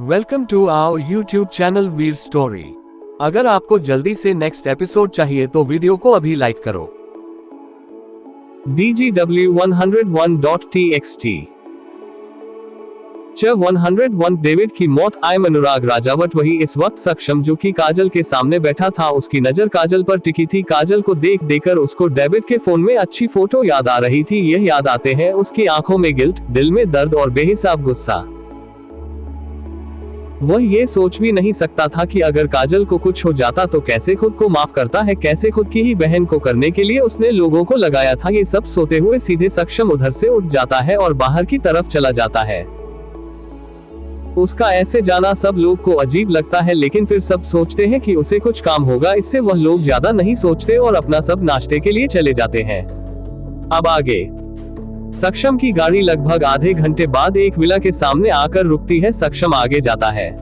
Welcome to our YouTube channel Veer story. अगर आपको जल्दी से नेक्स्ट एपिसोड चाहिए तो वीडियो को अभी लाइक करो। DGW101.txt 101 डेविड की मौत। I'm अनुराग राजावट। वही इस वक्त सक्षम जो कि काजल के सामने बैठा था, उसकी नजर काजल पर टिकी थी। काजल को देख देकर उसको डेविड के फोन में अच्छी फोटो याद आ रही थी। यह याद आते हैं उसकी आंखों में गिल्ट, दिल में दर्द और बेहिसाब गुस्सा। वह ये सोच भी नहीं सकता था कि अगर काजल को कुछ हो जाता तो कैसे खुद को माफ करता है, कैसे खुद की ही बहन को करने के लिए उसने लोगों को लगाया था। ये सब सोते हुए सीधे सक्षम उधर से उठ जाता है और बाहर की तरफ चला जाता है। उसका ऐसे जाना सब लोग को अजीब लगता है, लेकिन फिर सब सोचते हैं कि उसे कुछ काम होगा। इससे वह लोग ज्यादा नहीं सोचते और अपना सब नाश्ते के लिए चले जाते हैं। अब आगे सक्षम की गाड़ी लगभग आधे घंटे बाद एक विला के सामने आकर रुकती है। सक्षम आगे जाता है।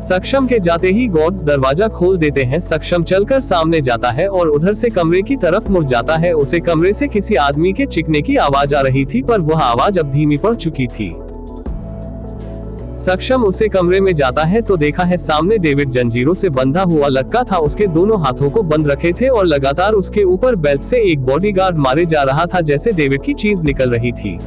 सक्षम के जाते ही गार्ड्स दरवाजा खोल देते हैं। सक्षम चलकर सामने जाता है और उधर से कमरे की तरफ मुड़ जाता है। उसे कमरे से किसी आदमी के चीखने की आवाज आ रही थी, पर वह आवाज अब धीमी पड़ चुकी थी। सक्षम उसे कमरे में जाता है तो देखा है सामने डेविड जंजीरों से बंधा हुआ लटका था। उसके दोनों हाथों को बंद रखे थे और लगातार उसके ऊपर बेल्ट से एक बॉडीगार्ड मारे जा रहा था, जैसे डेविड की चीज निकल रही थी।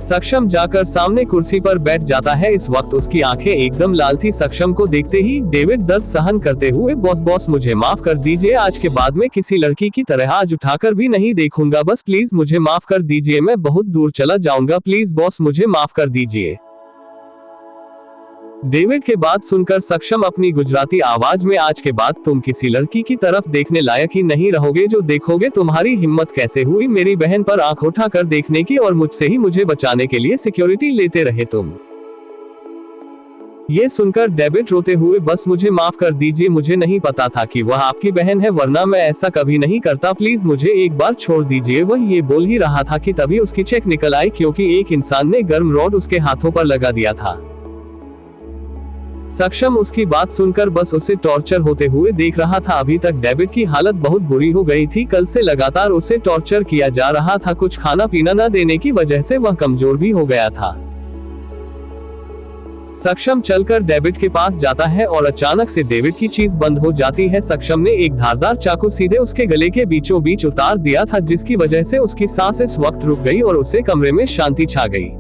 सक्षम जाकर सामने कुर्सी पर बैठ जाता है। इस वक्त उसकी आंखें एकदम लाल थी। सक्षम को देखते ही डेविड दर्द सहन करते हुए, बॉस मुझे माफ कर दीजिए। आज के बाद मैं किसी लड़की की तरह आज उठाकर भी नहीं देखूंगा। बस प्लीज मुझे माफ कर दीजिए। मैं बहुत दूर चला जाऊंगा। प्लीज बॉस मुझे माफ कर दीजिए। डेविड के बात सुनकर सक्षम अपनी गुजराती आवाज में, आज के बाद तुम किसी लड़की की तरफ देखने लायक ही नहीं रहोगे। जो देखोगे तुम्हारी हिम्मत कैसे हुई मेरी बहन पर आंख उठाकर देखने की, और मुझसे ही मुझे बचाने के लिए सिक्योरिटी लेते रहे तुम। ये सुनकर डेविड रोते हुए, बस मुझे माफ कर दीजिए। मुझे नहीं पता था कि वह आपकी बहन है, वरना मैं ऐसा कभी नहीं करता। प्लीज मुझे एक बार छोड़ दीजिए। वह ये बोल ही रहा था कि तभी उसकी चेक निकल आई, क्योंकि एक इंसान ने गर्म रॉड उसके हाथों पर लगा दिया था। सक्षम उसकी बात सुनकर बस उसे टॉर्चर होते हुए देख रहा था। अभी तक डेविड की हालत बहुत बुरी हो गई थी। कल से लगातार उसे टॉर्चर किया जा रहा था। कुछ खाना पीना न देने की वजह से वह कमजोर भी हो गया था। सक्षम चलकर डेविड के पास जाता है और अचानक से डेविड की चीज बंद हो जाती है। सक्षम ने एक धारदार चाकू सीधे उसके गले के बीचों बीच उतार दिया था, जिसकी वजह से उसकी सांस इस वक्त रुक गई और उसे कमरे में शांति छा गई।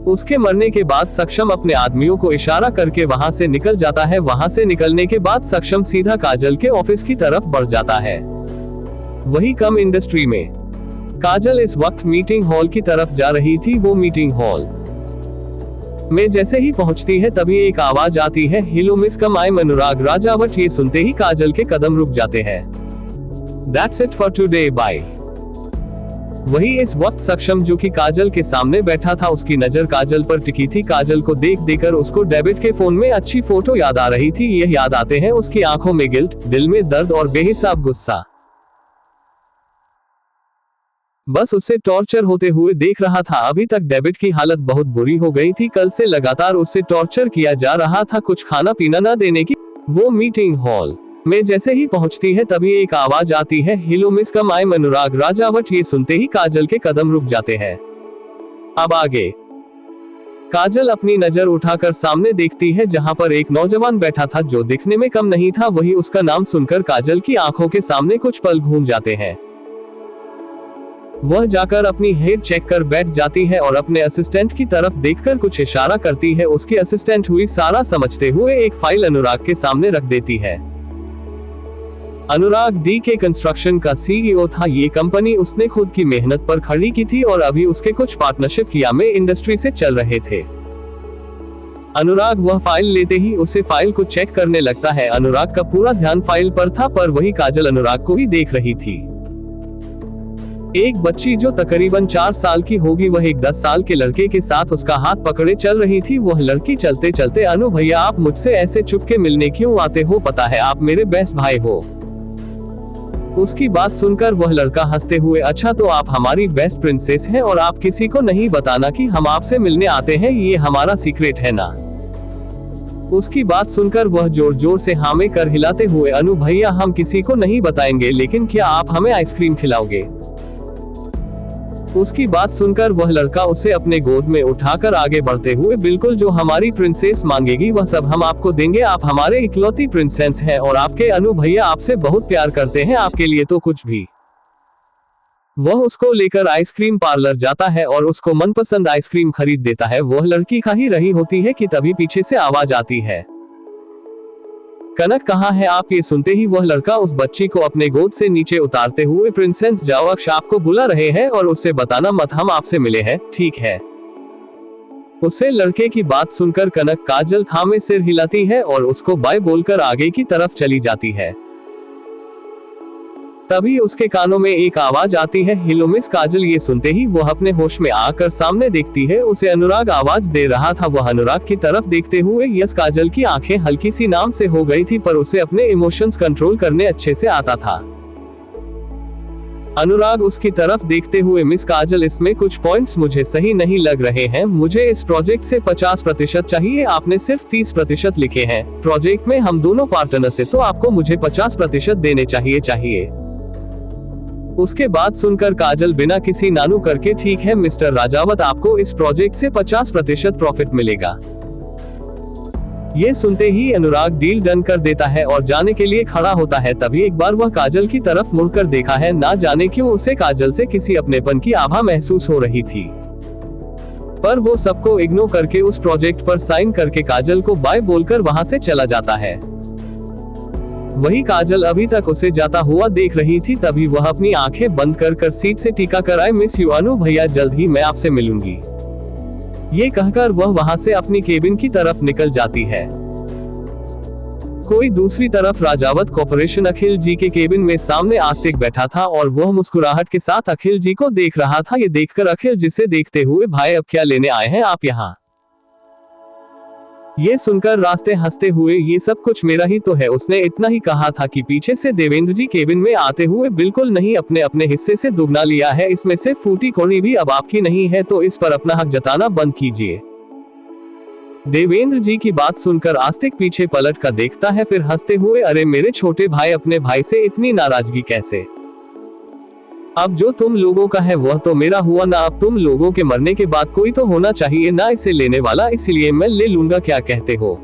उसके मरने के बाद सक्षम अपने आदमियों को इशारा करके वहां से निकल जाता है। वहां से निकलने के बाद सक्षम सीधा काजल के ऑफिस की तरफ बढ़ जाता है। वही कम इंडस्ट्री में काजल इस वक्त मीटिंग हॉल की तरफ जा रही थी। वो मीटिंग हॉल में जैसे ही पहुंचती है तभी एक आवाज आती है, हेलो मिस कम, I'm अनुराग राजावट। ये सुनते ही काजल के कदम रुक जाते हैं। That's it for today, bye। वही इस वक्त सक्षम जो कि काजल के सामने बैठा था, उसकी नजर काजल पर टिकी थी। काजल को देख देकर उसको डेविड के फोन में अच्छी फोटो याद आ रही थी। यह याद आते हैं उसकी आंखों में गिल्ट, दिल में दर्द और बेहिसाब गुस्सा। बस उसे टॉर्चर होते हुए देख रहा था। अभी तक डेविड की हालत बहुत बुरी हो गई थी। कल से लगातार उसे टॉर्चर किया जा रहा था। कुछ खाना पीना न देने की। वो मीटिंग हॉल में जैसे ही पहुंचती है तभी एक आवाज आती है, हेलो मिस कम, I'm अनुराग राजावट। ये सुनते ही काजल के कदम रुक जाते हैं। अब आगे काजल अपनी नजर उठाकर सामने देखती है, जहां पर एक नौजवान बैठा था जो दिखने में कम नहीं था। वही उसका नाम सुनकर काजल की आंखों के सामने कुछ पल घूम जाते हैं। वह जाकर अपनी हेड चेक कर बैठ जाती है और अपने असिस्टेंट की तरफ देखकर कुछ इशारा करती है। उसकी असिस्टेंट हुई सारा समझते हुए एक फाइल अनुराग के सामने रख देती है। अनुराग DK कंस्ट्रक्शन का CEO था। ये कंपनी उसने खुद की मेहनत पर खड़ी की थी और अभी उसके कुछ पार्टनरशिप किया में इंडस्ट्री से चल रहे थे। अनुराग वह फाइल लेते ही उसे फाइल को चेक करने लगता है। अनुराग का पूरा ध्यान फाइल पर था, पर वही काजल अनुराग को ही देख रही थी। एक बच्ची जो तकरीबन 4 साल की होगी, वह एक 10 साल के लड़के के साथ उसका हाथ पकड़े चल रही थी। वह लड़की चलते चलते, अनु भैया आप मुझसे ऐसे चुपके मिलने क्यों आते हो? पता है आप मेरे बेस्ट भाई हो। उसकी बात सुनकर वह लड़का हंसते हुए, अच्छा तो आप हमारी बेस्ट प्रिंसेस हैं और आप किसी को नहीं बताना कि हम आपसे मिलने आते हैं, ये हमारा सीक्रेट है ना। उसकी बात सुनकर वह जोर जोर से हाँ में कर हिलाते हुए, अनु भैया हम किसी को नहीं बताएंगे, लेकिन क्या आप हमें आइसक्रीम खिलाओगे? उसकी बात सुनकर वह लड़का उसे अपने गोद में उठाकर आगे बढ़ते हुए, बिल्कुल जो हमारी प्रिंसेस मांगेगी वह सब हम आपको देंगे, आप हमारे इकलौती प्रिंसेस हैं और आपके अनु भैया आपसे बहुत प्यार करते हैं, आपके लिए तो कुछ भी। वह उसको लेकर आइसक्रीम पार्लर जाता है और उसको मनपसंद आइसक्रीम खरीद देता है। वह लड़की खा ही रही होती है कि तभी पीछे से आवाज आती है, कनक कहाँ है आप? ये सुनते ही वह लड़का उस बच्ची को अपने गोद से नीचे उतारते हुए, प्रिंसेस जाओ, अक्ष आपको बुला रहे हैं और उससे बताना मत हम आपसे मिले हैं, ठीक है? उससे लड़के की बात सुनकर कनक काजल थामे सिर हिलाती है और उसको बाय बोलकर आगे की तरफ चली जाती है। तभी उसके कानों में एक आवाज आती है, हेलो मिस काजल। ये सुनते ही वह अपने होश में आकर सामने देखती है, उसे अनुराग आवाज दे रहा था। वह अनुराग की तरफ देखते हुए, यस काजल की आंखें हल्की सी नाम से हो गई थी, पर उसे अपने इमोशंस कंट्रोल करने अच्छे से आता था। अनुराग उसकी तरफ देखते हुए, मिस काजल इसमें कुछ पॉइंट्स मुझे सही नहीं लग रहे हैं, मुझे इस प्रोजेक्ट से 50% चाहिए, आपने सिर्फ 30% लिखे हैं। प्रोजेक्ट में हम दोनों पार्टनर से, तो आपको मुझे 50% देने चाहिए। उसके बाद सुनकर काजल बिना किसी नानू करके, ठीक है मिस्टर राजावत, आपको इस प्रोजेक्ट से 50% प्रॉफिट मिलेगा। ये सुनते ही अनुराग डील डन कर देता है और जाने के लिए खड़ा होता है। तभी एक बार वह काजल की तरफ मुड़कर देखा है, ना जाने क्यों उसे काजल से किसी अपनेपन की आभा महसूस हो रही थी, पर वो सबको इग्नोर करके उस प्रोजेक्ट पर साइन करके काजल को बाय बोलकर वहां से चला जाता है। वही काजल अभी तक उसे जाता हुआ देख रही थी। तभी वह अपनी आंखें बंद कर सीट से टीका कराए, मिस यू अनु भैया, जल्द ही मैं आपसे मिलूंगी। ये कहकर वह वहां से अपनी केबिन की तरफ निकल जाती है। कोई दूसरी तरफ राजावत कॉर्पोरेशन अखिल जी के केबिन में सामने आस्तिक बैठा था और वह मुस्कुराहट के साथ अखिल जी को देख रहा था। ये देखकर अखिल जिसे देखते हुए, भाई अब क्या लेने आए हैं आप यहाँ? ये सुनकर रास्ते हंसते हुए, ये सब कुछ मेरा ही तो है, उसने इतना ही कहा था कि पीछे से देवेंद्र जी केबिन में आते हुए, बिल्कुल नहीं, अपने अपने हिस्से से दुगना लिया है, इसमें से फूटी कौड़ी भी अब आपकी नहीं है, तो इस पर अपना हक जताना बंद कीजिए। देवेंद्र जी की बात सुनकर आस्तिक पीछे पलट कर देखता है, फिर हंसते हुए, अरे मेरे छोटे भाई, अपने भाई से इतनी नाराजगी कैसे? अब जो तुम लोगों का है वह तो मेरा हुआ ना, अब तुम लोगों के मरने के बाद कोई तो होना चाहिए ना इसे लेने वाला, इसलिए मैं ले लूंगा, क्या कहते हो?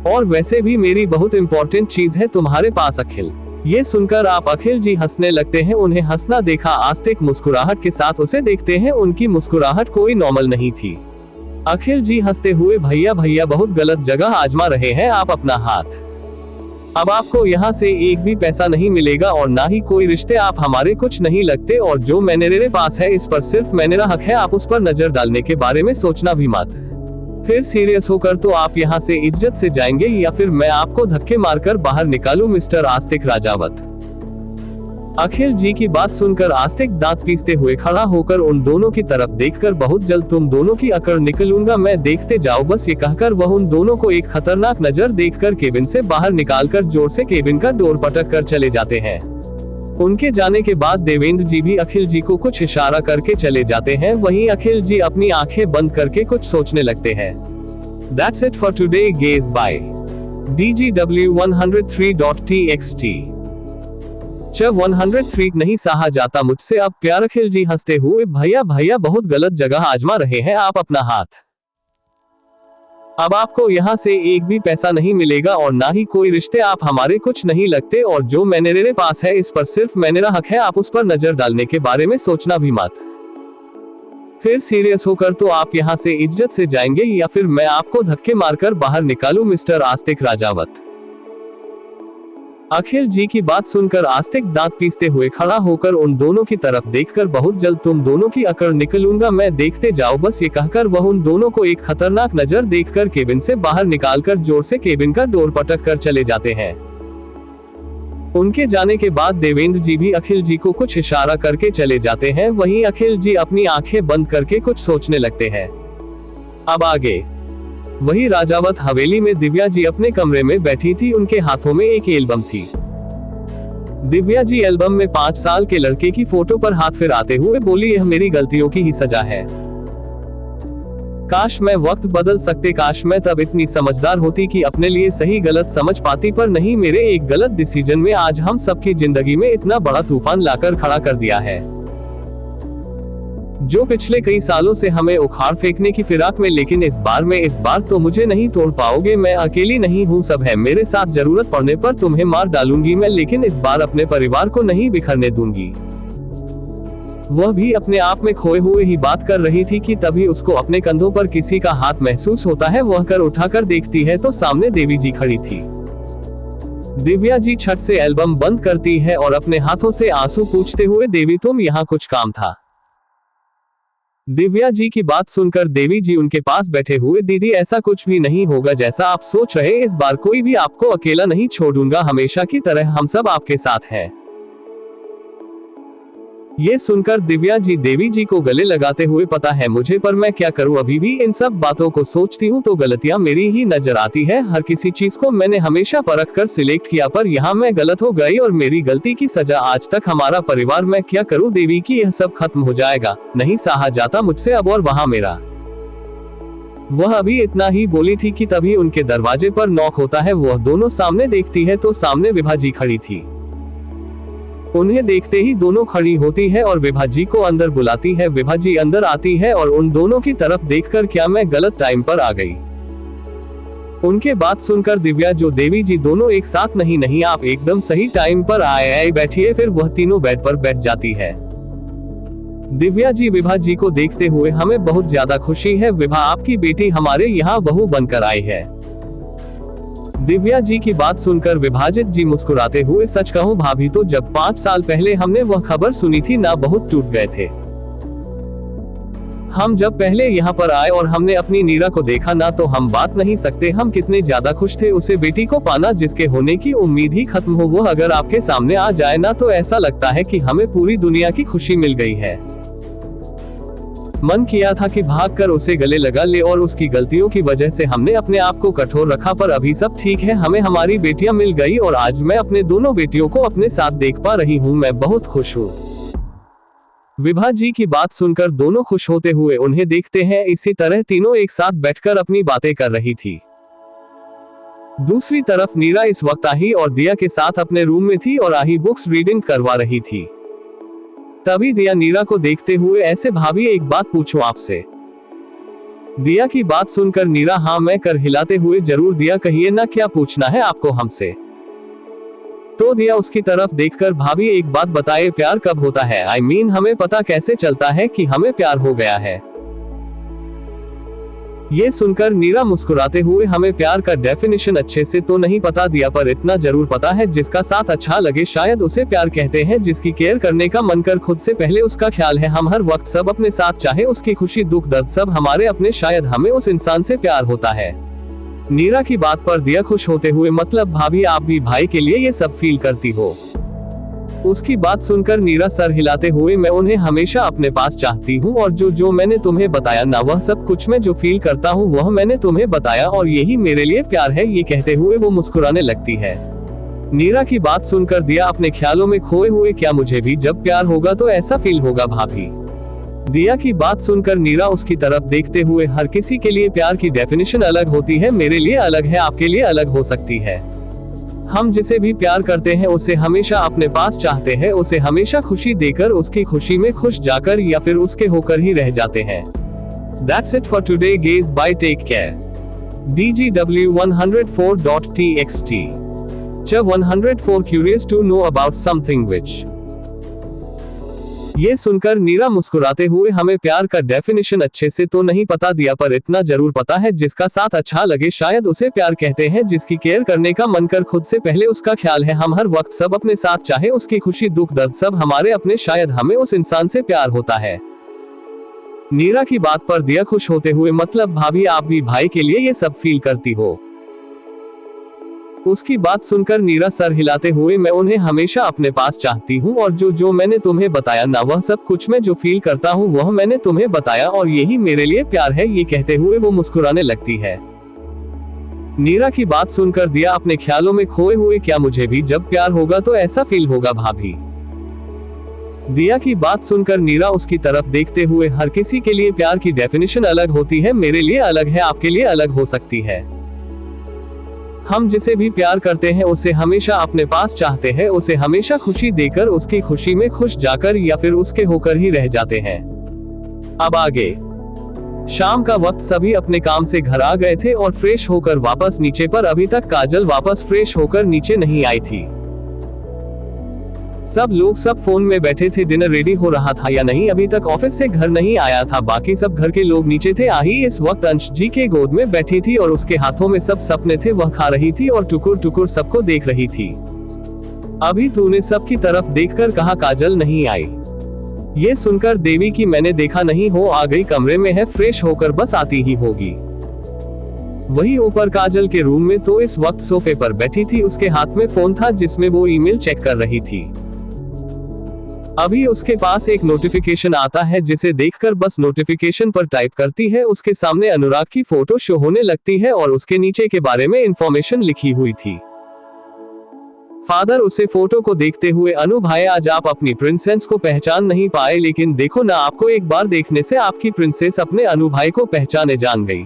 और वैसे भी मेरी बहुत इंपॉर्टेंट चीज है तुम्हारे पास अखिल। ये सुनकर आप अखिल जी हंसने लगते हैं। उन्हें हंसना देखा आस्तिक मुस्कुराहट के साथ उसे देखते हैं, उनकी मुस्कुराहट कोई नॉर्मल नहीं थी। अखिल जी हंसते हुए, भैया भैया बहुत गलत जगह आजमा रहे हैं आप अपना हाथ, अब आपको यहाँ से एक भी पैसा नहीं मिलेगा और ना ही कोई रिश्ते, आप हमारे कुछ नहीं लगते, और जो मेरे पास है इस पर सिर्फ मेरा हक है, आप उस पर नजर डालने के बारे में सोचना भी मत। फिर सीरियस होकर तो आप यहाँ से इज्जत से जाएंगे या फिर मैं आपको धक्के मारकर बाहर निकालूं मिस्टर आस्तिक राजावत। अखिल जी की बात सुनकर आस्तिक दांत पीसते हुए खड़ा होकर उन दोनों की तरफ देखकर, बहुत जल्द तुम दोनों की अकड़ निकलूंगा मैं, देखते जाओ बस। ये कहकर वह उन दोनों को एक खतरनाक नजर देखकर केबिन से बाहर निकालकर जोर से केबिन का डोर पटक कर चले जाते हैं। उनके जाने के बाद देवेंद्र जी भी अखिल जी को कुछ इशारा करके चले जाते हैं। वहीं अखिल जी अपनी आंखें बंद करके कुछ सोचने लगते हैं। That's it for today guys, bye. DGW103.txt। जब 103 नहीं सहा जाता मुझसे अब प्यार। अखिल जी हंसते हुए, भैया भैया बहुत गलत जगह आजमा रहे हैं आप अपना हाथ, अब आपको यहाँ से एक भी पैसा नहीं मिलेगा और ना ही कोई रिश्ते, आप हमारे कुछ नहीं लगते, और जो मेरे पास है इस पर सिर्फ मेरा हक है, आप उस पर नजर डालने के बारे में सोचना भी मत। फिर सीरियस होकर तो आप यहाँ से इज्जत से जाएंगे या फिर मैं आपको धक्के मारकर बाहर निकालूं मिस्टर आस्तिक राजावत। अखिल जी की बात सुनकर आस्तिक दांत पीसते हुए खड़ा होकर उन दोनों की तरफ देखकर, बहुत जल्द तुम दोनों की अकड़ निकलूंगा मैं, देखते जाओ बस। ये कहकर वह उन दोनों को एक खतरनाक नजर देखकर केबिन से बाहर निकालकर जोर से केबिन का डोर पटक कर चले जाते हैं। उनके जाने के बाद देवेंद्र जी भी अखिल जी को कुछ इशारा करके चले जाते हैं। वहीं अखिल जी अपनी आंखें बंद करके कुछ सोचने लगते हैं। अब आगे वही राजावत हवेली में दिव्या जी अपने कमरे में बैठी थी, उनके हाथों में एक एल्बम थी। दिव्या जी एल्बम में 5 साल के लड़के की फोटो पर हाथ फिराते हुए बोली, यह मेरी गलतियों की ही सजा है, काश मैं वक्त बदल सकते, काश मैं तब इतनी समझदार होती कि अपने लिए सही गलत समझ पाती, पर नहीं, मेरे एक गलत डिसीजन में आज हम सबकी जिंदगी में इतना बड़ा तूफान लाकर खड़ा कर दिया है। जो पिछले कई सालों से हमें उखाड़ फेंकने की फिराक में, लेकिन इस बार तो मुझे नहीं तोड़ पाओगे। मैं अकेली नहीं हूँ, सब है मेरे साथ। जरूरत पड़ने पर तुम्हें मार डालूंगी मैं, लेकिन इस बार अपने परिवार को नहीं बिखरने दूंगी। वह भी अपने आप में खोए हुए ही बात कर रही थी कि तभी उसको अपने कंधों पर किसी का हाथ महसूस होता है। वह कर उठाकर देखती है तो सामने देवी जी खड़ी थी। दिव्या जी छट से एल्बम बंद करती है और अपने हाथों से आंसू पूछते हुए, देवी तुम यहाँ कुछ काम था? दिव्या जी की बात सुनकर देवी जी उनके पास बैठे हुए, दीदी ऐसा कुछ भी नहीं होगा जैसा आप सोच रहे। इस बार कोई भी आपको अकेला नहीं छोड़ूंगा, हमेशा की तरह हम सब आपके साथ हैं। ये सुनकर दिव्या जी देवी जी को गले लगाते हुए, पता है मुझे, पर मैं क्या करूं, अभी भी इन सब बातों को सोचती हूं तो गलतियां मेरी ही नजर आती है। हर किसी चीज को मैंने हमेशा परख कर सिलेक्ट किया, पर यहाँ मैं गलत हो गई और मेरी गलती की सजा आज तक हमारा परिवार। मैं क्या करूं देवी की, यह सब खत्म हो जाएगा, नहीं सहा जाता मुझसे अब। और वहाँ मेरा। वह अभी इतना ही बोली थी कि तभी उनके दरवाजे पर नॉक होता है। वह दोनों सामने देखती है तो सामने विभा जी खड़ी थी। उन्हें देखते ही दोनों खड़ी होती है और विभा जी को अंदर बुलाती है। विभा जी अंदर आती है और उन दोनों की तरफ देखकर, क्या मैं गलत टाइम पर आ गई? उनके बात सुनकर दिव्या जो, देवी जी दोनों एक साथ नहीं, आप एकदम सही टाइम पर आए, बैठिए। फिर वह तीनों बेड पर बैठ जाती है। दिव्या जी विभा जी को देखते हुए, हमें बहुत ज्यादा खुशी है विभा, आपकी बेटी हमारे यहाँ बहू बनकर आई है। दिव्या जी की बात सुनकर विभाजित जी मुस्कुराते हुए, सच कहूं भाभी तो जब 5 साल पहले हमने वह खबर सुनी थी ना, बहुत टूट गए थे हम। जब पहले यहाँ पर आए और हमने अपनी नीरा को देखा ना, तो हम बात नहीं सकते हम कितने ज्यादा खुश थे उसे बेटी को पाना, जिसके होने की उम्मीद ही खत्म हो। वो अगर आपके सामने आ जाए ना, तो ऐसा लगता है कि हमें पूरी दुनिया की खुशी मिल गई है। मन किया था कि भागकर उसे गले लगा ले, और उसकी गलतियों की वजह से हमने अपने आप को कठोर रखा, पर अभी सब ठीक है। हमें हमारी बेटियां मिल गई और आज मैं अपने दोनों बेटियों को अपने साथ देख पा रही हूँ। मैं बहुत खुश हूँ। विभा जी की बात सुनकर दोनों खुश होते हुए उन्हें देखते हैं। इसी तरह तीनों एक साथ बैठकर अपनी बातें कर रही थी। दूसरी तरफ नीरा इस वक्त आही और दिया के साथ अपने रूम में थी और आही बुक्स रीडिंग करवा रही थी। तभी दिया नीरा को देखते हुए, ऐसे भाभी एक बात पूछूं आपसे? दिया की बात सुनकर नीरा हाँ मैं कर हिलाते हुए, जरूर दिया कहिए ना, क्या पूछना है आपको हमसे? तो दिया उसकी तरफ देखकर, भाभी एक बात बताइए, प्यार कब होता है? I mean, हमें पता कैसे चलता है कि हमें प्यार हो गया है? ये सुनकर नीरा मुस्कुराते हुए, हमें प्यार का डेफिनेशन अच्छे से तो नहीं पता दिया, पर इतना जरूर पता है जिसका साथ अच्छा लगे शायद उसे प्यार कहते हैं। जिसकी केयर करने का मन कर खुद से पहले उसका ख्याल है। हम हर वक्त सब अपने साथ, चाहे उसकी खुशी दुख दर्द सब हमारे अपने, शायद हमें उस इंसान से प्यार होता है। नीरा की बात पर दिया खुश होते हुए, मतलब भाभी आप भी भाई के लिए ये सब फील करती हो? उसकी बात सुनकर नीरा सर हिलाते हुए, मैं उन्हें हमेशा अपने पास चाहती हूँ, और जो मैंने तुम्हें बताया ना, वह सब कुछ मैं जो फील करता हूँ वह मैंने तुम्हें बताया, और यही मेरे लिए प्यार है। ये कहते हुए वो मुस्कुराने लगती है। नीरा की बात सुनकर दिया अपने ख्यालों में खोए हुए, क्या मुझे भी जब प्यार होगा तो ऐसा फील होगा भाभी? दिया की बात सुनकर नीरा उसकी तरफ देखते हुए, हर किसी के लिए प्यार की डेफिनेशन अलग होती है। मेरे लिए अलग है, आपके लिए अलग हो सकती है। हम जिसे भी प्यार करते हैं उसे हमेशा अपने पास चाहते हैं, उसे हमेशा खुशी देकर, उसकी खुशी में खुश जाकर, या फिर उसके होकर ही रह जाते हैं। That's it for today guys, bye, take care. DGW104.txt. 104 curious to know about something which. ये सुनकर नीरा मुस्कुराते हुए, हमें प्यार का डेफिनेशन अच्छे से तो नहीं पता दिया, पर इतना जरूर पता है जिसका साथ अच्छा लगे शायद उसे प्यार कहते हैं। जिसकी केयर करने का मन कर खुद से पहले उसका ख्याल है। हम हर वक्त सब अपने साथ, चाहे उसकी खुशी दुख दर्द सब हमारे अपने, शायद हमें उस इंसान से प्यार होता है। नीरा की बात पर दिया खुश होते हुए, मतलब भाभी आप भी भाई के लिए ये सब फील करती हो? उसकी बात सुनकर नीरा सर हिलाते हुए, मैं उन्हें हमेशा अपने पास चाहती हूँ, और जो मैंने तुम्हें बताया ना, वह सब कुछ मैं जो फील करता हूँ वह मैंने तुम्हें बताया, और यही मेरे लिए प्यार है। ये कहते हुए वो मुस्कुराने लगती है। नीरा की बात सुनकर दिया अपने ख्यालों में खोए हुए, क्या मुझे भी जब प्यार होगा तो ऐसा फील होगा भाभी? दिया की बात सुनकर नीरा उसकी तरफ देखते हुए, हर किसी के लिए प्यार की डेफिनेशन अलग होती है। मेरे लिए अलग है, आपके लिए अलग हो सकती है। हम जिसे भी प्यार करते हैं उसे हमेशा अपने पास चाहते हैं, उसे हमेशा खुशी देकर, उसकी खुशी में खुश जाकर, या फिर उसके होकर ही रह जाते हैं। अब आगे। शाम का वक्त, सभी अपने काम से घर आ गए थे और फ्रेश होकर वापस नीचे, पर अभी तक काजल वापस फ्रेश होकर नीचे नहीं आई थी। सब लोग फोन में बैठे थे, डिनर रेडी हो रहा था या नहीं, अभी तक ऑफिस से घर नहीं आया था। बाकी सब घर के लोग नीचे थे। आही इस वक्त अंश जी के गोद में बैठी थी और उसके हाथों में सब सपने थे। वह खा रही थी और टुकुर टुकुर सबको देख रही थी। अभी तूने सबकी तरफ देखकर कहा काजल नहीं आई। ये सुनकर देवी की मैंने देखा नहीं हो, आ गई, कमरे में है, फ्रेश होकर बस आती ही होगी। वही ऊपर काजल के रूम में तो इस वक्त सोफे पर बैठी थी। उसके हाथ में फोन था जिसमें वो ईमेल चेक कर रही थी। अभी उसके पास एक नोटिफिकेशन आता है जिसे देखकर बस नोटिफिकेशन पर टाइप करती है। उसके सामने अनुराग की फोटो शो होने लगती है और उसके नीचे के बारे में इंफॉर्मेशन लिखी हुई थी। फादर उसे फोटो को देखते हुए, अनु भाई आज आप अपनी प्रिंसेस को पहचान नहीं पाए, लेकिन देखो ना, आपको एक बार देखने से आपकी प्रिंसेस अपने अनु भाई को पहचाने जान गई।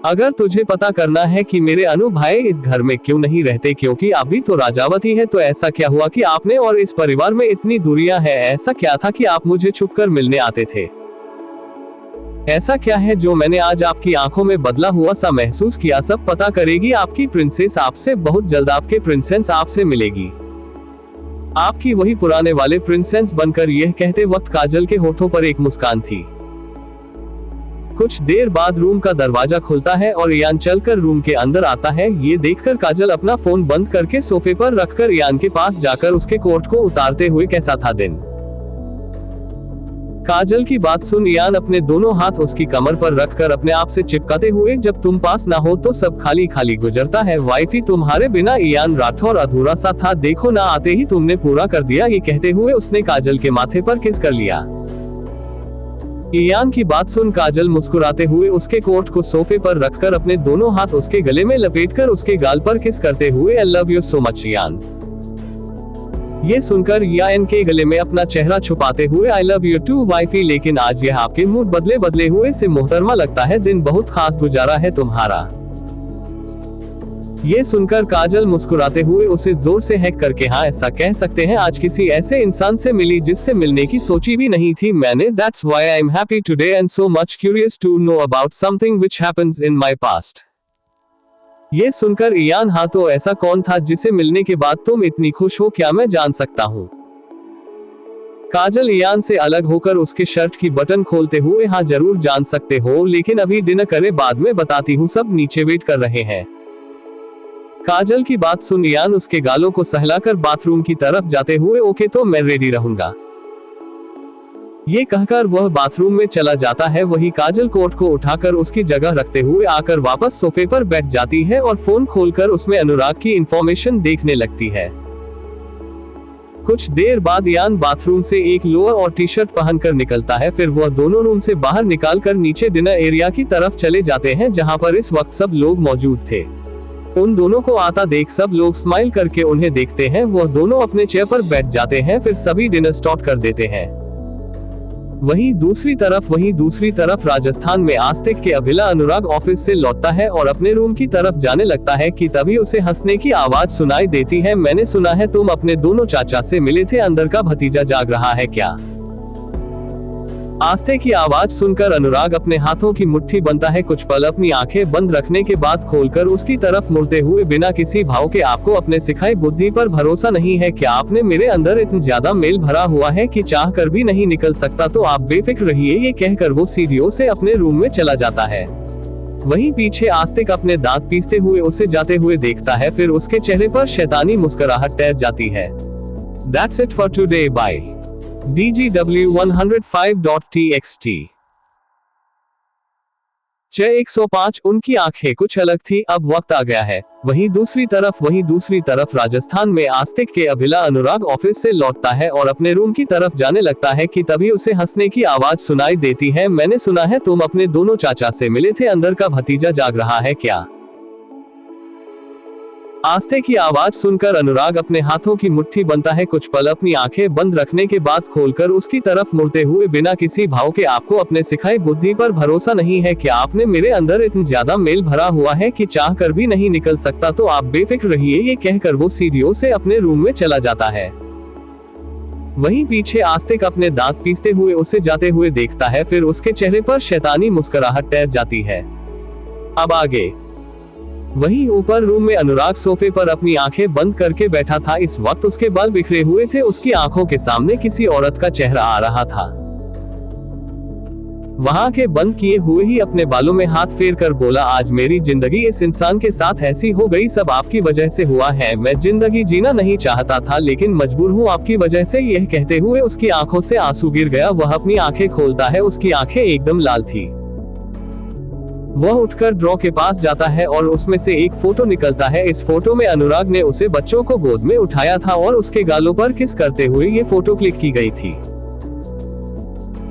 अगर तुझे पता करना है कि मेरे अनु भाई इस घर में क्यों नहीं रहते, क्योंकि अभी तो राजावती है, तो ऐसा क्या हुआ कि आपने और इस परिवार में इतनी दूरियां हैं? ऐसा क्या था कि आप मुझे छुपकर मिलने आते थे? ऐसा क्या है जो मैंने आज आपकी आंखों में बदला हुआ सा महसूस किया? सब पता करेगी आपकी प्रिंसेस आपसे, बहुत जल्द आपके प्रिंसेस आपसे मिलेगी, आपकी वही पुराने वाले प्रिंसेस बनकर। यह कहते वक्त काजल के होठों पर एक मुस्कान थी। कुछ देर बाद रूम का दरवाजा खुलता है और इयान चलकर रूम के अंदर आता है। ये देखकर काजल अपना फोन बंद करके सोफे पर रखकर इयान के पास जाकर उसके कोट को उतारते हुए, कैसा था दिन? काजल की बात सुन इयान अपने दोनों हाथ उसकी कमर पर रखकर अपने आप से चिपकाते हुए, जब तुम पास ना हो तो सब खाली खाली गुजरता है, वाइफी तुम्हारे बिना इयान राठौर अधूरा सा था, देखो ना आते ही तुमने पूरा कर दिया। ये कहते हुए उसने काजल के माथे पर किस कर लिया। इयान की बात सुन काजल मुस्कुराते हुए उसके कोट को सोफे पर रखकर अपने दोनों हाथ उसके गले में लपेटकर उसके गाल पर किस करते हुए, I love you so much Ian. ये सुनकर इयान के गले में अपना चेहरा छुपाते हुए, I love you too wifey, लेकिन आज यह आपके मूड बदले बदले हुए से मोहतरमा लगता है, दिन बहुत खास गुजारा है तुम्हारा। ये सुनकर काजल मुस्कुराते हुए उसे जोर से हैक करके, हाँ ऐसा कह सकते हैं, आज किसी ऐसे इंसान से मिली जिससे मिलने की सोची भी नहीं थी मैंने। That's why I'm happy today and so much curious to know about something which happens in my past। ये सुनकर इयान, हाँ तो ऐसा कौन था जिसे मिलने के बाद तुम इतनी खुश हो, क्या मैं जान सकता हूँ? काजल इयान से अलग होकर उसके शर्ट की बटन खोलते हुए, हाँ जरूर जान सकते हो, लेकिन अभी डिनर करे, बाद में बताती हूँ, सब नीचे वेट कर रहे हैं। काजल की बात सुन इयान उसके गालों को सहलाकर बाथरूम की तरफ जाते हुए, ओके तो मैं रेडी रहूंगा, ये कहकर वह बाथरूम में चला जाता है। वही काजल कोट को उठाकर उसकी जगह रखते हुए आकर वापस सोफे पर बैठ जाती है और फोन खोलकर उसमें अनुराग की इंफॉर्मेशन देखने लगती है। कुछ देर बाद इयान बाथरूम से एक लोअर और टी शर्ट पहनकर निकलता है। फिर वह दोनों रूम से बाहर निकालकर नीचे डिनर एरिया की तरफ चले जाते हैं, जहां पर इस वक्त सब लोग मौजूद थे। उन दोनों को आता देख सब लोग स्माइल करके उन्हें देखते हैं। वह दोनों अपने चेयर पर बैठ जाते हैं। फिर सभी डिनर स्टार्ट कर देते हैं। वहीं दूसरी तरफ राजस्थान में आस्तिक के अभिला अनुराग ऑफिस से लौटता है और अपने रूम की तरफ जाने लगता है कि तभी उसे हंसने की आवाज सुनाई देती है। मैंने सुना है तुम अपने दोनों चाचा से मिले थे, अंदर का भतीजा जाग रहा है क्या? आस्ते की आवाज सुनकर अनुराग अपने हाथों की मुट्ठी बनता है। कुछ पल अपनी आंखें बंद रखने के बाद खोलकर उसकी तरफ मुड़ते हुए बिना किसी भाव के, आपको अपने सिखाई बुद्धि पर भरोसा नहीं है क्या? आपने मेरे अंदर इतना ज्यादा मेल भरा हुआ है कि चाह कर भी नहीं निकल सकता, तो आप बेफिक्र रहिए, ये कहकर वो सीढ़ियों से अपने रूम में चला जाता है। वहीं पीछे आस्तिक अपने दांत पीसते हुए उसे जाते हुए देखता है। फिर उसके चेहरे पर शैतानी मुस्कुराहट तैर जाती है। That's it for today. Bye. DGW105.txt। च 105 उनकी आंखें कुछ अलग थी, अब वक्त आ गया है। वहीं दूसरी तरफ राजस्थान में आस्तिक के अभिला अनुराग ऑफिस से लौटता है और अपने रूम की तरफ जाने लगता है कि तभी उसे हंसने की आवाज सुनाई देती है। मैंने सुना है तुम अपने दोनों चाचा से मिले थे, अंदर का भतीजा जाग रहा है क्या? आस्ते की आवाज सुनकर अनुराग अपने हाथों की मुट्ठी बनता है। कुछ पल अपनी आंखें बंद रखने के बाद खोलकर उसकी तरफ मुड़ते हुए बिना किसी भाव के, आपको अपने सिखाई बुद्धि पर भरोसा नहीं है क्या? आपने मेरे अंदर इतना ज्यादा मेल भरा हुआ है कि चाह कर भी नहीं निकल सकता, तो आप बेफिक्र रहिए, ये कहकर वो सीढ़ियों से अपने रूम में चला जाता है। वहीं पीछे आस्तिक अपने दांत पीसते हुए उसे जाते हुए देखता है, फिर उसके चेहरे पर शैतानी मुस्कुराहट तैर जाती है। अब आगे। वहीं ऊपर रूम में अनुराग सोफे पर अपनी आंखें बंद करके बैठा था। इस वक्त उसके बाल बिखरे हुए थे, उसकी आंखों के सामने किसी औरत का चेहरा आ रहा था। वहां के बंद किए हुए ही अपने बालों में हाथ फेर कर बोला, आज मेरी जिंदगी इस इंसान के साथ ऐसी हो गई, सब आपकी वजह से हुआ है। मैं जिंदगी जीना नहीं चाहता था लेकिन मजबूर हूँ आपकी वजह से। यह कहते हुए उसकी आंखों से आंसू गिर गया। वह अपनी आंखें खोलता है, उसकी आंखें एकदम लाल थी। वह उठकर ड्रॉ के पास जाता है और उसमें से एक फोटो निकलता है। इस फोटो में अनुराग ने उसे बच्चों को गोद में उठाया था और उसके गालों पर किस करते हुए ये फोटो क्लिक की गई थी।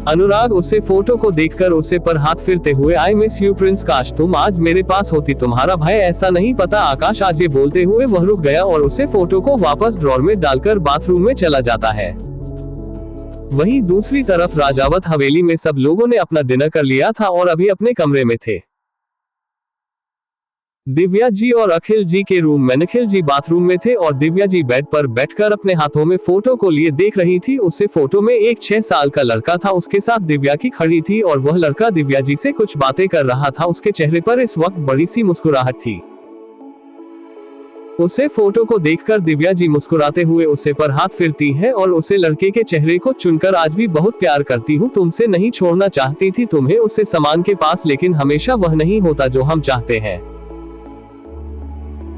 अनुराग उसे फोटो को देखकर उसे पर हाथ फिरते हुए, आई मिस यू प्रिंस, काश तुम आज मेरे पास होती, तुम्हारा भाई ऐसा नहीं पता आकाश आज। ये बोलते हुए वह रुक गया और उसे फोटो को वापस ड्रॉर में डालकर बाथरूम में चला जाता है। वहीं दूसरी तरफ राजावत हवेली में सब लोगों ने अपना डिनर कर लिया था और अभी अपने कमरे में थे। दिव्या जी और अखिल जी के रूम में, निखिल जी बाथरूम में थे और दिव्या जी बेड पर बैठकर अपने हाथों में फोटो को लिए देख रही थी। उसे फोटो में एक 6 साल का लड़का था, उसके साथ दिव्या की खड़ी थी और वह लड़का दिव्या जी से कुछ बातें कर रहा था। उसके चेहरे पर इस वक्त बड़ी सी मुस्कुराहट थी। उसे फोटो को देखकर दिव्या जी मुस्कुराते हुए उसे पर हाथ फिरती है और उसे लड़के के चेहरे को चुनकर, आज भी बहुत प्यार करती हूँ, तुमसे नहीं छोड़ना चाहती थी तुम्हें उससे समान के पास, लेकिन हमेशा वह नहीं होता जो हम चाहते हैं।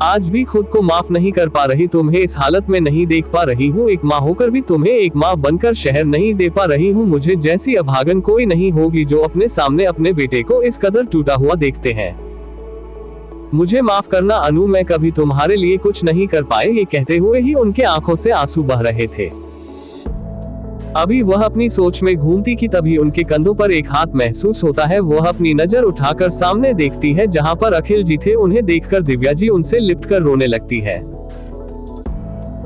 आज भी खुद को माफ नहीं कर पा रही, तुम्हें इस हालत में नहीं देख पा रही हूँ। एक माँ होकर भी तुम्हें एक माँ बनकर शहर नहीं दे पा रही हूँ। मुझे जैसी अभागन कोई नहीं होगी जो अपने सामने अपने बेटे को इस कदर टूटा हुआ देखते हैं। मुझे माफ करना अनु, मैं कभी तुम्हारे लिए कुछ नहीं कर पाए। ये कहते हुए ही उनके आंखों से आंसू बह रहे थे। अभी वह अपनी सोच में घूमती कि तभी उनके कंधों पर एक हाथ महसूस होता है। वह अपनी नजर उठाकर सामने देखती है जहां पर अखिल जी थे। उन्हें देखकर दिव्या जी उनसे लिपट कर रोने लगती है।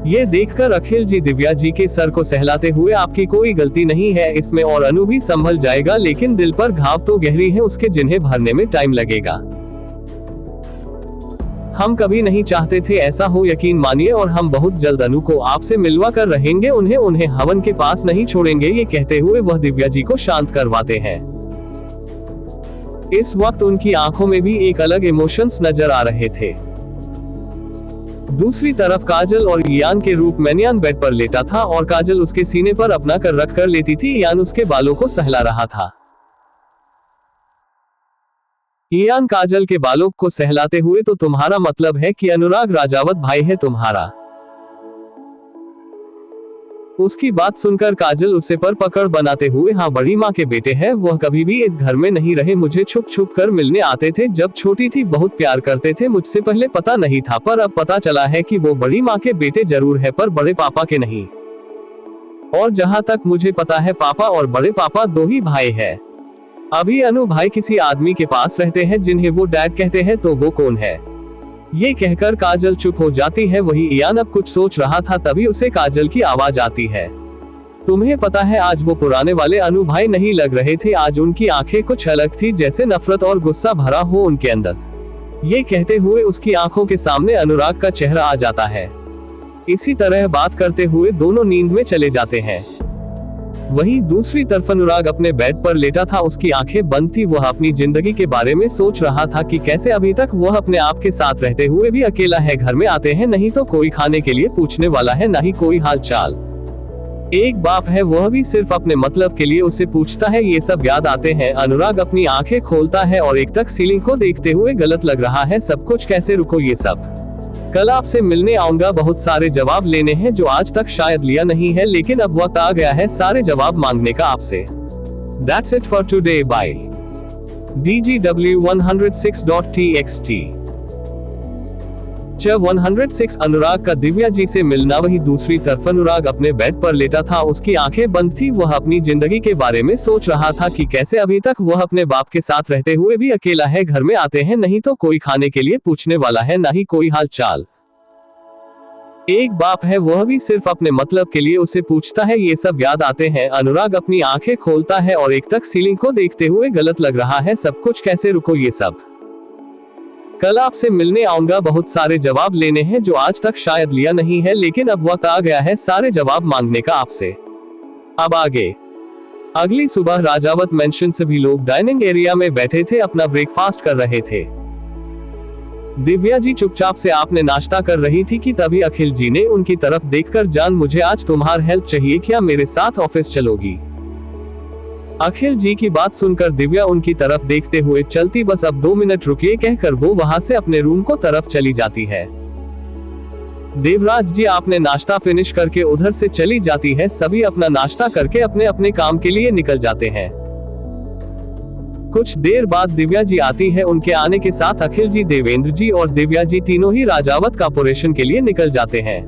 ये देखकर अखिल जी दिव्या जी के सर को सहलाते हुए, आपकी कोई गलती नहीं है इसमें और अनु भी संभल जाएगा, लेकिन दिल पर घाव तो गहरी है उसके, जिन्हें भरने में टाइम लगेगा। हम कभी नहीं चाहते थे ऐसा हो, यकीन मानिए, और हम बहुत जल्द अनु को आपसे मिलवा कर रहेंगे। उन्हें हवन के पास नहीं छोड़ेंगे। ये कहते हुए वह दिव्या जी को शांत करवाते हैं। इस वक्त उनकी आंखों में भी एक अलग इमोशंस नजर आ रहे थे। दूसरी तरफ काजल और ईयान के रूप में ईयान बेड पर लेटा था और काजल उसके सीने पर अपना कर रख कर लेती थी। ईयान उसके बालों को सहला रहा था। ईयान काजल के बालों को सहलाते हुए, तो तुम्हारा मतलब है कि अनुराग राजावत भाई है तुम्हारा? उसकी बात सुनकर काजल उसे पर पकड़ बनाते हुए, हाँ बड़ी माँ के बेटे हैं, वह कभी भी इस घर में नहीं रहे, मुझे छुप छुप कर मिलने आते थे, जब छोटी थी बहुत प्यार करते थे मुझसे, पहले पता नहीं था पर अब पता चला है कि वो बड़ी माँ के बेटे जरूर है पर बड़े पापा के नहीं। और जहाँ तक मुझे पता है पापा और बड़े पापा 2 ही भाई है। अभी अनु भाई किसी आदमी के पास रहते हैं जिन्हें वो डैड कहते हैं, तो वो कौन है? ये कहकर काजल चुप हो जाती है। वही ईयान अब कुछ सोच रहा था, तभी उसे काजल की आवाज आती है। तुम्हें पता है आज वो पुराने वाले अनु भाई नहीं लग रहे थे, आज उनकी आंखें कुछ अलग थी, जैसे नफरत और गुस्सा भरा हो उनके अंदर। ये कहते हुए उसकी आंखों के सामने अनुराग का चेहरा आ जाता है। इसी तरह बात करते हुए दोनों नींद में चले जाते हैं। वहीं दूसरी तरफ अनुराग अपने बेड पर लेटा था, उसकी आंखें बंद थी। वह अपनी जिंदगी के बारे में सोच रहा था कि कैसे अभी तक वह अपने आप के साथ रहते हुए भी अकेला है। घर में आते हैं नहीं तो कोई खाने के लिए पूछने वाला है, ना ही कोई हाल चाल। एक बाप है, वह भी सिर्फ अपने मतलब के लिए उसे पूछता है। ये सब याद आते हैं। अनुराग अपनी आंखें खोलता है और एक तक सीलिंग को देखते हुए, गलत लग रहा है सब कुछ, कैसे रुको ये सब, कल आपसे मिलने आऊंगा, बहुत सारे जवाब लेने हैं जो आज तक शायद लिया नहीं है, लेकिन अब वक्त आ गया है सारे जवाब मांगने का आपसे। That's it for today. Bye. DGW106.txt 106 अनुराग का दिव्या जी से मिलना। वही दूसरी तरफ अनुराग अपने बेड पर लेटा था, उसकी आंखें बंद थी। वह अपनी जिंदगी के बारे में सोच रहा था कि कैसे अभी तक वह अपने बाप के साथ रहते हुए भी अकेला है। घर में आते हैं नहीं तो कोई खाने के लिए पूछने वाला है, ना ही कोई हाल चाल। एक बाप है, वह भी सिर्फ अपने मतलब के लिए उसे पूछता है। ये सब याद आते हैं। अनुराग अपनी आंखें खोलता है और एक तक सीलिंग को देखते हुए, गलत लग रहा है सब कुछ, कैसे रुको ये सब, कल आपसे मिलने आऊंगा, बहुत सारे जवाब लेने हैं जो आज तक शायद लिया नहीं है, लेकिन अब वक्त आ गया है सारे जवाब मांगने का आपसे। अब आगे। अगली सुबह राजावत मेंशन सभी लोग डाइनिंग एरिया में बैठे थे, अपना ब्रेकफास्ट कर रहे थे। दिव्या जी चुपचाप से आपने नाश्ता कर रही थी कि तभी अखिल जी ने उनकी तरफ देखकर, जान मुझे आज तुम्हारी हेल्प चाहिए, क्या मेरे साथ ऑफिस चलोगी? अखिल जी की बात सुनकर दिव्या उनकी तरफ देखते हुए, चलती बस अब 2 मिनट रुकिए कहकर वो वहां से अपने रूम को तरफ चली जाती है। देवराज जी आपने नाश्ता फिनिश करके उधर से चली जाती है। सभी अपना नाश्ता करके अपने अपने काम के लिए निकल जाते हैं। कुछ देर बाद दिव्या जी आती है। उनके आने के साथ अखिल जी, देवेंद्र जी और दिव्या जी तीनों ही राजावत कॉर्पोरेशन के लिए निकल जाते हैं।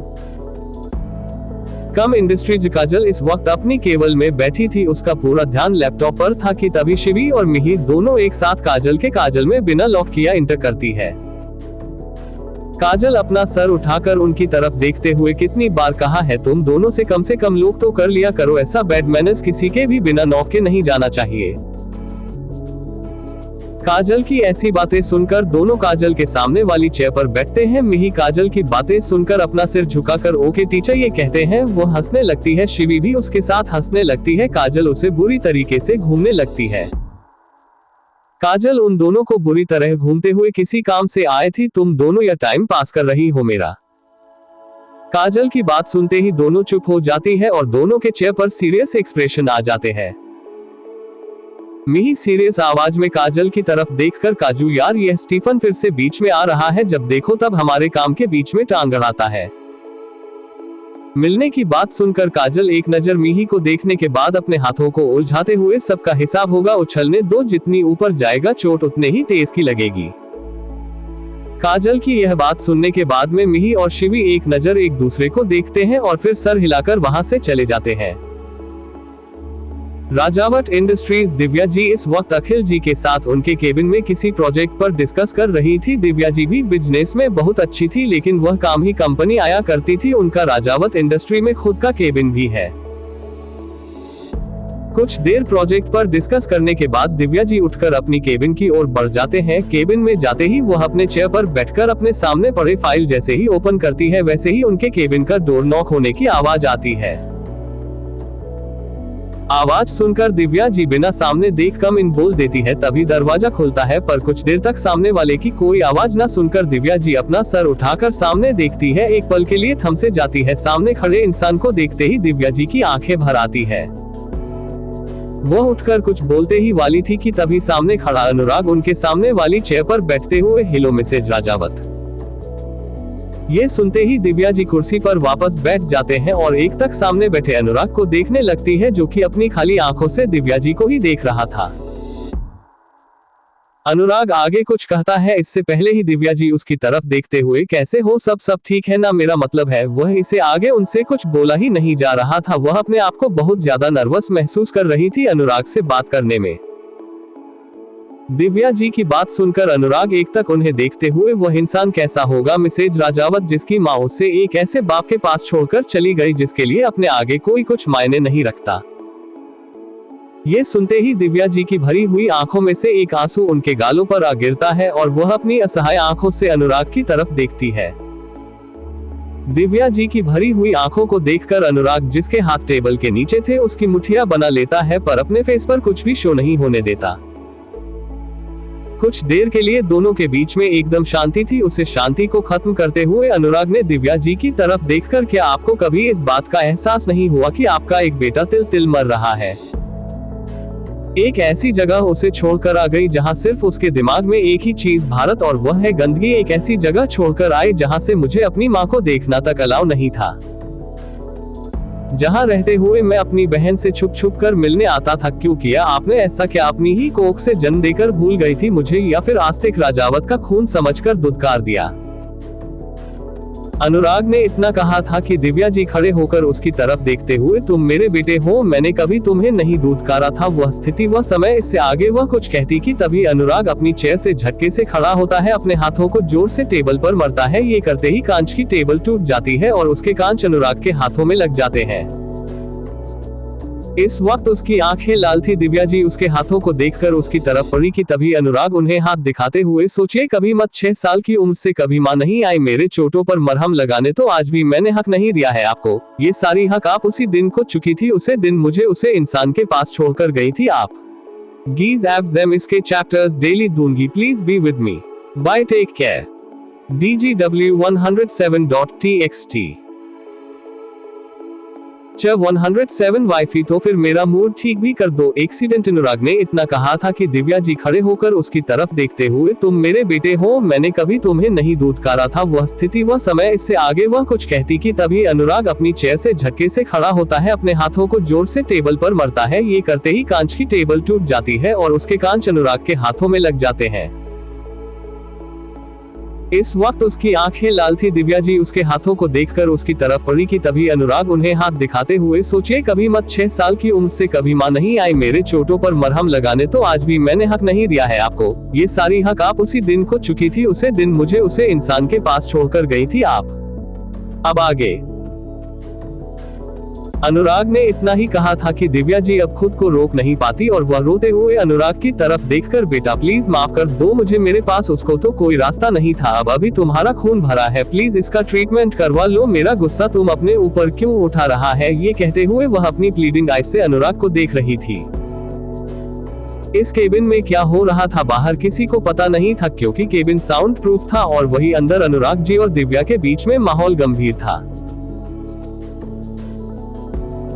कम इंडस्ट्रीज काजल इस वक्त अपनी केबल में बैठी थी, उसका पूरा ध्यान लैपटॉप पर था कि तभी शिवी और मिहिर दोनों एक साथ काजल में बिना लॉक किया इंटर करती है। काजल अपना सर उठाकर उनकी तरफ देखते हुए, कितनी बार कहा है तुम दोनों से कम लॉक तो कर लिया करो, ऐसा बैड मैनर्स किसी के भी बिना नॉक के नहीं जाना चाहिए। काजल की ऐसी बातें सुनकर दोनों काजल के सामने वाली चेयर पर बैठते हैं। मिही काजल की बातें सुनकर अपना सिर झुकाकर ओके टीचर ये कहते हैं। वो हंसने लगती है, शिवी भी उसके साथ हंसने लगती है। काजल उसे बुरी तरीके से घूमने लगती है। काजल उन दोनों को बुरी तरह घूमते हुए, किसी काम से आए थी तुम दोनों या टाइम पास कर रही हो मेरा? काजल की बात सुनते ही दोनों चुप हो जाती है और दोनों के चेहरे पर सीरियस एक्सप्रेशन आ जाते हैं। मिही सीरियस आवाज में काजल की तरफ देखकर, काजू यार यह स्टीफन फिर से बीच में आ रहा है, जब देखो तब हमारे काम के बीच में टांग अड़ाता है। मिलने की बात सुनकर काजल एक नजर मिही को देखने के बाद अपने हाथों को उलझाते हुए, सबका हिसाब होगा, उछलने दो, जितनी ऊपर जाएगा चोट उतने ही तेज की लगेगी। काजल की यह बात सुनने के बाद में मिही और शिवी एक नजर एक दूसरे को देखते हैं और फिर सर हिलाकर वहां से चले जाते हैं। राजावत इंडस्ट्रीज दिव्या जी इस वक्त अखिल जी के साथ उनके केबिन में किसी प्रोजेक्ट पर डिस्कस कर रही थी। दिव्या जी भी बिजनेस में बहुत अच्छी थी, लेकिन वह काम ही कंपनी आया करती थी। उनका राजावत इंडस्ट्री में खुद का केबिन भी है। कुछ देर प्रोजेक्ट पर डिस्कस करने के बाद दिव्या जी उठकर अपनी केबिन की ओर बढ़ जाते हैं। केबिन में जाते ही वह अपने चेयर पर बैठकर अपने सामने पड़े फाइल जैसे ही ओपन करती है, वैसे ही उनके केबिन का डोर नॉक होने की आवाज आती है। आवाज सुनकर दिव्या जी बिना सामने देख कम इन बोल देती है। तभी दरवाजा खुलता है, पर कुछ देर तक सामने वाले की कोई आवाज न सुनकर दिव्या जी अपना सर उठाकर सामने देखती है। एक पल के लिए थम से जाती है। सामने खड़े इंसान को देखते ही दिव्या जी की आंखें भर आती है। वह उठकर कुछ बोलते ही वाली थी कि तभी सामने खड़ा अनुराग उनके सामने वाली चेयर पर बैठते हुए, हेलो मिसेज राजावत। ये सुनते ही दिव्या जी कुर्सी पर वापस बैठ जाते हैं और एक तक सामने बैठे अनुराग को देखने लगती है, जो कि अपनी खाली आंखों से दिव्या जी को ही देख रहा था। अनुराग आगे कुछ कहता है, इससे पहले ही दिव्या जी उसकी तरफ देखते हुए, कैसे हो सब ठीक है ना? मेरा मतलब है, वह इसे आगे उनसे कुछ बोला ही नहीं जा रहा था। वह अपने आप को बहुत ज्यादा नर्वस महसूस कर रही थी अनुराग से बात करने में। दिव्या जी की बात सुनकर अनुराग एक तक उन्हें देखते हुए, वह इंसान कैसा होगा मिसेज राजावत, जिसकी माँ उसे एक ऐसे बाप के पास छोड़कर चली गई जिसके लिए अपने आगे कोई कुछ मायने नहीं रखता। ये सुनते ही दिव्या जी की भरी हुई आंखों में से एक आंसू उनके गालों पर आ गिरता है और वह अपनी असहाय आंखों से अनुराग की तरफ देखती है। दिव्या जी की भरी हुई आंखों को देखकर अनुराग, जिसके हाथ टेबल के नीचे थे, उसकी मुठ्ठियां बना लेता है, पर अपने फेस पर कुछ भी शो नहीं होने देता। कुछ देर के लिए दोनों के बीच में एकदम शांति थी। उसे शांति को खत्म करते हुए अनुराग ने दिव्या जी की तरफ देखकर, क्या आपको कभी इस बात का एहसास नहीं हुआ कि आपका एक बेटा तिल तिल मर रहा है? एक ऐसी जगह उसे छोड़कर आ गई जहां सिर्फ उसके दिमाग में एक ही चीज भारत, और वह है गंदगी। एक ऐसी जगह छोड़कर आई जहां से मुझे अपनी माँ को देखना तक अलाउ नहीं था, जहां रहते हुए मैं अपनी बहन से छुप कर मिलने आता था। क्यों किया आपने ऐसा? क्या अपनी ही कोख से जन्म देकर भूल गई थी मुझे, या फिर आस्तिक राजावत का खून समझकर दुत्कार दिया? अनुराग ने इतना कहा था कि दिव्या जी खड़े होकर उसकी तरफ देखते हुए, तुम मेरे बेटे हो, मैंने कभी तुम्हें नहीं दुत्कारा था। वह स्थिति, वह समय, इससे आगे वह कुछ कहती कि तभी अनुराग अपनी चेयर से झटके से खड़ा होता है, अपने हाथों को जोर से टेबल पर मरता है। ये करते ही कांच की टेबल टूट जाती है और उसके कांच अनुराग के हाथों में लग जाते हैं। इस वक्त उसकी आंखें लाल थी। दिव्या जी उसके हाथों को देखकर उसकी तरफ पड़ी कि तभी अनुराग उन्हें हाथ दिखाते हुए, सोचिए कभी मत, 6 साल की उम्र से कभी माँ नहीं आई मेरे चोटों पर मरहम लगाने, तो आज भी मैंने हक नहीं दिया है आपको। ये सारी हक आप उसी दिन को चुकी थी, उसे दिन मुझे उसे इंसान के पास छोड़कर गई थी आप। गीज एब्जेम इसके चैप्टर्स डेली दूंगी, please be with me. Bye, take care. DGW107.txt। 107 wifey, तो फिर मेरा मूड ठीक भी कर दो। एक्सीडेंट। अनुराग ने इतना कहा था कि दिव्या जी खड़े होकर उसकी तरफ देखते हुए, तुम मेरे बेटे हो, मैंने कभी तुम्हें नहीं धुतकारा था। वह स्थिति, वह समय, इससे आगे वह कुछ कहती कि तभी अनुराग अपनी चेयर से झटके से खड़ा होता है, अपने हाथों को जोर से टेबल पर मरता है। ये करते ही कांच की टेबल टूट जाती है और उसके कांच अनुराग के हाथों में लग जाते हैं। इस वक्त उसकी आंखें लाल थी। दिव्या जी उसके हाथों को देखकर उसकी तरफ पड़ी कि तभी अनुराग उन्हें हाथ दिखाते हुए, सोचिए कभी मत, 6 साल की उम्र से कभी माँ नहीं आई मेरे चोटों पर मरहम लगाने, तो आज भी मैंने हक नहीं दिया है आपको। ये सारी हक आप उसी दिन को चुकी थी, उसे दिन मुझे उसे इंसान के पास छोड़कर गई थी आप। अब आगे। अनुराग ने इतना ही कहा था कि दिव्या जी अब खुद को रोक नहीं पाती और वह रोते हुए अनुराग की तरफ देखकर, बेटा प्लीज माफ कर दो मुझे, मेरे पास उसको तो कोई रास्ता नहीं था, अब अभी तुम्हारा खून भरा है, प्लीज इसका ट्रीटमेंट करवा लो, मेरा गुस्सा तुम अपने ऊपर क्यों उठा रहा है। ये कहते हुए वह अपनी प्लीडिंग आईज से अनुराग को देख रही थी। इस केबिन में क्या हो रहा था बाहर किसी को पता नहीं था, क्योंकि केबिन साउंड प्रूफ था और वही अंदर अनुराग जी और दिव्या के बीच में माहौल गंभीर था।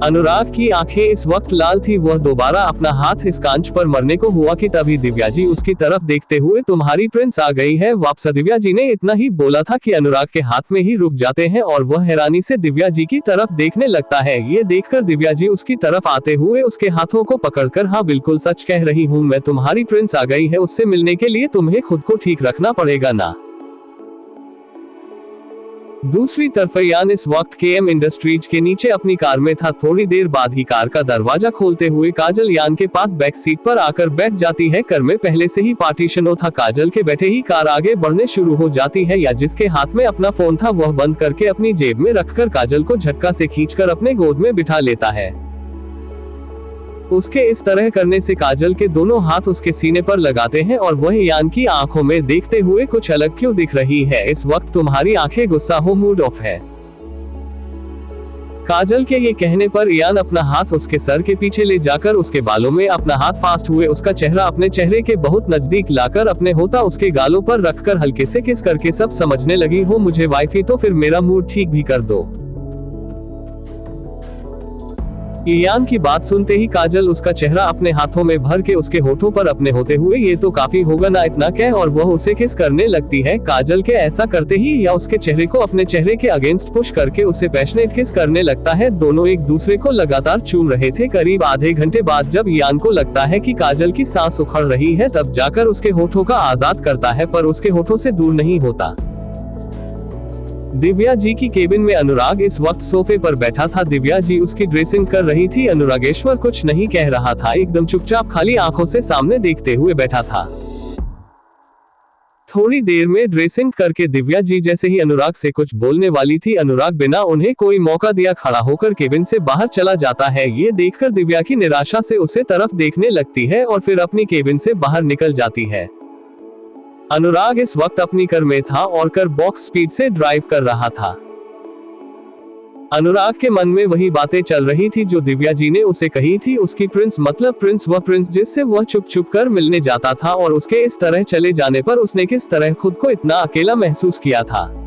अनुराग की आंखें इस वक्त लाल थी। वह दोबारा अपना हाथ इस कांच पर मरने को हुआ कि तभी दिव्या जी उसकी तरफ देखते हुए, तुम्हारी प्रिंस आ गई है वापस। दिव्या जी ने इतना ही बोला था कि अनुराग के हाथ में ही रुक जाते हैं और वह हैरानी से दिव्या जी की तरफ देखने लगता है। ये देखकर दिव्या जी उसकी तरफ आते हुए उसके हाथों को पकड़कर, हाँ बिल्कुल सच कह रही हूँ मैं, तुम्हारी प्रिंस आ गई है, उससे मिलने के लिए तुम्हें खुद को ठीक रखना पड़ेगा ना। दूसरी तरफ यान इस वक्त KM इंडस्ट्रीज के नीचे अपनी कार में था। थोड़ी देर बाद ही कार का दरवाजा खोलते हुए काजल यान के पास बैक सीट पर आकर बैठ जाती है। कार में पहले से ही पार्टीशनों था। काजल के बैठे ही कार आगे बढ़ने शुरू हो जाती है। या जिसके हाथ में अपना फोन था वह बंद करके अपनी जेब में रखकर काजल को झटका से खींचकर अपने गोद में बिठा लेता है। उसके इस तरह करने से काजल के दोनों हाथ उसके सीने पर लगाते हैं और वह यान की आंखों में देखते हुए, कुछ अलग क्यों दिख रही है इस वक्त, तुम्हारी आंखें गुस्सा हो, मूड ऑफ है। काजल के ये कहने पर यान अपना हाथ उसके सर के पीछे ले जाकर उसके बालों में अपना हाथ फास्ट हुए उसका चेहरा अपने चेहरे के बहुत नजदीक लाकर अपने होता उसके गालों पर रखकर हल्के से किस करके, सब समझने लगी हो मुझे वाइफी, तो फिर मेरा मूड ठीक भी कर दो। यान की बात सुनते ही काजल उसका चेहरा अपने हाथों में भर के उसके होठों पर अपने होते हुए, ये तो काफी होगा ना इतना कह, और वह उसे किस करने लगती है। काजल के ऐसा करते ही या उसके चेहरे को अपने चेहरे के अगेंस्ट पुश करके उसे पैशनेट किस करने लगता है। दोनों एक दूसरे को लगातार चूम रहे थे। करीब आधे घंटे बाद जब यान को लगता है कि काजल की सांस उखड़ रही है, तब जाकर उसके होठों का आजाद करता है, पर उसके होठों से दूर नहीं होता। दिव्या जी की केबिन में अनुराग इस वक्त सोफे पर बैठा था। दिव्या जी उसकी ड्रेसिंग कर रही थी। अनुरागेश्वर कुछ नहीं कह रहा था, एकदम चुपचाप खाली आंखों से सामने देखते हुए बैठा था। थोड़ी देर में ड्रेसिंग करके दिव्या जी जैसे ही अनुराग से कुछ बोलने वाली थी, अनुराग बिना उन्हें कोई मौका दिया खड़ा होकर केबिन से बाहर चला जाता है। ये देखकर दिव्या की निराशा से उसे तरफ देखने लगती है और फिर अपनी केबिन से बाहर निकल जाती है। अनुराग इस वक्त अपनी कार में था और कार बॉक्स स्पीड से ड्राइव कर रहा था। अनुराग के मन में वही बातें चल रही थी जो दिव्या जी ने उसे कही थी। उसकी प्रिंस मतलब प्रिंस, वह प्रिंस जिससे वह चुप चुप कर मिलने जाता था, और उसके इस तरह चले जाने पर उसने किस तरह खुद को इतना अकेला महसूस किया था।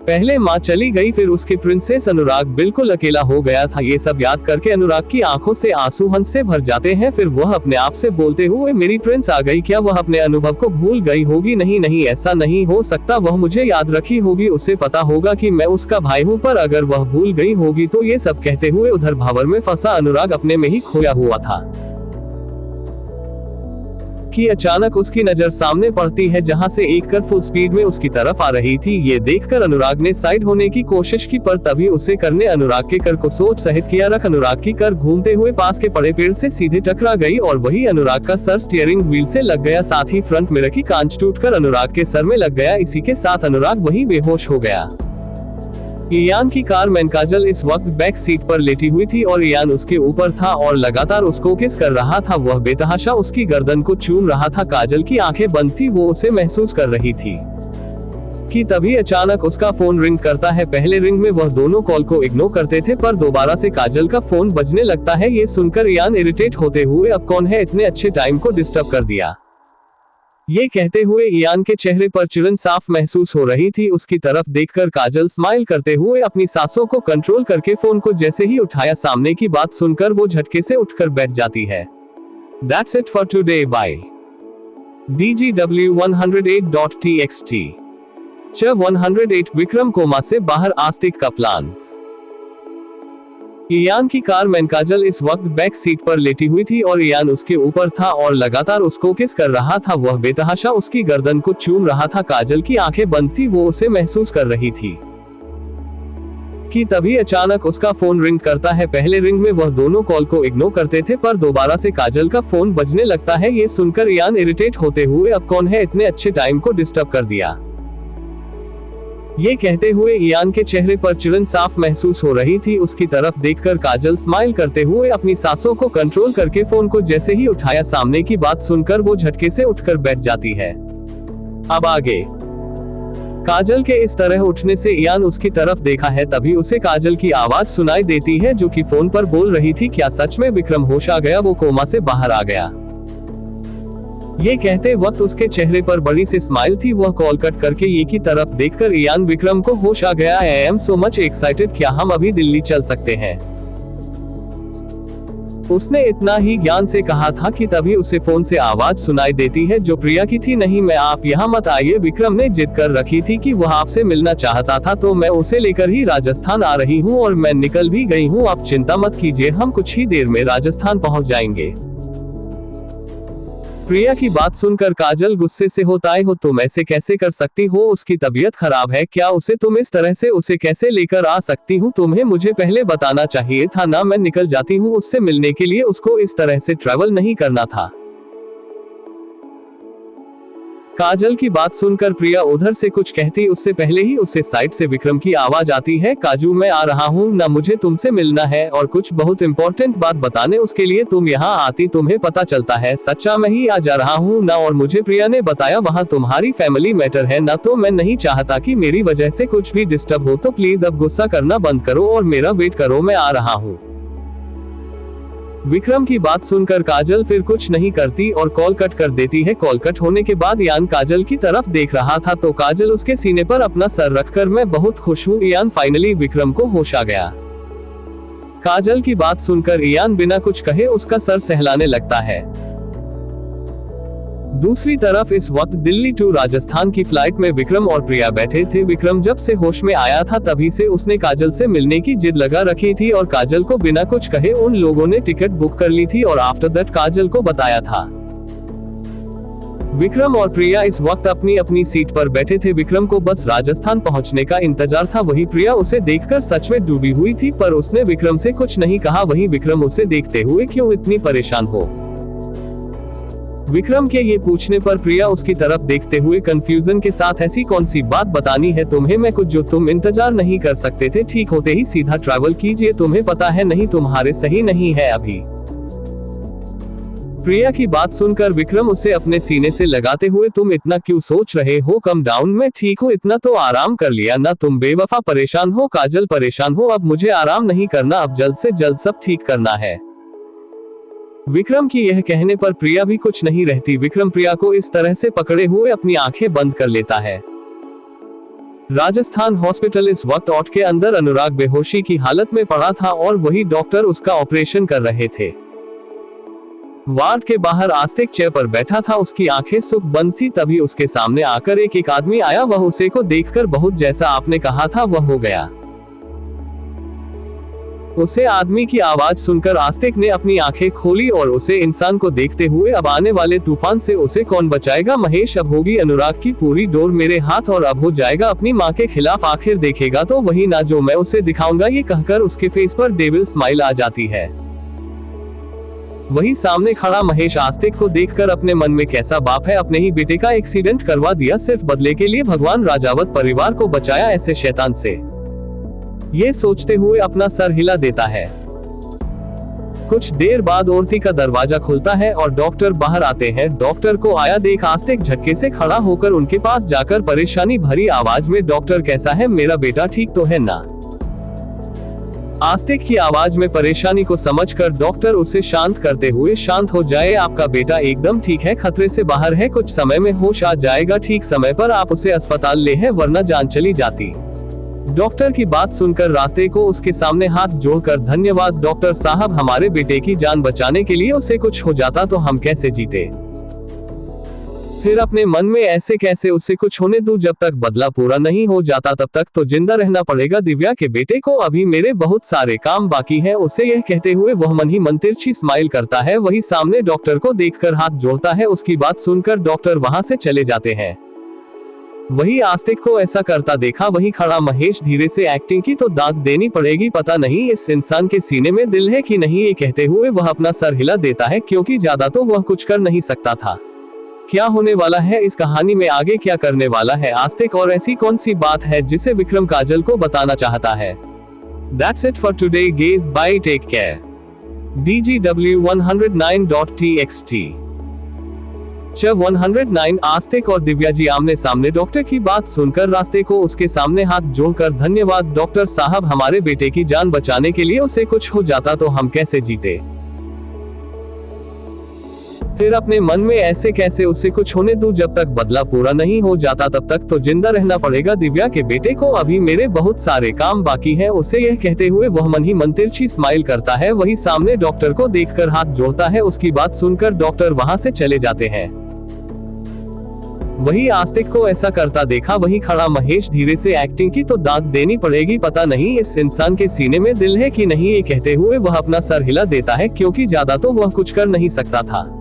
पहले माँ चली गई, फिर उसकी प्रिंसेस, अनुराग बिल्कुल अकेला हो गया था। ये सब याद करके अनुराग की आंखों से आंसू हंस से भर जाते हैं। फिर वह अपने आप से बोलते हुए, मेरी प्रिंस आ गई, क्या वह अपने अनुभव को भूल गई होगी? नहीं नहीं, ऐसा नहीं हो सकता, वह मुझे याद रखी होगी, उसे पता होगा कि मैं उसका भाई हूँ, पर अगर वह भूल गई होगी तो। ये सब कहते हुए उधर भावर में फंसा अनुराग अपने में ही खोया हुआ था कि अचानक उसकी नजर सामने पड़ती है, जहां से एक कार फुल स्पीड में उसकी तरफ आ रही थी। ये देखकर अनुराग ने साइड होने की कोशिश की, पर तभी उसे कार ने अनुराग के कार को सोच सहित किया रख। अनुराग की कार घूमते हुए पास के पड़े पेड़ से सीधे टकरा गई और वही अनुराग का सर स्टीयरिंग व्हील से लग गया। साथ ही फ्रंट मिरर की कांच टूटकर अनुराग के सर में लग गया। इसी के साथ अनुराग वहीं बेहोश हो गया। इयान की कार में काजल इस वक्त बैक सीट पर लेटी हुई थी और इयान उसके ऊपर था और लगातार उसको किस कर रहा था। वह बेतहाशा उसकी गर्दन को चूम रहा था। काजल की आंखें बंद थी, वो उसे महसूस कर रही थी कि तभी अचानक उसका फोन रिंग करता है। पहले रिंग में वह दोनों कॉल को इग्नोर करते थे, पर दोबारा से काजल का फोन बजने लगता है। ये सुनकर इयान इरिटेट होते हुए, अब कौन है इतने अच्छे टाइम को डिस्टर्ब कर दिया। ये कहते हुए इयान के चेहरे पर चिढ़न साफ महसूस हो रही थी। उसकी तरफ देखकर काजल स्माइल करते हुए अपनी सांसों को कंट्रोल करके फोन को जैसे ही उठाया, सामने की बात सुनकर वो झटके से उठकर बैठ जाती है। That's it for today. Bye. DGW108.txt 108 Vikram coma से बाहर, आस्तिक का प्लान। इयान की कार में काजल इस वक्त बैक सीट पर लेटी हुई थी और इयान उसके ऊपर था और लगातार उसको किस कर रहा था। वह बेतहाशा उसकी गर्दन को चूम रहा था। काजल की आंखें बंद थी, वो उसे महसूस कर रही थी कि तभी अचानक उसका फोन रिंग करता है। पहले रिंग में वह दोनों कॉल को इग्नोर करते थे, पर दोबारा से काजल का फोन बजने लगता है। ये सुनकर इयान इरिटेट होते हुए, अब कौन है इतने अच्छे टाइम को डिस्टर्ब कर दिया। ये कहते हुए इयान के चेहरे पर चिढ़न साफ महसूस हो रही थी। उसकी तरफ देखकर काजल स्माइल करते हुए अपनी सांसों को कंट्रोल करके फोन को जैसे ही उठाया, सामने की बात सुनकर वो झटके से उठकर बैठ जाती है। अब आगे काजल के इस तरह उठने से इयान उसकी तरफ देखा है, तभी उसे काजल की आवाज सुनाई देती है जो कि फोन पर बोल रही थी, क्या सच में विक्रम होश आ गया, वो कोमा से बाहर आ गया। ये कहते वक्त उसके चेहरे पर बड़ी सी स्माइल थी। वह कॉल कट करके ये की तरफ देखकर, इयान विक्रम को होश आ गया, I am so much excited, क्या हम अभी दिल्ली चल सकते हैं। उसने इतना ही ज्ञान से कहा था कि तभी उसे फोन से आवाज सुनाई देती है जो प्रिया की थी। नहीं, मैं आप यहाँ मत आइए, विक्रम ने जिद कर रखी थी कि वह आपसे मिलना चाहता था, तो मैं उसे लेकर ही राजस्थान आ रही हूँ और मैं निकल भी गई हूँ। आप चिंता मत कीजिए, हम कुछ ही देर में राजस्थान पहुँच जाएंगे। प्रिया की बात सुनकर काजल गुस्से से होता है, हो तुम ऐसे कैसे कर सकती हो, उसकी तबीयत खराब है क्या, उसे तुम इस तरह से उसे कैसे लेकर आ सकती हूँ, तुम्हें मुझे पहले बताना चाहिए था ना, मैं निकल जाती हूँ उससे मिलने के लिए, उसको इस तरह से ट्रैवल नहीं करना था। काजल की बात सुनकर प्रिया उधर से कुछ कहती, उससे पहले ही उससे साइड से विक्रम की आवाज आती है, काजू मैं आ रहा हूँ ना, मुझे तुमसे मिलना है और कुछ बहुत इंपॉर्टेंट बात बताने, उसके लिए तुम यहाँ आती, तुम्हें पता चलता है सच्चा मैं ही आ जा रहा हूँ ना, और मुझे प्रिया ने बताया वहाँ तुम्हारी फैमिली मैटर है ना, तो मैं नहीं चाहता कि मेरी वजह से कुछ भी डिस्टर्ब हो, तो प्लीज अब गुस्सा करना बंद करो और मेरा वेट करो, मैं आ रहा हूँ। विक्रम की बात सुनकर काजल फिर कुछ नहीं करती और कॉल कट कर देती है। कॉल कट होने के बाद इयान काजल की तरफ देख रहा था तो काजल उसके सीने पर अपना सर रखकर, मैं बहुत खुश हूँ इयान, फाइनली विक्रम को होश आ गया। काजल की बात सुनकर इयान बिना कुछ कहे उसका सर सहलाने लगता है। दूसरी तरफ इस वक्त दिल्ली टू राजस्थान की फ्लाइट में विक्रम और प्रिया बैठे थे। विक्रम जब से होश में आया था तभी से उसने काजल से मिलने की जिद लगा रखी थी और काजल को बिना कुछ कहे उन लोगों ने टिकट बुक कर ली थी और आफ्टर दैट काजल को बताया था। विक्रम और प्रिया इस वक्त अपनी अपनी सीट पर बैठे थे। विक्रम को बस राजस्थान पहुंचने का इंतजार था, वही प्रिया उसे देखकर सच में डूबी हुई थी, पर उसने विक्रम से कुछ नहीं कहा। वही विक्रम उसे देखते हुए क्यों इतनी परेशान हो। विक्रम के ये पूछने पर प्रिया उसकी तरफ देखते हुए कंफ्यूजन के साथ, ऐसी कौन सी बात बतानी है तुम्हें मैं कुछ जो तुम इंतजार नहीं कर सकते थे, ठीक होते ही सीधा ट्रैवल कीजिए, तुम्हें पता है नहीं तुम्हारे सही नहीं है अभी। प्रिया की बात सुनकर विक्रम उसे अपने सीने से लगाते हुए, तुम इतना क्यों सोच रहे हो, कम डाउन, मैं ठीक हूँ, इतना तो आराम कर लिया ना, तुम बेवफा परेशान हो, काजल परेशान हो, अब मुझे आराम नहीं करना, अब जल्द से जल्द सब ठीक करना है। विक्रम की यह कहने पर प्रिया भी कुछ नहीं रहती। विक्रम प्रिया को इस तरह से पकड़े हुए अपनी आंखें बंद कर लेता है। राजस्थान हॉस्पिटल इस वक्त वार्ड के अंदर अनुराग बेहोशी की हालत में पड़ा था और वही डॉक्टर उसका ऑपरेशन कर रहे थे। वार्ड के बाहर आस्तिक चेयर पर बैठा था, उसकी आंखें सुख बंद थी। तभी उसके सामने आकर एक आदमी आया, वह उसे को देखकर बहुत जैसा आपने कहा था वह हो गया। उसे आदमी की आवाज सुनकर आस्तिक ने अपनी आंखें खोली और उसे इंसान को देखते हुए, अब आने वाले तूफान से उसे कौन बचाएगा महेश, अब होगी अनुराग की पूरी डोर मेरे हाथ और अब हो जाएगा अपनी माँ के खिलाफ, आखिर देखेगा तो वही ना जो मैं उसे दिखाऊंगा। ये कहकर उसके फेस पर डेविल स्माइल आ जाती है। वही सामने खड़ा महेश आस्तिक को देखकर अपने मन में, कैसा बाप है, अपने ही बेटे का एक्सीडेंट करवा दिया, सिर्फ बदले के लिए भगवान राजावत परिवार को बचाया ऐसे शैतान से। ये सोचते हुए अपना सर हिला देता है। कुछ देर बाद औरती का दरवाजा खुलता है और डॉक्टर बाहर आते हैं। डॉक्टर को आया देख आस्तिक झटके से खड़ा होकर उनके पास जाकर परेशानी भरी आवाज में, डॉक्टर कैसा है, मेरा बेटा ठीक तो है ना? आस्तिक की आवाज में परेशानी को समझकर डॉक्टर उसे शांत करते हुए, शांत हो जाए, आपका बेटा एकदम ठीक है, खतरे से बाहर है, कुछ समय में होश आ जाएगा, ठीक समय पर आप उसे अस्पताल ले हैं वरना जान चली जाती। डॉक्टर की बात सुनकर रास्ते को उसके सामने हाथ जोड़कर, धन्यवाद डॉक्टर साहब, हमारे बेटे की जान बचाने के लिए उसे कुछ हो जाता तो हम कैसे जीते। फिर अपने मन में, ऐसे कैसे उसे कुछ होने दूं, जब तक बदला पूरा नहीं हो जाता तब तक तो जिंदा रहना पड़ेगा दिव्या के बेटे को, अभी मेरे बहुत सारे काम बाकी हैं। उसे यह कहते हुए वह मन ही मन तिरछी स्माइल करता है। वही सामने डॉक्टर को देखकर हाथ जोड़ता है। उसकी बात सुनकर डॉक्टर वहां से चले जाते हैं। वही आस्तिक को ऐसा करता देखा वही खड़ा महेश, धीरे से एक्टिंग की तो दाद देनी पड़ेगी, पता नहीं इस इंसान के सीने में दिल है कि नहीं, ये कहते हुए वह अपना सर हिला देता है, क्योंकि ज्यादा तो वह कुछ कर नहीं सकता था। क्या होने वाला है इस कहानी में, आगे क्या करने वाला है आस्तिक, और ऐसी कौन सी बात है जिसे विक्रम काजल को बताना चाहता है। That's it for today guys, bye, take care. DGW109.txt। 109 आस्तिक और दिव्या जी आमने सामने। डॉक्टर की बात सुनकर रास्ते को उसके सामने हाथ जोड़कर, धन्यवाद डॉक्टर साहब, हमारे बेटे की जान बचाने के लिए उसे कुछ हो जाता तो हम कैसे जीते। फिर अपने मन में, ऐसे कैसे उसे कुछ होने दूं, जब तक बदला पूरा नहीं हो जाता तब तक तो जिंदा रहना पड़ेगा दिव्या के बेटे को, अभी मेरे बहुत सारे काम बाकी हैं। उसे यह कहते हुए वह मन ही मन तिरछी स्माइल करता है। वही सामने डॉक्टर को देखकर हाथ जोड़ता है। उसकी बात सुनकर डॉक्टर वहां से चले जाते हैं। वही आस्तिक को ऐसा करता देखा वही खड़ा महेश, धीरे से एक्टिंग की तो दाद देनी पड़ेगी, पता नहीं इस इंसान के सीने में दिल है कि नहीं, ये कहते हुए वह अपना सर हिला देता है, क्योंकि ज्यादा तो वह कुछ कर नहीं सकता था।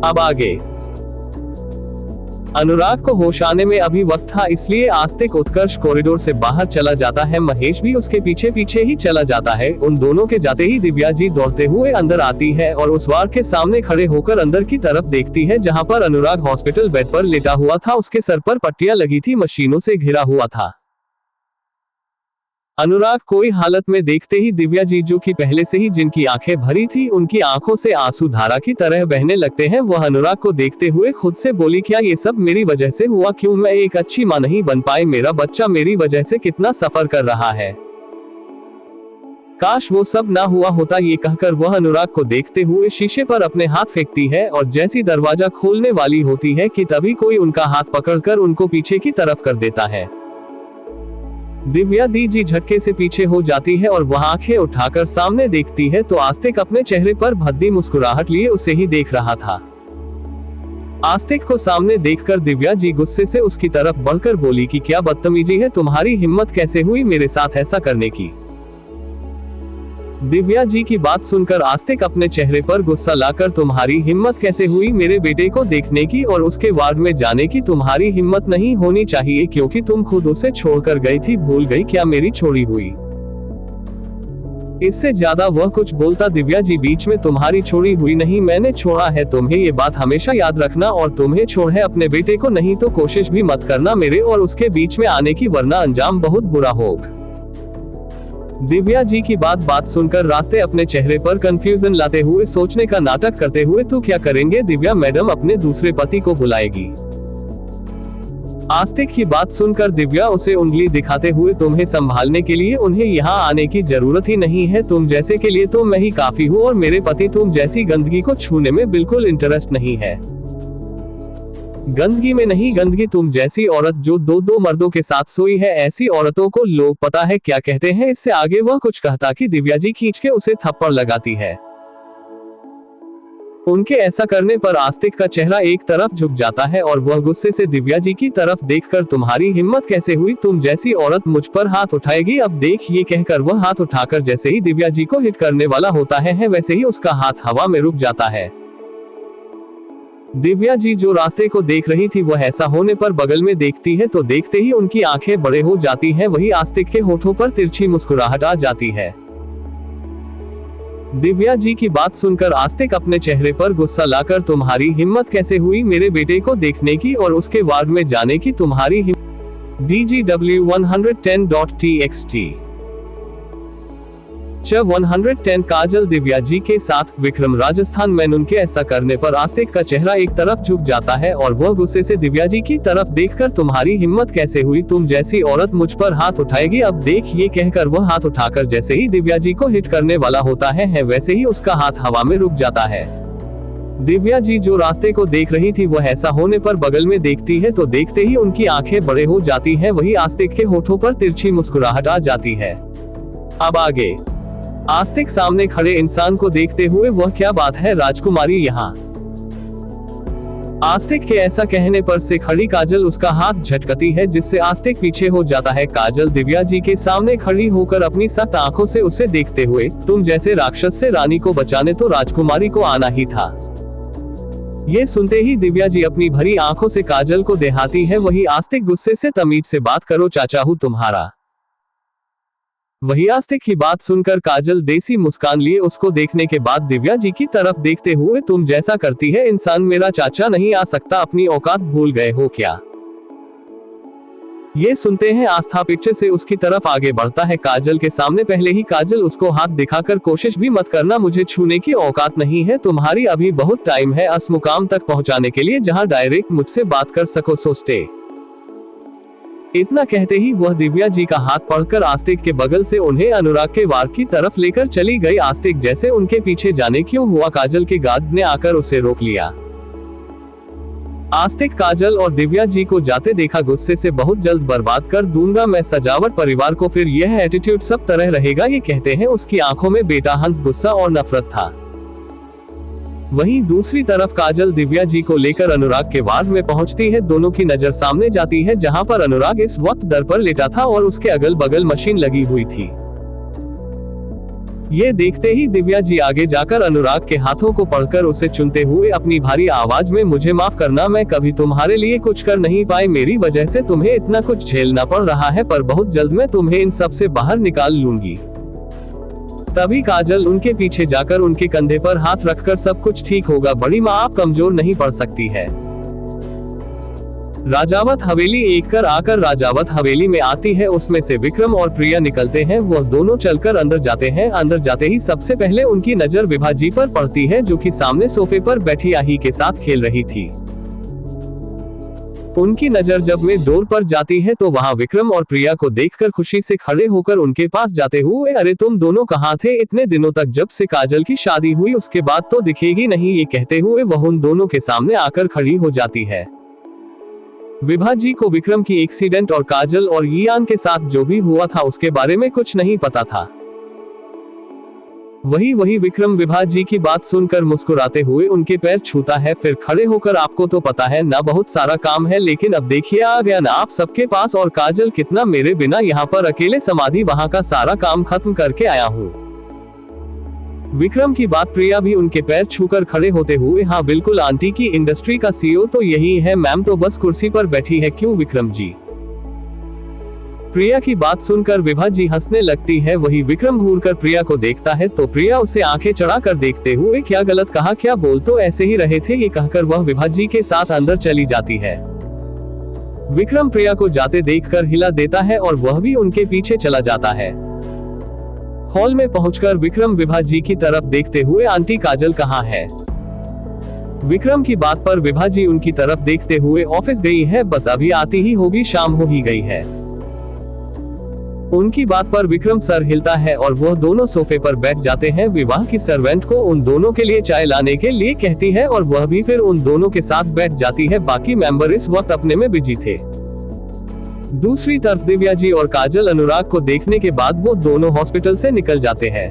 अब आगे अनुराग को होश आने में अभी वक्त था, इसलिए आस्तिक उत्कर्ष कॉरिडोर से बाहर चला जाता है। महेश भी उसके पीछे पीछे ही चला जाता है। उन दोनों के जाते ही दिव्या जी दौड़ते हुए अंदर आती है और उस वार्ड के सामने खड़े होकर अंदर की तरफ देखती है, जहां पर अनुराग हॉस्पिटल बेड पर लेटा हुआ था। उसके सर पर पट्टियां लगी थी, मशीनों से घिरा हुआ था। अनुराग कोई हालत में देखते ही दिव्या जी, जो कि पहले से ही जिनकी आंखें भरी थी, उनकी आंखों से आंसू धारा की तरह बहने लगते हैं। वह अनुराग को देखते हुए खुद से बोली, क्या ये सब मेरी वजह से हुआ, क्यों मैं एक अच्छी मां नहीं बन पाई, मेरा बच्चा मेरी वजह से कितना सफर कर रहा है, काश वो सब ना हुआ होता। ये कहकर वह अनुराग को देखते हुए शीशे पर अपने हाथ फेंकती है और जैसी दरवाजा खोलने वाली होती है कि तभी कोई उनका हाथ पकड़कर उनको पीछे की तरफ कर देता है। दिव्या दी जी झटके से पीछे हो जाती है और वह आंखें उठाकर सामने देखती है तो आस्तिक अपने चेहरे पर भद्दी मुस्कुराहट लिए उसे ही देख रहा था। आस्तिक को सामने देखकर दिव्या जी गुस्से से उसकी तरफ बढ़कर बोली कि क्या बदतमीजी है तुम्हारी, हिम्मत कैसे हुई मेरे साथ ऐसा करने की। दिव्या जी की बात सुनकर आस्तिक अपने चेहरे पर गुस्सा लाकर, तुम्हारी हिम्मत कैसे हुई मेरे बेटे को देखने की और उसके वार्ड में जाने की, तुम्हारी हिम्मत नहीं होनी चाहिए क्योंकि तुम खुद उसे छोड़कर गई थी, भूल गई क्या मेरी छोड़ी हुई। इससे ज्यादा वह कुछ बोलता दिव्या जी बीच में, तुम्हारी छोड़ी हुई नहीं, मैंने छोड़ा है तुम्हें, ये बात हमेशा याद रखना, और तुम्हें छोड़ है अपने बेटे को, नहीं तो कोशिश भी मत करना मेरे और उसके बीच में आने की, वरना अंजाम बहुत बुरा होगा। दिव्या जी की बात सुनकर रास्ते अपने चेहरे पर कंफ्यूजन लाते हुए सोचने का नाटक करते हुए, तो क्या करेंगे दिव्या मैडम, अपने दूसरे पति को बुलाएगी। आस्तिक की बात सुनकर दिव्या उसे उंगली दिखाते हुए, तुम्हें संभालने के लिए उन्हें यहाँ आने की जरूरत ही नहीं है, तुम जैसे के लिए तो मैं ही काफी हूँ और मेरे पति तुम जैसी गंदगी को छूने में बिल्कुल इंटरेस्ट नहीं है। गंदगी में नहीं, गंदगी तुम जैसी औरत जो दो मर्दों के साथ सोई है, ऐसी औरतों को लोग पता है क्या कहते हैं। इससे आगे वह कुछ कहता कि दिव्या जी खींच के उसे थप्पड़ लगाती है। उनके ऐसा करने पर आस्तिक का चेहरा एक तरफ झुक जाता है और वह गुस्से से दिव्या जी की तरफ देखकर, तुम्हारी हिम्मत कैसे हुई, तुम जैसी औरत मुझ पर हाथ उठाएगी, अब देख, ये कहकर वह हाथ उठाकर जैसे ही दिव्या जी को हिट करने वाला होता है वैसे ही उसका हाथ हवा में रुक जाता है। दिव्या जी जो रास्ते को देख रही थी वह ऐसा होने पर बगल में देखती है तो देखते ही उनकी आंखें बड़े हो जाती हैं। वही आस्तिक के होठों पर तिरछी मुस्कुराहट आ जाती है। दिव्या जी की बात सुनकर आस्तिक अपने चेहरे पर गुस्सा लाकर, तुम्हारी हिम्मत कैसे हुई मेरे बेटे को देखने की और उसके वार्ड में जाने की, तुम्हारी DGW110.txt। पिक्चर 110 काजल दिव्या जी के साथ विक्रम राजस्थान में उनके ऐसा करने पर आस्तिक का चेहरा एक तरफ झुक जाता है और वह गुस्से से दिव्या जी की तरफ देखकर तुम्हारी हिम्मत कैसे हुई, तुम जैसी औरत मुझ पर हाथ उठाएगी, अब देख, ये कहकर वह हाथ उठाकर जैसे ही दिव्या जी को हिट करने वाला होता है वैसे ही उसका हाथ हवा में रुक जाता है। दिव्या जी जो रास्ते को देख रही थी वह ऐसा होने पर बगल में देखती है तो देखते ही उनकी आंखें बड़े हो जाती हैं, वही आस्तिक के होठों पर तिरछी मुस्कुराहट आ जाती है। अब आगे आस्तिक सामने खड़े इंसान को देखते हुए, वह क्या बात है राजकुमारी यहाँ। आस्तिक के ऐसा कहने पर से खड़ी काजल उसका हाथ झटकती है जिससे आस्तिक पीछे हो जाता है। काजल दिव्या जी के सामने खड़ी होकर अपनी सख्त आंखों से उसे देखते हुए, तुम जैसे राक्षस से रानी को बचाने तो राजकुमारी को आना ही था। ये सुनते ही दिव्या जी अपनी भरी आंखों से काजल को दिखाती है, वही आस्तिक गुस्से से तमीज से बात करो, चाचा हूँ तुम्हारा। वही आस्तिक की बात सुनकर काजल देसी मुस्कान लिए उसको देखने के बाद दिव्या जी की तरफ देखते हुए, तुम जैसा करती है इंसान मेरा चाचा नहीं आ सकता, अपनी औकात भूल गए हो क्या। ये सुनते हैं आस्था पिक्चर से उसकी तरफ आगे बढ़ता है काजल के सामने, पहले ही काजल उसको हाथ दिखाकर, कोशिश भी मत करना, मुझे छूने की औकात नहीं है तुम्हारी, अभी बहुत टाइम है इस मुकाम तक पहुंचाने के लिए जहां डायरेक्ट मुझसे बात कर सको, सो स्टे। इतना कहते ही वह दिव्या जी का हाथ पकड़कर आस्तिक के बगल से उन्हें अनुराग के वार्ड की तरफ लेकर चली गई। आस्तिक जैसे उनके पीछे जाने क्यों हुआ, काजल के गार्ड्स ने आकर उसे रोक लिया। आस्तिक काजल और दिव्या जी को जाते देखा गुस्से से, बहुत जल्द बर्बाद कर दूंगा मैं सजावट परिवार को, फिर यह एटीट्यूड सब तरह रहेगा, ये कहते हैं उसकी आंखों में बेटा हंस गुस्सा और नफरत था। वहीं दूसरी तरफ काजल दिव्या जी को लेकर अनुराग के वार्ड में पहुंचती है। दोनों की नजर सामने जाती है जहां पर अनुराग इस वक्त दर पर लेटा था और उसके अगल बगल मशीन लगी हुई थी। ये देखते ही दिव्या जी आगे जाकर अनुराग के हाथों को पकड़कर उसे चूमते हुए अपनी भारी आवाज में, मुझे माफ करना, मैं कभी तुम्हारे लिए कुछ कर नहीं पाई, मेरी वजह से तुम्हें इतना कुछ झेलना पड़ रहा है, पर बहुत जल्द मैं तुम्हें इन सब से बाहर निकाल लूंगी। तभी काजल उनके पीछे जाकर उनके कंधे पर हाथ रखकर, सब कुछ ठीक होगा बड़ी माँ, आप कमजोर नहीं पड़ सकती है। राजावत हवेली एक कर आकर राजावत हवेली में आती है, उसमें से विक्रम और प्रिया निकलते हैं। वह दोनों चलकर अंदर जाते हैं। अंदर जाते ही सबसे पहले उनकी नजर विभा जी पर पड़ती है जो कि सामने सोफे पर बैठी आही के साथ खेल रही थी। उनकी नजर जब में डोर पर जाती है तो वहां विक्रम और प्रिया को देखकर खुशी से खड़े होकर उनके पास जाते हुए, अरे तुम दोनों कहाँ थे इतने दिनों तक, जब से काजल की शादी हुई उसके बाद तो दिखेगी नहीं, ये कहते हुए वह उन दोनों के सामने आकर खड़ी हो जाती है। विभा जी को विक्रम की एक्सीडेंट और काजल और ईयान के साथ जो भी हुआ था उसके बारे में कुछ नहीं पता था। वही विक्रम विभा जी की बात सुनकर मुस्कुराते हुए उनके पैर छूता है, फिर खड़े होकर, आपको तो पता है ना बहुत सारा काम है, लेकिन अब देखिए आ गया ना आप सबके पास, और काजल कितना मेरे बिना यहाँ पर अकेले समाधि, वहाँ का सारा काम खत्म करके आया हूँ। विक्रम की बात प्रिया भी उनके पैर छूकर खड़े होते हुए, हाँ बिल्कुल आंटी की इंडस्ट्री का सीईओ तो यही है मैम, तो बस कुर्सी पर बैठी है क्यों विक्रम जी। प्रिया की बात सुनकर विभा जी हंसने लगती है। वही विक्रम घूरकर प्रिया को देखता है तो प्रिया उसे आंखें चढ़ाकर देखते हुए, क्या गलत कहा, क्या बोल तो ऐसे ही रहे थे, ये कहकर वह विभा जी के साथ अंदर चली जाती है। विक्रम प्रिया को जाते देखकर हिला देता है और वह भी उनके पीछे चला जाता है। हॉल में पहुंचकर विक्रम विभा जी की तरफ देखते हुए, आंटी काजल कहाँ है। विक्रम की बात पर विभा जी उनकी तरफ देखते हुए, ऑफिस गई है, बस अभी आती ही होगी, शाम हो ही गई है। उनकी बात पर विक्रम सर हिलता है और वह दोनों सोफे पर बैठ जाते हैं। विवाह की सर्वेंट को उन दोनों के लिए चाय लाने के लिए कहती है और वह भी फिर उन दोनों के साथ बैठ जाती है। बाकी मेंबर इस वक्त अपने में बिजी थे। दूसरी तरफ दिव्या जी और काजल अनुराग को देखने के बाद वो दोनों हॉस्पिटल से निकल जाते हैं।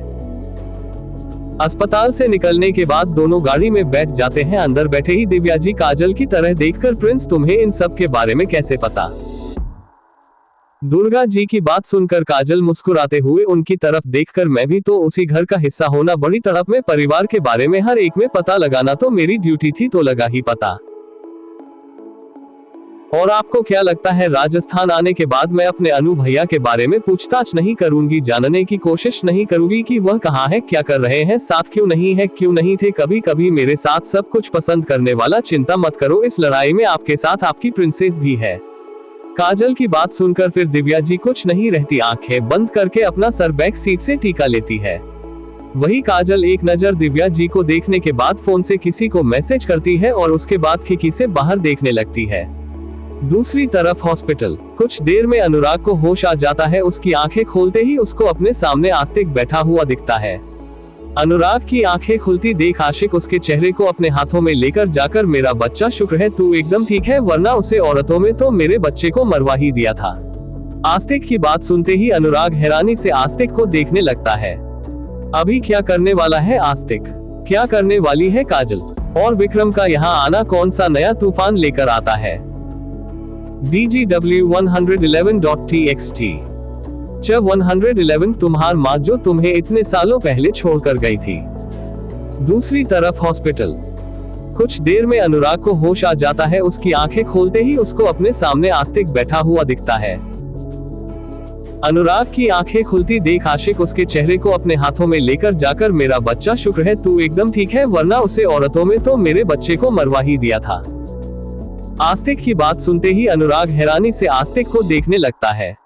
अस्पताल से निकलने के बाद दोनों गाड़ी में बैठ जाते हैं। अंदर बैठे ही दिव्या जी काजल की तरह देखकर, प्रिंस तुम्हें इन सब के बारे में कैसे पता। दुर्गा जी की बात सुनकर काजल मुस्कुराते हुए उनकी तरफ देखकर, मैं भी तो उसी घर का हिस्सा होना बड़ी तड़प में, परिवार के बारे में हर एक में पता लगाना तो मेरी ड्यूटी थी, तो लगा ही पता। और आपको क्या लगता है राजस्थान आने के बाद मैं अपने अनु भैया के बारे में पूछताछ नहीं करूंगी, जानने की कोशिश नहीं करूंगी कि वह कहाँ है, क्या कर रहे हैं, साथ क्यों नहीं है, क्यों नहीं थे कभी कभी मेरे साथ, सब कुछ पसंद करने वाला, चिंता मत करो, इस लड़ाई में आपके साथ आपकी प्रिंसेस भी है। काजल की बात सुनकर फिर दिव्या जी कुछ नहीं रहती आंखें बंद करके अपना सर बैक सीट से टीका लेती है। वही काजल एक नजर दिव्या जी को देखने के बाद फोन से किसी को मैसेज करती है और उसके बाद खिड़की से बाहर देखने लगती है। दूसरी तरफ हॉस्पिटल, कुछ देर में अनुराग को होश आ जाता है। उसकी आंखें खोलते ही उसको अपने सामने आस्तिक बैठा हुआ दिखता है। अनुराग की आंखें खुलती देख आशिक उसके चेहरे को अपने हाथों में लेकर जाकर, मेरा बच्चा शुक्र है तू एकदम ठीक है, वरना उसे औरतों में तो मेरे बच्चे को मरवा ही दिया था। आस्तिक की बात सुनते ही अनुराग हैरानी से आस्तिक को देखने लगता है। अभी क्या करने वाला है आस्तिक, क्या करने वाली है काजल, और विक्रम का यहाँ आना कौन सा नया तूफान लेकर आता है। DGW111.txt। जब 111 तुम्हार माँ जो तुम्हें इतने सालों पहले छोड़कर गई थी। दूसरी तरफ हॉस्पिटल, कुछ देर में अनुराग को होश आ जाता है। उसकी आंखें खोलते ही उसको अपने सामने आस्तिक बैठा हुआ दिखता है। अनुराग की आंखें खुलती देख आशिक उसके चेहरे को अपने हाथों में लेकर जाकर, मेरा बच्चा शुक्र है तू एकदम ठीक है, वरना उसे औरतों में तो मेरे बच्चे को मरवा ही दिया था। आस्तिक की बात सुनते ही अनुराग हैरानी से आस्तिक को देखने लगता है।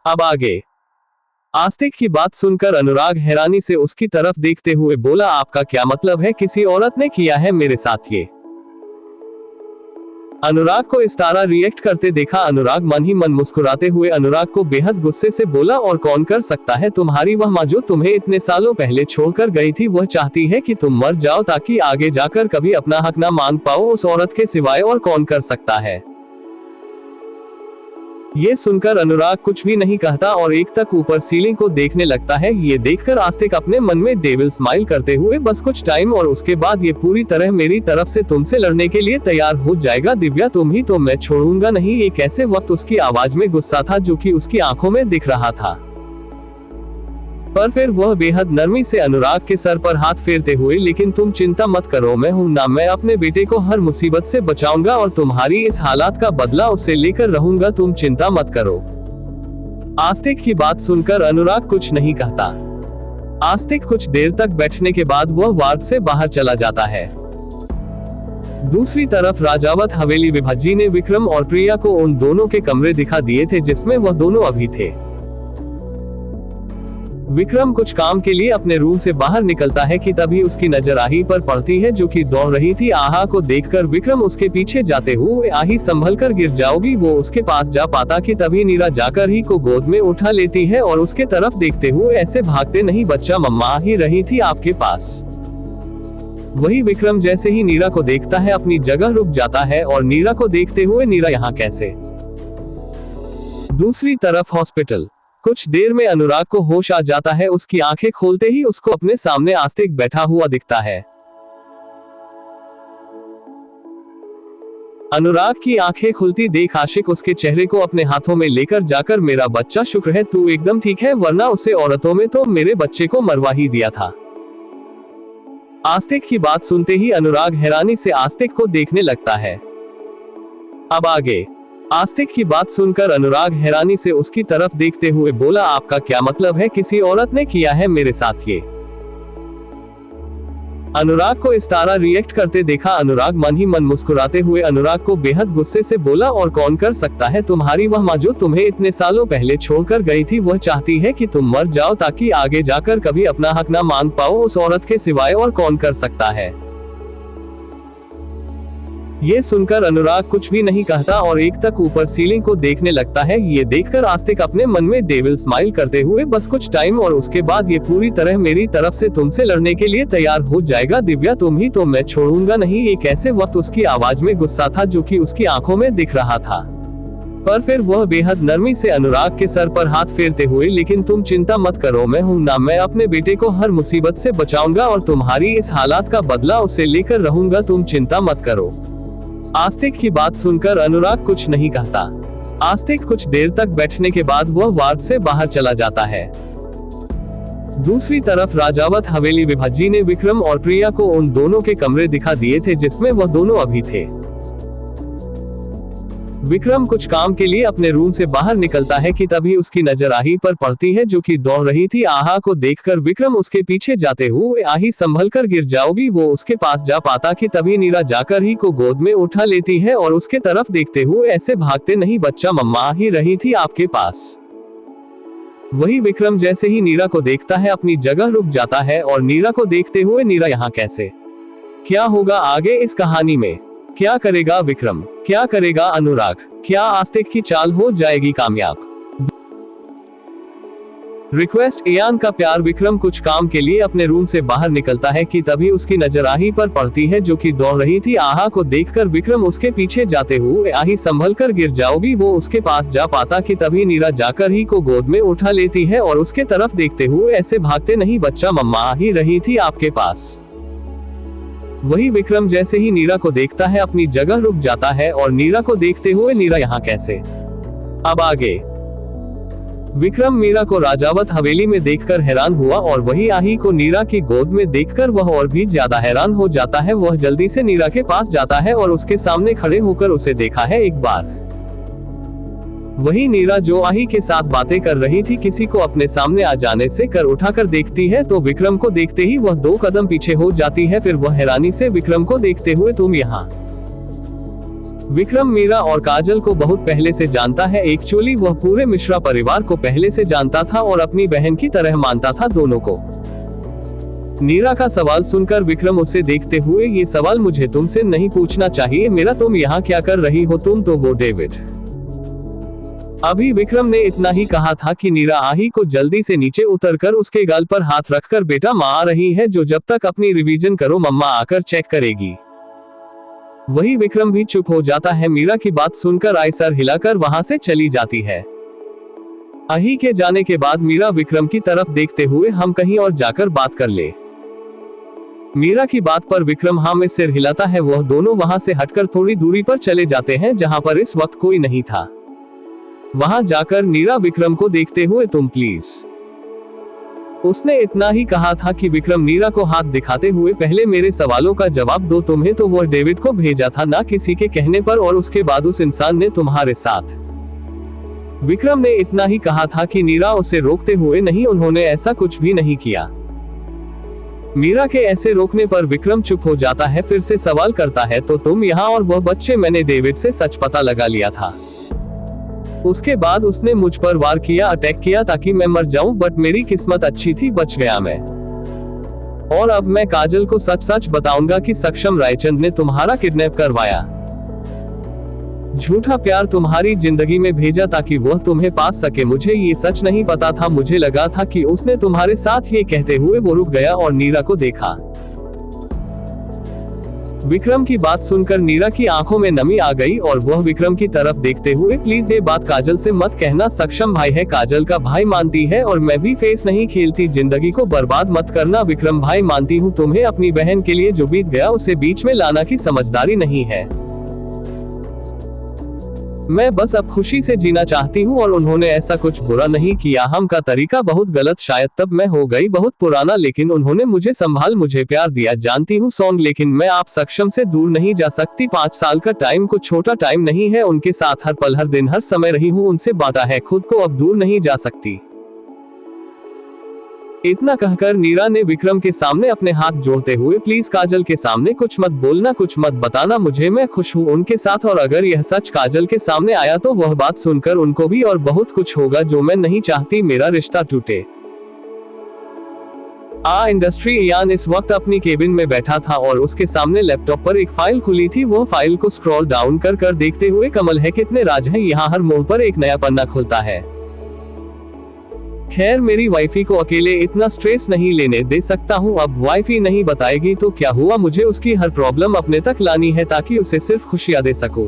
अब आगे, आस्तिक की बात सुनकर अनुराग हैरानी से उसकी तरफ देखते हुए बोला, आपका क्या मतलब है, किसी औरत ने किया है मेरे साथ ये। अनुराग को इस तरह रिएक्ट करते देखा अनुराग मन ही मन मुस्कुराते हुए अनुराग को बेहद गुस्से से बोला, और कौन कर सकता है, तुम्हारी वह माँ जो तुम्हें इतने सालों पहले छोड़कर गई थी, वह चाहती है कि तुम मर जाओ ताकि आगे जाकर कभी अपना हक ना मांग पाओ उस औरत के सिवाय, और कौन कर सकता है। ये सुनकर अनुराग कुछ भी नहीं कहता और एक तक ऊपर सीलिंग को देखने लगता है। ये देखकर आस्तिक अपने मन में डेविल स्माइल करते हुए, बस कुछ टाइम और उसके बाद ये पूरी तरह मेरी तरफ से तुमसे लड़ने के लिए तैयार हो जाएगा दिव्या, तुम ही तो, मैं छोड़ूंगा नहीं। एक ऐसे वक्त उसकी आवाज में गुस्सा था जो कि उसकी आंखों में दिख रहा था, पर फिर वह बेहद नरमी से अनुराग के सर पर हाथ फेरते हुए, लेकिन तुम चिंता मत करो, मैं हूं ना, मैं अपने बेटे को हर मुसीबत से बचाऊंगा और तुम्हारी इस हालात का बदला उससे लेकर रहूंगा, तुम चिंता मत करो। आस्तिक की बात सुनकर अनुराग कुछ नहीं कहता। आस्तिक कुछ देर तक बैठने के बाद वह वार्ड से बाहर चला जाता है। दूसरी तरफ राजावत हवेली विभाजी ने विक्रम और प्रिया को उन दोनों के कमरे दिखा दिए थे जिसमें वह दोनों अभी थे। विक्रम कुछ काम के लिए अपने रूम से बाहर निकलता है कि तभी उसकी नजर आही पर पड़ती है जो कि दौड़ रही थी। आहा को देखकर विक्रम उसके पीछे जाते हुए, आही संभल कर गिर जाओगी, वो उसके पास जा पाता कि तभी नीरा जाकर ही को गोद में उठा लेती है और उसके तरफ देखते हुए ऐसे भागते, नहीं बच्चा, मम्मा ही रही थी आपके पास। वही विक्रम जैसे ही नीरा को देखता है अपनी जगह रुक जाता है और नीरा को देखते हुए, नीरा यहाँ कैसे। दूसरी तरफ हॉस्पिटल, कुछ देर में अनुराग को होश आ जाता है। उसकी आंखें खोलते ही उसको अपने सामने आस्तिक बैठा हुआ दिखता है। अनुराग की आंखें खुलती देख आशिक उसके चेहरे को अपने हाथों में लेकर जाकर, मेरा बच्चा शुक्र है तू एकदम ठीक है, वरना उसे औरतों में तो मेरे बच्चे को मरवा ही दिया था। आस्तिक की बात सुनते ही अनुराग हैरानी से आस्तिक को देखने लगता है। अब आगे, आस्तिक की बात सुनकर अनुराग हैरानी से उसकी तरफ देखते हुए बोला, आपका क्या मतलब है, किसी औरत ने किया है मेरे साथ ये। अनुराग को इस तरह रिएक्ट करते देखा अनुराग मन ही मन मुस्कुराते हुए अनुराग को बेहद गुस्से से बोला, और कौन कर सकता है, तुम्हारी वह माँ जो तुम्हें इतने सालों पहले छोड़कर गई थी, वह चाहती है कि तुम मर जाओ ताकि आगे जाकर कभी अपना हक ना मांग पाओ उस औरत के सिवाय, और कौन कर सकता है। ये सुनकर अनुराग कुछ भी नहीं कहता और एक तक ऊपर सीलिंग को देखने लगता है। ये देखकर आस्तिक अपने मन में डेविल स्माइल करते हुए, बस कुछ टाइम और उसके बाद ये पूरी तरह मेरी तरफ से तुमसे लड़ने के लिए तैयार हो जाएगा दिव्या, तुम ही तो, मैं छोड़ूंगा नहीं। एक ऐसे वक्त उसकी आवाज में गुस्सा था जो कि उसकी आंखों में दिख रहा था, पर फिर वह बेहद नरमी से अनुराग के सर पर हाथ फेरते हुए, लेकिन तुम चिंता मत करो, मैं हूं ना, मैं अपने बेटे को हर मुसीबत से बचाऊंगा और तुम्हारी इस हालात का बदला उससे लेकर रहूंगा, तुम चिंता मत करो। आस्तिक की बात सुनकर अनुराग कुछ नहीं कहता। आस्तिक कुछ देर तक बैठने के बाद वह वार्ड से बाहर चला जाता है। दूसरी तरफ राजावत हवेली विभाजी ने विक्रम और प्रिया को उन दोनों के कमरे दिखा दिए थे जिसमें वह दोनों अभी थे। विक्रम कुछ काम के लिए अपने रूम से बाहर निकलता है कि तभी उसकी नजर आही पर पड़ती है जो कि दौड़ रही थी। आहा को देखकर विक्रम उसके पीछे जाते हुए, आही संभल कर गिर जाओगी, वो उसके पास जा पाता कि तभी नीरा जाकर ही को गोद में उठा लेती है और उसके तरफ देखते हुए ऐसे भागते नहीं बच्चा, मम्मा आ ही रही थी आपके पास। वही विक्रम जैसे ही नीरा को देखता है अपनी जगह रुक जाता है और नीरा को देखते हुए, नीरा यहाँ कैसे? क्या होगा आगे इस कहानी में? क्या करेगा विक्रम? क्या करेगा अनुराग? क्या आस्तिक की चाल हो जाएगी कामयाब? रिक्वेस्ट इयान का प्यार। विक्रम कुछ काम के लिए अपने रूम से बाहर निकलता है कि तभी उसकी नजर आही पर पड़ती है जो कि दौड़ रही थी। आहा को देखकर विक्रम उसके पीछे जाते हुए, आही संभल कर गिर जाओगी, वो उसके पास जा पाता कि तभी नीरा जाकर ही को गोद में उठा लेती है और उसके तरफ देखते हुए ऐसे भागते नहीं बच्चा, मम्मा आ ही रही थी आपके पास। वही विक्रम जैसे ही नीरा को देखता है अपनी जगह रुक जाता है और नीरा को देखते हुए, नीरा यहाँ कैसे? अब आगे विक्रम मीरा को राजावत हवेली में देखकर हैरान हुआ और वही आही को नीरा की गोद में देखकर वह और भी ज्यादा हैरान हो जाता है। वह जल्दी से नीरा के पास जाता है और उसके सामने खड़े होकर उसे देखा है एक बार। वही नीरा जो आही के साथ बातें कर रही थी, किसी को अपने सामने आ जाने से कर उठाकर देखती है तो विक्रम को देखते ही वह 2 कदम पीछे हो जाती है। फिर वह हैरानी से विक्रम को देखते हुए, तुम यहाँ? विक्रम मीरा और काजल को बहुत पहले से जानता है। एक्चुअली वह पूरे मिश्रा परिवार को पहले से जानता था और अपनी बहन की तरह मानता था दोनों को। नीरा का सवाल सुनकर विक्रम उसे देखते हुए, ये सवाल मुझे तुमसे नहीं पूछना चाहिए मेरा, तुम यहाँ क्या कर रही हो? तुम तो वो डेविड। अभी विक्रम ने इतना ही कहा था कि नीरा आही को जल्दी से नीचे उतरकर उसके गाल पर हाथ रखकर, बेटा माँ आ रही है, जो जब तक अपनी रिवीजन करो मम्मा आकर चेक करेगी। वही विक्रम भी चुप हो जाता है। मीरा की बात सुनकर आई सर हिलाकर वहां से चली जाती है। आही के जाने के बाद मीरा विक्रम की तरफ देखते हुए, हम कहीं और जाकर बात कर ले। मीरा की बात पर विक्रम हाँ में सिर हिलाता है। वह दोनों वहां से हटकर थोड़ी दूरी पर चले जाते हैं जहां पर इस वक्त कोई नहीं था। वहां जाकर नीरा विक्रम को देखते हुए, तुम प्लीज। उसने इतना ही कहा था कि विक्रम नीरा को हाथ दिखाते हुए, पहले मेरे सवालों का जवाब दो, तुम्हें तो वह डेविड को भेजा था ना किसी के कहने पर, और उसके बाद उस इंसान ने तुम्हारे साथ। विक्रम ने इतना ही कहा था कि नीरा उसे रोकते हुए, नहीं उन्होंने ऐसा कुछ भी नहीं किया। मीरा के ऐसे रोकने पर विक्रम चुप हो जाता है। फिर से सवाल करता है, तो तुम यहाँ और वह बच्चे? मैंने डेविड से सच पता लगा लिया था। उसके बाद उसने मुझ पर वार किया, अटैक किया ताकि मैं मर जाऊं, बट मेरी किस्मत अच्छी थी, बच गया मैं। और अब मैं काजल को सच सच बताऊंगा कि सक्षम रायचंद ने तुम्हारा किडनैप करवाया, झूठा प्यार तुम्हारी जिंदगी में भेजा ताकि वह तुम्हें पा सके। मुझे ये सच नहीं पता था, मुझे लगा था कि उसने तुम्हारे साथ। ये कहते हुए वो रुक गया और नीरा को देखा। विक्रम की बात सुनकर नीरा की आंखों में नमी आ गई और वह विक्रम की तरफ देखते हुए, प्लीज ये बात काजल से मत कहना, सक्षम भाई है, काजल का भाई मानती है, और मैं भी फेस नहीं खेलती, जिंदगी को बर्बाद मत करना विक्रम भाई, मानती हूँ तुम्हें अपनी बहन के लिए जो बीत गया उसे बीच में लाना की समझदारी नहीं है। मैं बस अब खुशी से जीना चाहती हूँ और उन्होंने ऐसा कुछ बुरा नहीं किया। हम का तरीका बहुत गलत, शायद तब मैं हो गई बहुत पुराना, लेकिन उन्होंने मुझे संभाल, मुझे प्यार दिया, जानती हूँ सॉन्ग, लेकिन मैं आप सक्षम से दूर नहीं जा सकती। 5 साल का टाइम को छोटा टाइम नहीं है, उनके साथ हर पल हर दिन हर समय रही हूँ, उनसे बांटा है खुद को, अब दूर नहीं जा सकती। इतना कहकर नीरा ने विक्रम के सामने अपने हाथ जोड़ते हुए, प्लीज काजल के सामने कुछ मत बोलना, कुछ मत बताना मुझे, मैं खुश हूँ उनके साथ, और अगर यह सच काजल के सामने आया तो वह बात सुनकर उनको भी और बहुत कुछ होगा जो मैं नहीं चाहती मेरा रिश्ता टूटे। इंडस्ट्री इयान इस वक्त अपनी केबिन में बैठा था और उसके सामने लैपटॉप पर एक फाइल खुली थी। वो फाइल को स्क्रॉल डाउन कर कर देखते हुए, कमल है कितने राज है, यहाँ हर मोड़ पर एक नया पन्ना खुलता है। खैर मेरी वाइफी को अकेले इतना स्ट्रेस नहीं लेने दे सकता हूँ, अब वाइफी नहीं बताएगी तो क्या हुआ, मुझे उसकी हर प्रॉब्लम अपने तक लानी है ताकि उसे सिर्फ खुशियां दे सकूं।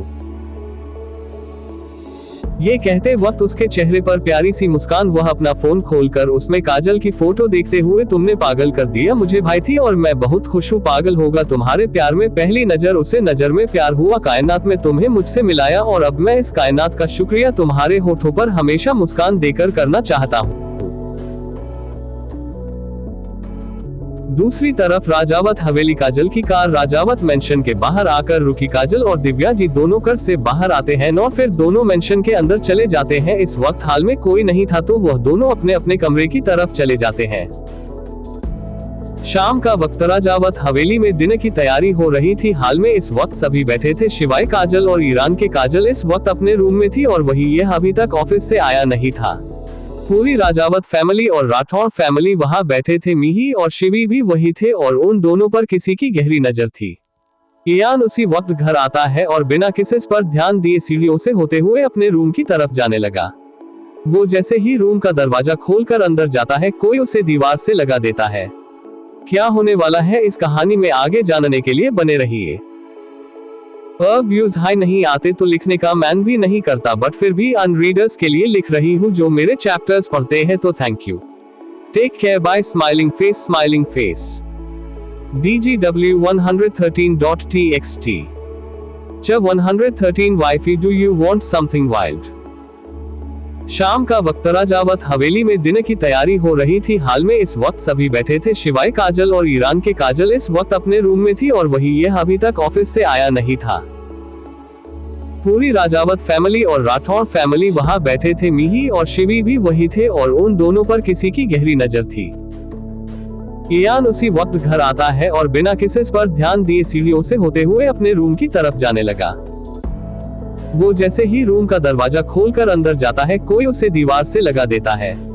ये कहते वक्त उसके चेहरे पर प्यारी सी मुस्कान, वह अपना फोन खोलकर उसमें काजल की फोटो देखते हुए, तुमने पागल कर दिया मुझे भाई थी, और मैं बहुत खुश हूँ, पागल होगा तुम्हारे प्यार में, पहली नजर उसे नजर में प्यार हुआ, कायनात में तुम्हें मुझसे मिलाया, और अब मैं इस कायनात का शुक्रिया तुम्हारे होठों पर हमेशा मुस्कान देकर करना चाहता हूँ। दूसरी तरफ राजावत हवेली काजल की कार राजावत मेंशन के बाहर आकर रुकी। काजल और दिव्या जी दोनों घर से बाहर आते हैं और फिर दोनों मेंशन के अंदर चले जाते हैं। इस वक्त हाल में कोई नहीं था तो वह दोनों अपने अपने कमरे की तरफ चले जाते हैं। शाम का वक्त राजावत हवेली में डिनर की तैयारी हो रही थी। हाल में इस वक्त सभी बैठे थे शिवाय काजल और ईरान के। काजल इस वक्त अपने रूम में थी और वही यह अभी तक ऑफिस से आया नहीं था। पूरी राजावत फैमिली और राठौर फैमिली वहां बैठे थे। मिही और शिवी भी वही थे और उन दोनों पर किसी की गहरी नजर थी। ईयान उसी वक्त घर आता है और बिना किसी पर ध्यान दिए सीढ़ियों से होते हुए अपने रूम की तरफ जाने लगा। वो जैसे ही रूम का दरवाजा खोलकर अंदर जाता है कोई उसे दीवार से लगा देता है। क्या होने वाला है इस कहानी में आगे जानने के लिए बने रहिए। व्यूज हाई नहीं आते तो लिखने का मैन भी नहीं करता, बट फिर भी अनरीडर्स के लिए लिख रही हूँ जो मेरे चैप्टर्स पढ़ते हैं, तो thank you. Take care bye smiling face. DGW113.txt च 113 wifey do you want something wild. शाम का वक्त राजावत हवेली में डिनर की तैयारी हो रही थी। हाल में इस वक्त सभी बैठे थे शिवाय काजल और ईरान के। काजल इस वक्त अपने रूम में थी और वही यह अभी तक ऑफिस से आया नहीं था। पूरी राजावत फैमिली और राठौर फैमिली वहां बैठे थे। मिही और शिवी भी वही थे और उन दोनों पर किसी की गहरी नजर थी। ईयान उसी वक्त घर आता है और बिना किसी पर ध्यान दिए सीढ़ियों से होते हुए अपने रूम की तरफ जाने लगा। वो जैसे ही रूम का दरवाजा खोलकर अंदर जाता है कोई उसे दीवार से लगा देता है।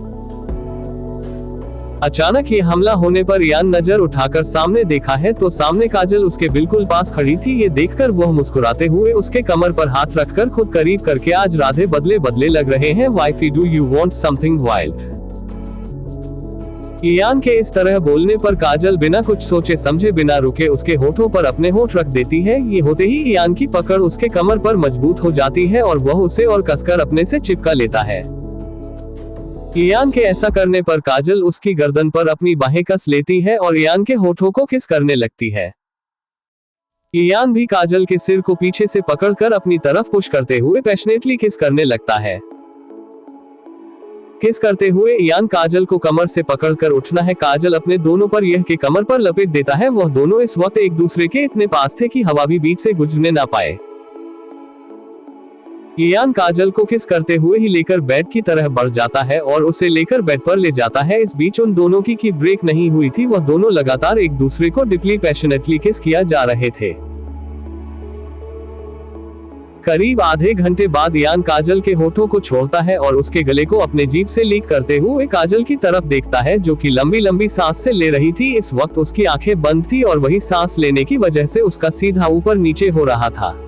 अचानक ये हमला होने पर ईयान नजर उठाकर सामने देखा है तो सामने काजल उसके बिल्कुल पास खड़ी थी। ये देखकर वह मुस्कुराते हुए उसके कमर पर हाथ रखकर खुद करीब करके आज राधे बदले बदले लग रहे हैं। Wifey do you want something wild. Ian के इस तरह बोलने पर काजल बिना कुछ सोचे समझे बिना रुके उसके होठों पर अपने होठ रख देती है। ये होते ही ईयान की पकड़ उसके कमर पर मजबूत हो जाती है और वह उसे और कसकर अपने से चिपका लेता है। ईयान के ऐसा करने पर काजल उसकी गर्दन पर अपनी बाहें कस लेती है और ईयान के होठों को किस करने लगती है। ईयान भी काजल के सिर को पीछे से पकड़कर अपनी तरफ पुश करते हुए पैशनेटली किस करने लगता है। किस करते हुए ईयान काजल को कमर से पकड़कर उठना है। काजल अपने दोनों पर यह के कमर पर लपेट देता है। वह दोनों इस वक्त एक दूसरे के इतने पास थे कि हवा भी बीच से गुजरने ना पाए। ईयान काजल को किस करते हुए ही लेकर बेड की तरह बढ़ जाता है और उसे लेकर बेड पर ले जाता है। इस बीच उन दोनों की ब्रेक नहीं हुई थी। वह दोनों लगातार एक दूसरे को डीपली पैशनेटली किस किया जा रहे थे। करीब आधे घंटे बाद ईयान काजल के होठों को छोड़ता है और उसके गले को अपने जीभ से लीक करते हुए काजल की तरफ देखता है जो कि लंबी लंबी सांस से ले रही थी। इस वक्त उसकी आंखें बंद थी और वही सांस लेने की वजह से उसका सीधा ऊपर नीचे हो रहा था।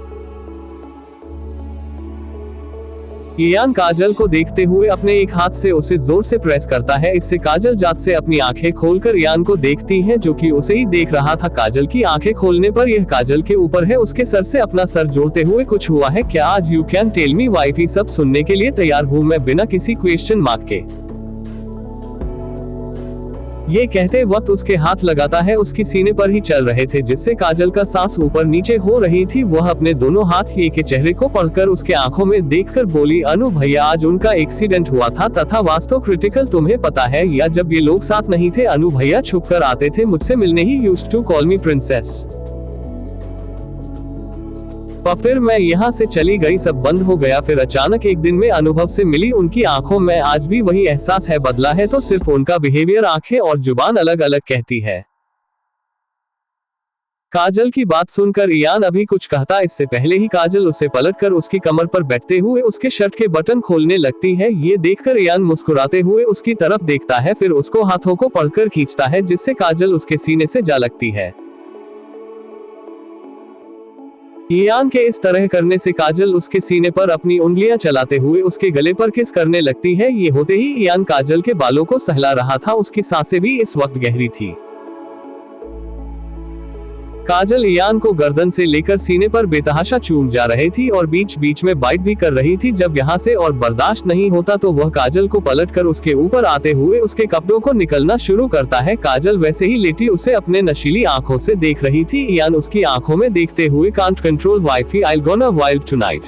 ईयान काजल को देखते हुए अपने एक हाथ से उसे जोर से प्रेस करता है। इससे काजल जात से अपनी आंखें खोलकर ईयान को देखती है जो कि उसे ही देख रहा था। काजल की आंखें खोलने पर यह काजल के ऊपर है। उसके सर से अपना सर जोड़ते हुए कुछ हुआ है क्या आज? You can tell me wifey सब सुनने के लिए तैयार हूँ मैं बिना किसी क्वेश्चन मार्क के। ये कहते वक्त उसके हाथ लगाता है उसकी सीने पर ही चल रहे थे जिससे काजल का सांस ऊपर नीचे हो रही थी। वह अपने दोनों हाथ ये के चेहरे को पकड़कर उसके आंखों में देखकर बोली, अनु भैया आज उनका एक्सीडेंट हुआ था तथा वास्तव क्रिटिकल तुम्हें पता है या जब ये लोग साथ नहीं थे अनु भैया छुपकर आते थे मुझसे मिलने he used to call me princess. फिर मैं यहाँ से चली गई सब बंद हो गया। फिर अचानक एक दिन में अनुभव से मिली उनकी आंखों में आज भी वही एहसास है। बदला है तो सिर्फ उनका बिहेवियर, आंखें और जुबान अलग अलग कहती है। काजल की बात सुनकर ईयान अभी कुछ कहता इससे पहले ही काजल उसे पलटकर उसकी कमर पर बैठते हुए उसके शर्ट के बटन खोलने लगती है। ये देखकर ईयान मुस्कुराते हुए उसकी तरफ देखता है फिर उसको हाथों को पकड़कर खींचता है जिससे काजल उसके सीने से जा लगती है। ईयान के इस तरह करने से काजल उसके सीने पर अपनी उंगलियां चलाते हुए उसके गले पर किस करने लगती है। ये होते ही ईयान काजल के बालों को सहला रहा था। उसकी सांसें भी इस वक्त गहरी थी। काजल ईयान को गर्दन से लेकर सीने पर बेतहाशा चूम जा रही थी और बीच बीच में बाइट भी कर रही थी। जब यहाँ से और बर्दाश्त नहीं होता तो वह काजल को पलटकर उसके ऊपर आते हुए उसके कपड़ों को निकलना शुरू करता है। काजल वैसे ही लेटी उसे अपने नशीली आंखों से देख रही थी। ईयान उसकी आंखों में देखते हुए can't control wifey I gonna wild tonight.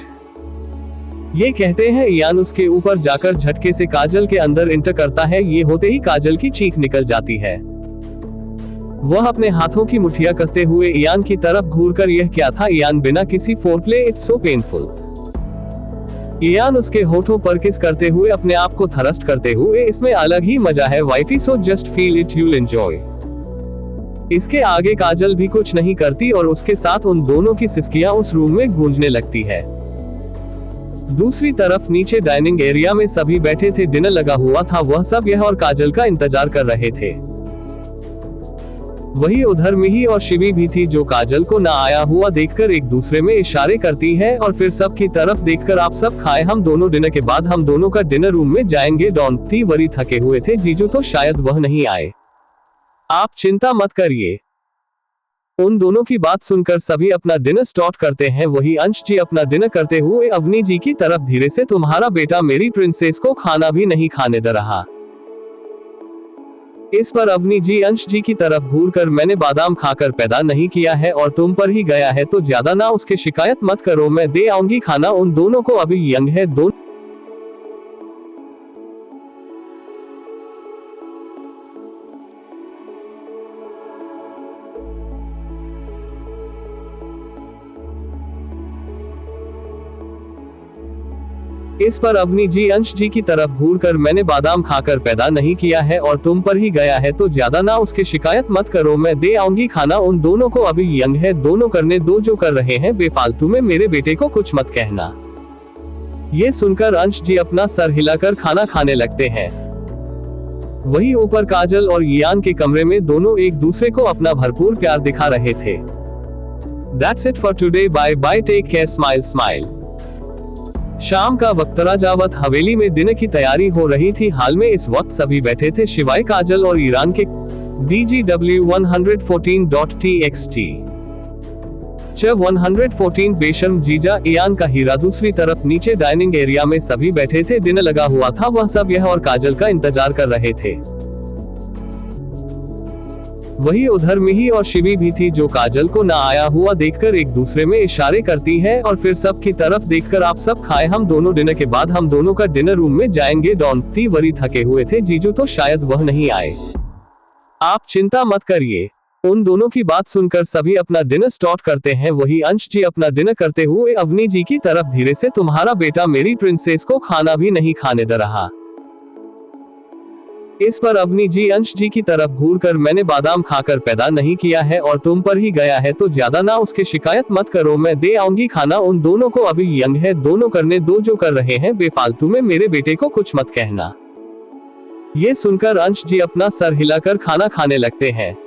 ये कहते हैं ईयान उसके ऊपर जाकर झटके से काजल के अंदर इंटर करता है। ये होते ही काजल की चीख निकल जाती है। वह अपने हाथों की मुठ्ठियां कसते हुए इयान की तरफ घूरकर, यह क्या था इयान, बिना किसी foreplay, it's so painful. Ian उसके होठों पर किस करते हुए अपने आप को थरस्ट करते हुए, इसमें अलग ही मजा है wifey, so just feel it, you'll enjoy. इसके आगे काजल भी कुछ नहीं करती और उसके साथ उन दोनों की सिसकियां उस रूम में गूंजने लगती है। दूसरी तरफ नीचे डाइनिंग एरिया में सभी बैठे थे, डिनर लगा हुआ था, वह सब यह और काजल का इंतजार कर रहे थे। वही उधर मिही और शिवी भी थी, जो काजल को ना आया हुआ देखकर एक दूसरे में इशारे करती है और फिर सब की तरफ देखकर, आप सब खाए, हम दोनों डिनर के बाद हम दोनों का डिनर रूम में जाएंगे। डॉन तीवरी थके हुए थे, जीजू तो शायद वह नहीं आए, आप चिंता मत करिए। उन दोनों की बात सुनकर सभी अपना डिनर स्टार्ट करते हैं। वही अंश जी अपना डिनर करते हुए अवनी जी की तरफ धीरे से, तुम्हारा बेटा मेरी प्रिंसेस को खाना भी नहीं खाने दे रहा। इस पर अवनी जी अंश जी की तरफ घूरकर, मैंने बादाम खाकर पैदा नहीं किया है और तुम पर ही गया है, तो ज्यादा ना उसके शिकायत मत करो, मैं दे आऊंगी खाना उन दोनों को, अभी यंग है दोनों। इस पर अवनी जी अंश जी की तरफ घूरकर, मैंने बादाम खाकर पैदा नहीं किया है और तुम पर ही गया है, तो ज्यादा ना उसके शिकायत मत करो, मैं दे आऊंगी खाना उन दोनों को, अभी यंग है दोनों, करने दो जो कर रहे हैं, बेफालतू में मेरे बेटे को कुछ मत कहना। ये सुनकर अंश जी अपना सर हिलाकर खाना खाने लगते हैं। वही ऊपर काजल और इयान के कमरे में दोनों एक दूसरे को अपना भरपूर प्यार दिखा रहे थे। That's it for today, bye bye, take care, smile smile। शाम का वक्त राजावत हवेली में डिनर की तैयारी हो रही थी। हाल में इस वक्त सभी बैठे थे, शिवाय काजल और ईरान के DGW114.txt। 114 बेशर्म जीजा इयान का हीरा। दूसरी तरफ नीचे डाइनिंग एरिया में सभी बैठे थे, डिनर लगा हुआ था, वह सब यह और काजल का इंतजार कर रहे थे। वही उधर मिही और शिवी भी थी, जो काजल को ना आया हुआ देखकर एक दूसरे में इशारे करती है और फिर सब की तरफ देखकर, आप सब खाए, हम दोनों डिनर के बाद हम दोनों का डिनर रूम में जाएंगे। डॉन तीवरी थके हुए थे, जीजू तो शायद वह नहीं आए, आप चिंता मत करिए। उन दोनों की बात सुनकर सभी अपना डिनर स्टार्ट करते हैं। वही अंश जी अपना डिनर करते हुए अवनी जी की तरफ धीरे से, तुम्हारा बेटा मेरी प्रिंसेस को खाना भी नहीं खाने दे रहा। इस पर अवनी जी अंश जी की तरफ घूरकर, मैंने बादाम खाकर पैदा नहीं किया है और तुम पर ही गया है, तो ज्यादा ना उसके शिकायत मत करो, मैं दे आऊंगी खाना उन दोनों को, अभी यंग है दोनों, करने दो जो कर रहे हैं, बेफालतू में मेरे बेटे को कुछ मत कहना। ये सुनकर अंश जी अपना सर हिलाकर खाना खाने लगते हैं।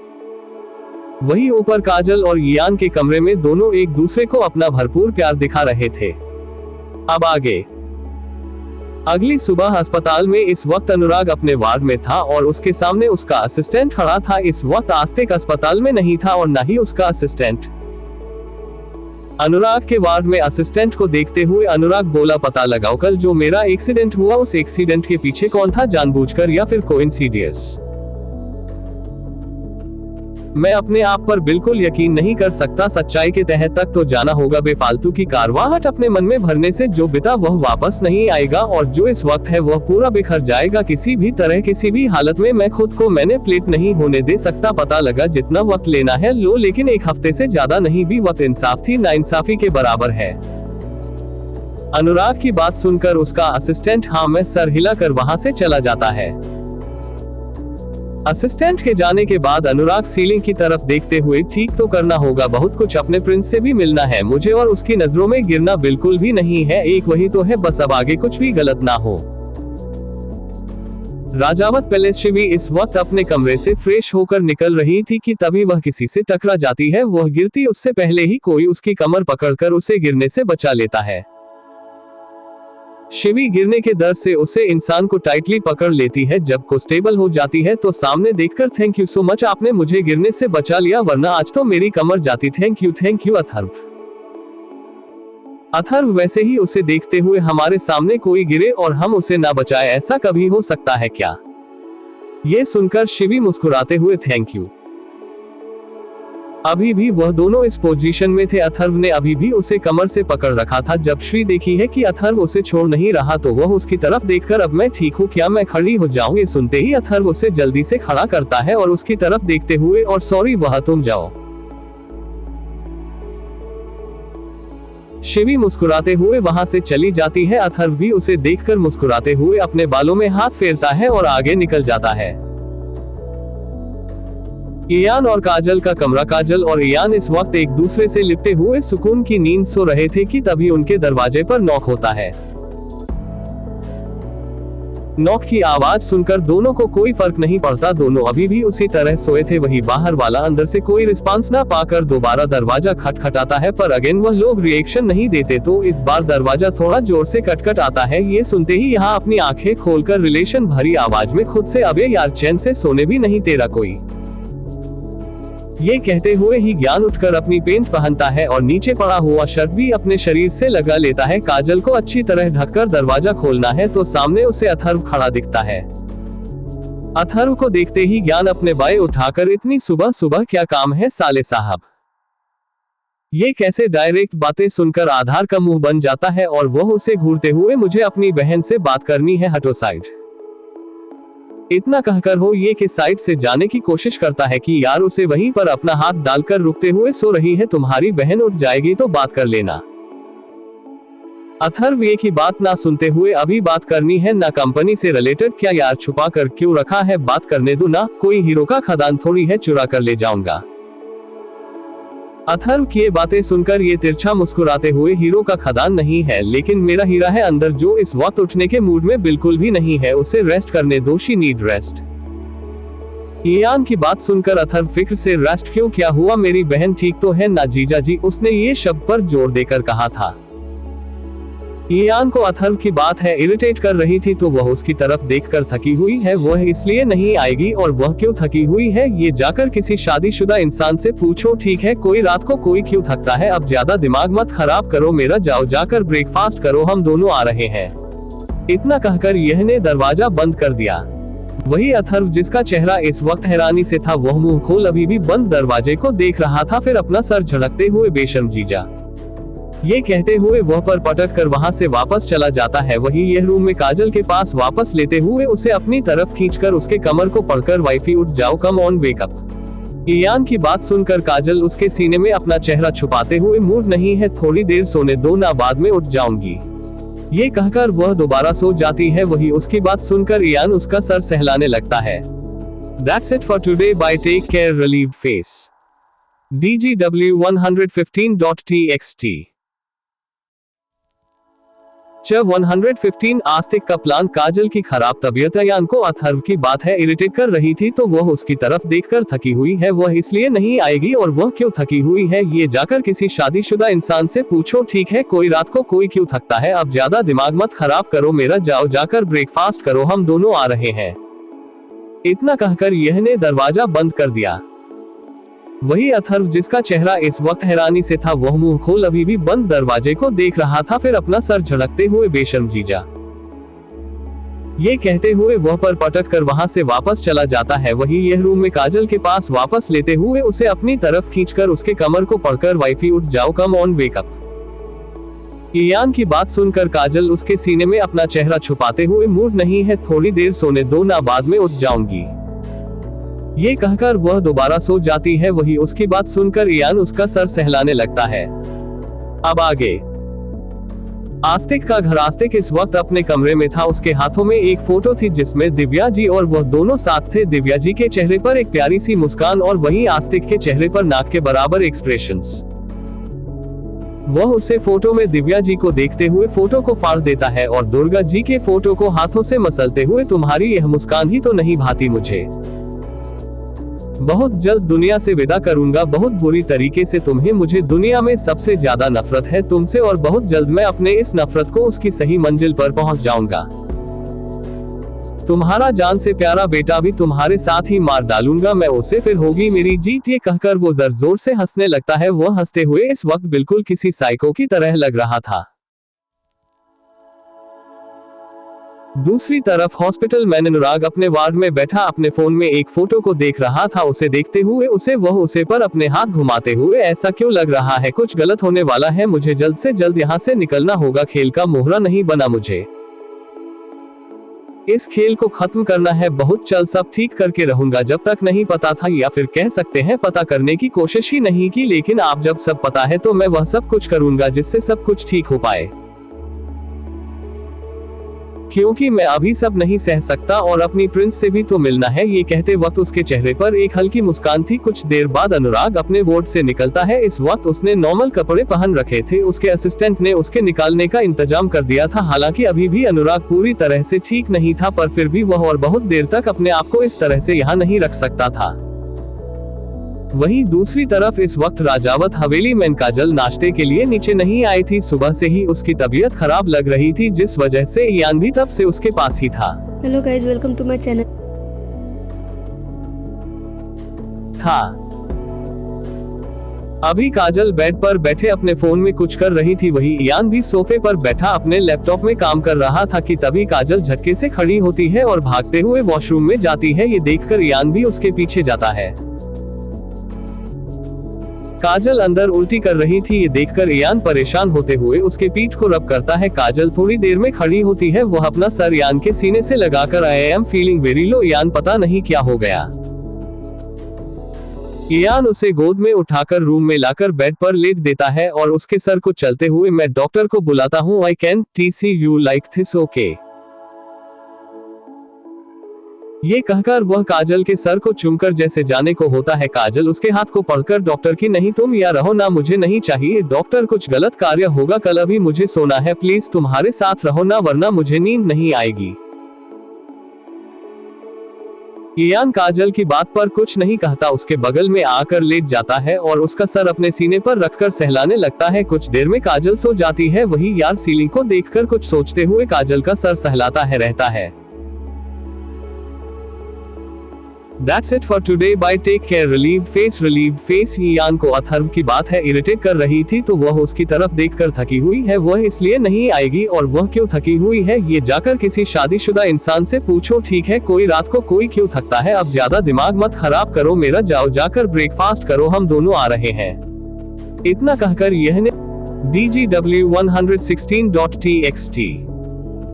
वही ऊपर काजल और इयान के कमरे में दोनों एक दूसरे को अपना भरपूर प्यार दिखा रहे थे। अब आगे। अगली सुबह अस्पताल में इस वक्त अनुराग अपने वार्ड में था और उसके सामने उसका असिस्टेंट खड़ा था। इस वक्त आस्तिक अस्पताल में नहीं था और न ही उसका असिस्टेंट। अनुराग के वार्ड में असिस्टेंट को देखते हुए अनुराग बोला, पता लगाओ कल जो मेरा एक्सीडेंट हुआ उस एक्सीडेंट के पीछे कौन था, जानबूझकर या फिर कोइंसिडियस। मैं अपने आप पर बिल्कुल यकीन नहीं कर सकता, सच्चाई के तह तक तो जाना होगा, बेफालतू की कारवाहट अपने मन में भरने से जो बिता वह वापस नहीं आएगा और जो इस वक्त है वह पूरा बिखर जाएगा किसी भी तरह, किसी भी हालत में। मैं खुद को मैनिपुलेट नहीं होने दे सकता। पता लगा जितना वक्त लेना है लो, लेकिन एक हफ्ते से ज्यादा नहीं भी वक्त इंसाफ थी नाइंसाफी के बराबर है। अनुराग की बात सुनकर उसका असिस्टेंट हाँ मैं सर हिलाकर वहां से चला जाता है। असिस्टेंट के जाने के बाद अनुराग सीलिंग की तरफ देखते हुए, ठीक तो करना होगा बहुत कुछ, अपने प्रिंस से भी मिलना है मुझे और उसकी नजरों में गिरना बिल्कुल भी नहीं है, एक वही तो है बस, अब आगे कुछ भी गलत ना हो। राजावत पैलेस शिवी इस वक्त अपने कमरे से फ्रेश होकर निकल रही थी कि तभी वह किसी से टकरा जाती है। वह गिरती उससे पहले ही कोई उसकी कमर पकड़कर उसे गिरने से बचा लेता है। शिवी गिरने के डर से उसे इंसान को टाइटली पकड़ लेती है। जब को स्टेबल हो जाती है तो सामने देखकर, थैंक यू सो मच, आपने मुझे गिरने से बचा लिया वरना आज तो मेरी कमर जाती। Thank you Atharva. अथर्व वैसे ही उसे देखते हुए, हमारे सामने कोई गिरे और हम उसे ना बचाए, ऐसा कभी हो सकता है क्या? ये सुनकर शिवी मुस्कुराते हुए थैंक यू अभी भी वह दोनों इस पोजीशन में थे। अथर्व ने अभी भी उसे कमर से पकड़ रखा था। जब श्री देखी है कि अथर्व उसे छोड़ नहीं रहा तो वह उसकी तरफ देखकर, अब मैं ठीक हूँ, क्या मैं खड़ी हो जाऊँ? ये सुनते ही अथर्व उसे जल्दी से खड़ा करता है और उसकी तरफ देखते हुए, और सॉरी वह तुम जाओ। शिवी मुस्कुराते हुए वहां से चली जाती है। अथर्व भी उसे देखकर मुस्कुराते हुए अपने बालों में हाथ फेरता है और आगे निकल जाता है। इयान और काजल का कमरा। काजल और इयान इस वक्त एक दूसरे से लिपटे हुए सुकून की नींद सो रहे थे कि तभी उनके दरवाजे पर नॉक होता है। नॉक की आवाज सुनकर दोनों को कोई फर्क नहीं पड़ता। दोनों अभी भी उसी तरह सोए थे। वही बाहर वाला अंदर से कोई रिस्पांस ना पाकर दोबारा दरवाजा खटखटाता है, पर अगेन वह लोग रिएक्शन नहीं देते। तो इस बार दरवाजा थोड़ा जोर से खटखटाता है। ये सुनते ही यहाँ अपनी आंखें खोलकर रिलेशन भरी आवाज में खुद से, अबे यार चैन से सोने भी नहीं तेरा कोई। ये कहते हुए ही ज्ञान उठकर अपनी पेंट पहनता है और नीचे पड़ा हुआ शर्ट भी अपने शरीर से लगा लेता है। काजल को अच्छी तरह ढककर दरवाजा खोलना है तो सामने उसे अथर्व खड़ा दिखता है। अथर्व को देखते ही ज्ञान अपने बाएं उठाकर, इतनी सुबह सुबह क्या काम है साले साहब? ये कैसे डायरेक्ट बातें सुनकर आधार का मुंह बन जाता है और वह उसे घूरते हुए, मुझे अपनी बहन से बात करनी है, हटो साइड। इतना कहकर हो ये कि साइड से जाने की कोशिश करता है कि यार उसे वहीं पर अपना हाथ डालकर रुकते हुए, सो रही है तुम्हारी बहन, उठ जाएगी तो बात कर लेना। अथर्व एक ही बात ना सुनते हुए, अभी बात करनी है ना कंपनी से रिलेटेड, क्या यार छुपा कर क्यों रखा है, बात करने दो ना, कोई हीरो का खदान थोड़ी है चुरा कर ले जाऊंगा। अथर्व की ये बातें सुनकर ये तिरछा मुस्कुराते हुए, हीरो का खदान नहीं है, लेकिन मेरा हीरा है अंदर जो इस वक्त उठने के मूड में बिल्कुल भी नहीं है, उसे रेस्ट करने दो, शी नीड रेस्ट। इयान की बात सुनकर अथर्व फिक्र से, रेस्ट क्यों, क्या हुआ, मेरी बहन ठीक तो है ना जीजा जी? उसने ये शब्द पर जोर देकर कहा था। इयान को अथर्व की बात है इरिटेट कर रही थी, तो वह उसकी तरफ देखकर, थकी हुई है वह इसलिए नहीं आएगी, और वह क्यों थकी हुई है ये जाकर किसी शादीशुदा इंसान से पूछो, ठीक है? कोई रात को कोई क्यों थकता है? अब ज्यादा दिमाग मत खराब करो मेरा, जाओ जाकर ब्रेकफास्ट करो, हम दोनों आ रहे हैं। इतना कहकर यह ने दरवाजा बंद कर दिया। वही अथर्व जिसका चेहरा इस वक्त हैरानी से था, वह मुंह खोल अभी भी बंद दरवाजे को देख रहा था, फिर अपना सर झटकते हुए, बेशर्म जीजा, ये कहते हुए वह पर पटक कर वहां से वापस चला जाता है। वही यह रूम में काजल के पास वापस लेते हुए उसे अपनी तरफ खींचकर उसके कमर को पकड़कर, वाइफी उठ जाओ, कम ऑन वेकअप। इयान की बात सुनकर काजल उसके सीने में अपना चेहरा छुपाते हुए, मूड नहीं है, थोड़ी देर सोने दो ना, बाद में उठ जाऊंगी, ये कहकर वह दोबारा सो जाती है। वही उसकी बात सुनकर इयान उसका सर सहलाने लगता है। That's it for today. Bye, take care, relieved face. DGW 115.txt 115 आस्तिक का प्लान। काजल की खराब तबीयत इयान को अथर्व की बात है इरिटेट कर रही थी, तो वह उसकी तरफ देखकर, थकी हुई है वह इसलिए नहीं आएगी, और वह क्यों थकी हुई है ये जाकर किसी शादीशुदा इंसान से पूछो, ठीक है? कोई रात को कोई क्यों थकता है? अब ज्यादा दिमाग मत खराब करो मेरा, जाओ जाकर ब्रेकफास्ट करो, हम दोनों आ रहे हैं। इतना कहकर यह ने दरवाजा बंद कर दिया। वही अथर्व जिसका चेहरा इस वक्त हैरानी से था, वह मुंह खोल अभी भी बंद दरवाजे को देख रहा था, फिर अपना सर झटकते हुए, बेशर्म जीजा, ये कहते हुए वह पर पटक कर वहां से वापस चला जाता है। वही यह रूम में काजल के पास वापस लेते हुए उसे अपनी तरफ खींचकर उसके कमर को पकड़कर, वाइफी उठ जाओ, कम ऑन वेकअप। इयान की बात सुनकर काजल उसके सीने में अपना चेहरा छुपाते हुए, मूड नहीं है, थोड़ी देर सोने दो ना, बाद में उठ जाऊंगी, ये कहकर वह दोबारा सो जाती है। वही उसकी बात सुनकर इयान उसका सर सहलाने लगता है। अब आगे। आस्तिक का घर। आस्तिक इस वक्त अपने कमरे में था। उसके हाथों में एक फोटो थी जिसमें दिव्या जी और वह दोनों साथ थे। दिव्या जी के चेहरे पर एक प्यारी सी मुस्कान और वहीं आस्तिक के चेहरे पर नाक के बराबर एक्सप्रेशंस। वह उसे फोटो में दिव्या जी को देखते हुए फोटो को फाड़ देता है और दुर्गा जी के फोटो को हाथों से मसलते हुए, तुम्हारी यह मुस्कान ही तो नहीं भाती मुझे, बहुत जल्द दुनिया से विदा करूंगा, बहुत बुरी तरीके से तुम्हें, मुझे दुनिया में सबसे ज्यादा नफरत है तुमसे, और बहुत जल्द मैं अपने इस नफरत को उसकी सही मंजिल पर पहुंच जाऊंगा। तुम्हारा जान से प्यारा बेटा भी तुम्हारे साथ ही मार डालूंगा मैं उसे, फिर होगी मेरी जीत, ये कहकर वो जोर जोर से हंसने लगता है। वह हंसते हुए इस वक्त बिल्कुल किसी साइको की तरह लग रहा था। दूसरी तरफ हॉस्पिटल में अनुराग अपने वार्ड में बैठा अपने फोन में एक फोटो को देख रहा था। उसे देखते हुए उसे पर अपने हाथ घुमाते हुए, ऐसा क्यों लग रहा है कुछ गलत होने वाला है, मुझे जल्द से जल्द यहाँ से निकलना होगा, खेल का मोहरा नहीं बना मुझे, इस खेल को खत्म करना है, बहुत जल्द सब ठीक करके रहूंगा। जब तक नहीं पता था, या फिर कह सकते हैं पता करने की कोशिश ही नहीं की, लेकिन आप जब सब पता है तो मैं वह सब कुछ करूंगा जिससे सब कुछ ठीक हो पाए, क्योंकि मैं अभी सब नहीं सह सकता और अपनी प्रिंस से भी तो मिलना है। ये कहते वक्त उसके चेहरे पर एक हल्की मुस्कान थी। कुछ देर बाद अनुराग अपने वार्ड से निकलता है। इस वक्त उसने नॉर्मल कपड़े पहन रखे थे। उसके असिस्टेंट ने उसके निकालने का इंतजाम कर दिया था। हालांकि अभी भी अनुराग पूरी तरह से ठीक नहीं था, पर फिर भी वह और बहुत देर तक अपने आप को इस तरह से यहाँ नहीं रख सकता था। वहीं दूसरी तरफ इस वक्त राजावत हवेली में काजल नाश्ते के लिए नीचे नहीं आई थी। सुबह से ही उसकी तबीयत खराब लग रही थी, जिस वजह से ईयान भी तब से उसके पास ही था। Hello guys, welcome to my channel. अभी काजल बेड पर बैठे अपने फोन में कुछ कर रही थी, वही ईयान भी सोफे पर बैठा अपने लैपटॉप में काम कर रहा था कि तभी काजल झटके से खड़ी होती है और भागते हुए वॉशरूम में जाती है। ये देखकर ईयान भी उसके पीछे जाता है। काजल अंदर उल्टी कर रही थी। ये देखकर ईयान परेशान होते हुए उसके पीठ को रब करता है। काजल थोड़ी देर में खड़ी होती है। वह अपना सर ईयान के सीने से लगाकर I am feeling very low. Ian पता नहीं क्या हो गया। ईयान उसे गोद में उठाकर रूम में लाकर बेड पर लेट देता है और उसके सर को चलते हुए, मैं डॉक्टर को बुलाता हूँ, I can T U like this okay. ये कहकर वह काजल के सर को चूमकर जैसे जाने को होता है। काजल उसके हाथ को पकड़कर, डॉक्टर की नहीं तुम या रहो ना, मुझे नहीं चाहिए डॉक्टर, कुछ गलत कार्य होगा, कल अभी मुझे सोना है, प्लीज तुम्हारे साथ रहो ना, वरना मुझे नींद नहीं आएगी। ईयान काजल की बात पर कुछ नहीं कहता, उसके बगल में आकर लेट जाता है और उसका सर अपने सीने पर रखकर सहलाने लगता है। कुछ देर में काजल सो जाती है। वही यार सीलिंग को देखकर कुछ सोचते हुए काजल का सर सहलाता है रहता है। That's it for today. Bye. Take care. Relieved face. Ian को अथर्व की बात है इरिटेट कर रही थी, तो वह उसकी तरफ देखकर थकी हुई है। वह इसलिए नहीं आएगी, और वह क्यों थकी हुई है ये जाकर किसी शादीशुदा इंसान से पूछो, ठीक है? कोई रात को कोई क्यों थकता है? अब ज्यादा दिमाग मत खराब करो मेरा, जाओ जाकर ब्रेकफास्ट करो, हम दोनों आ रहे हैं। इतना कहकर यह ने DGW116.txt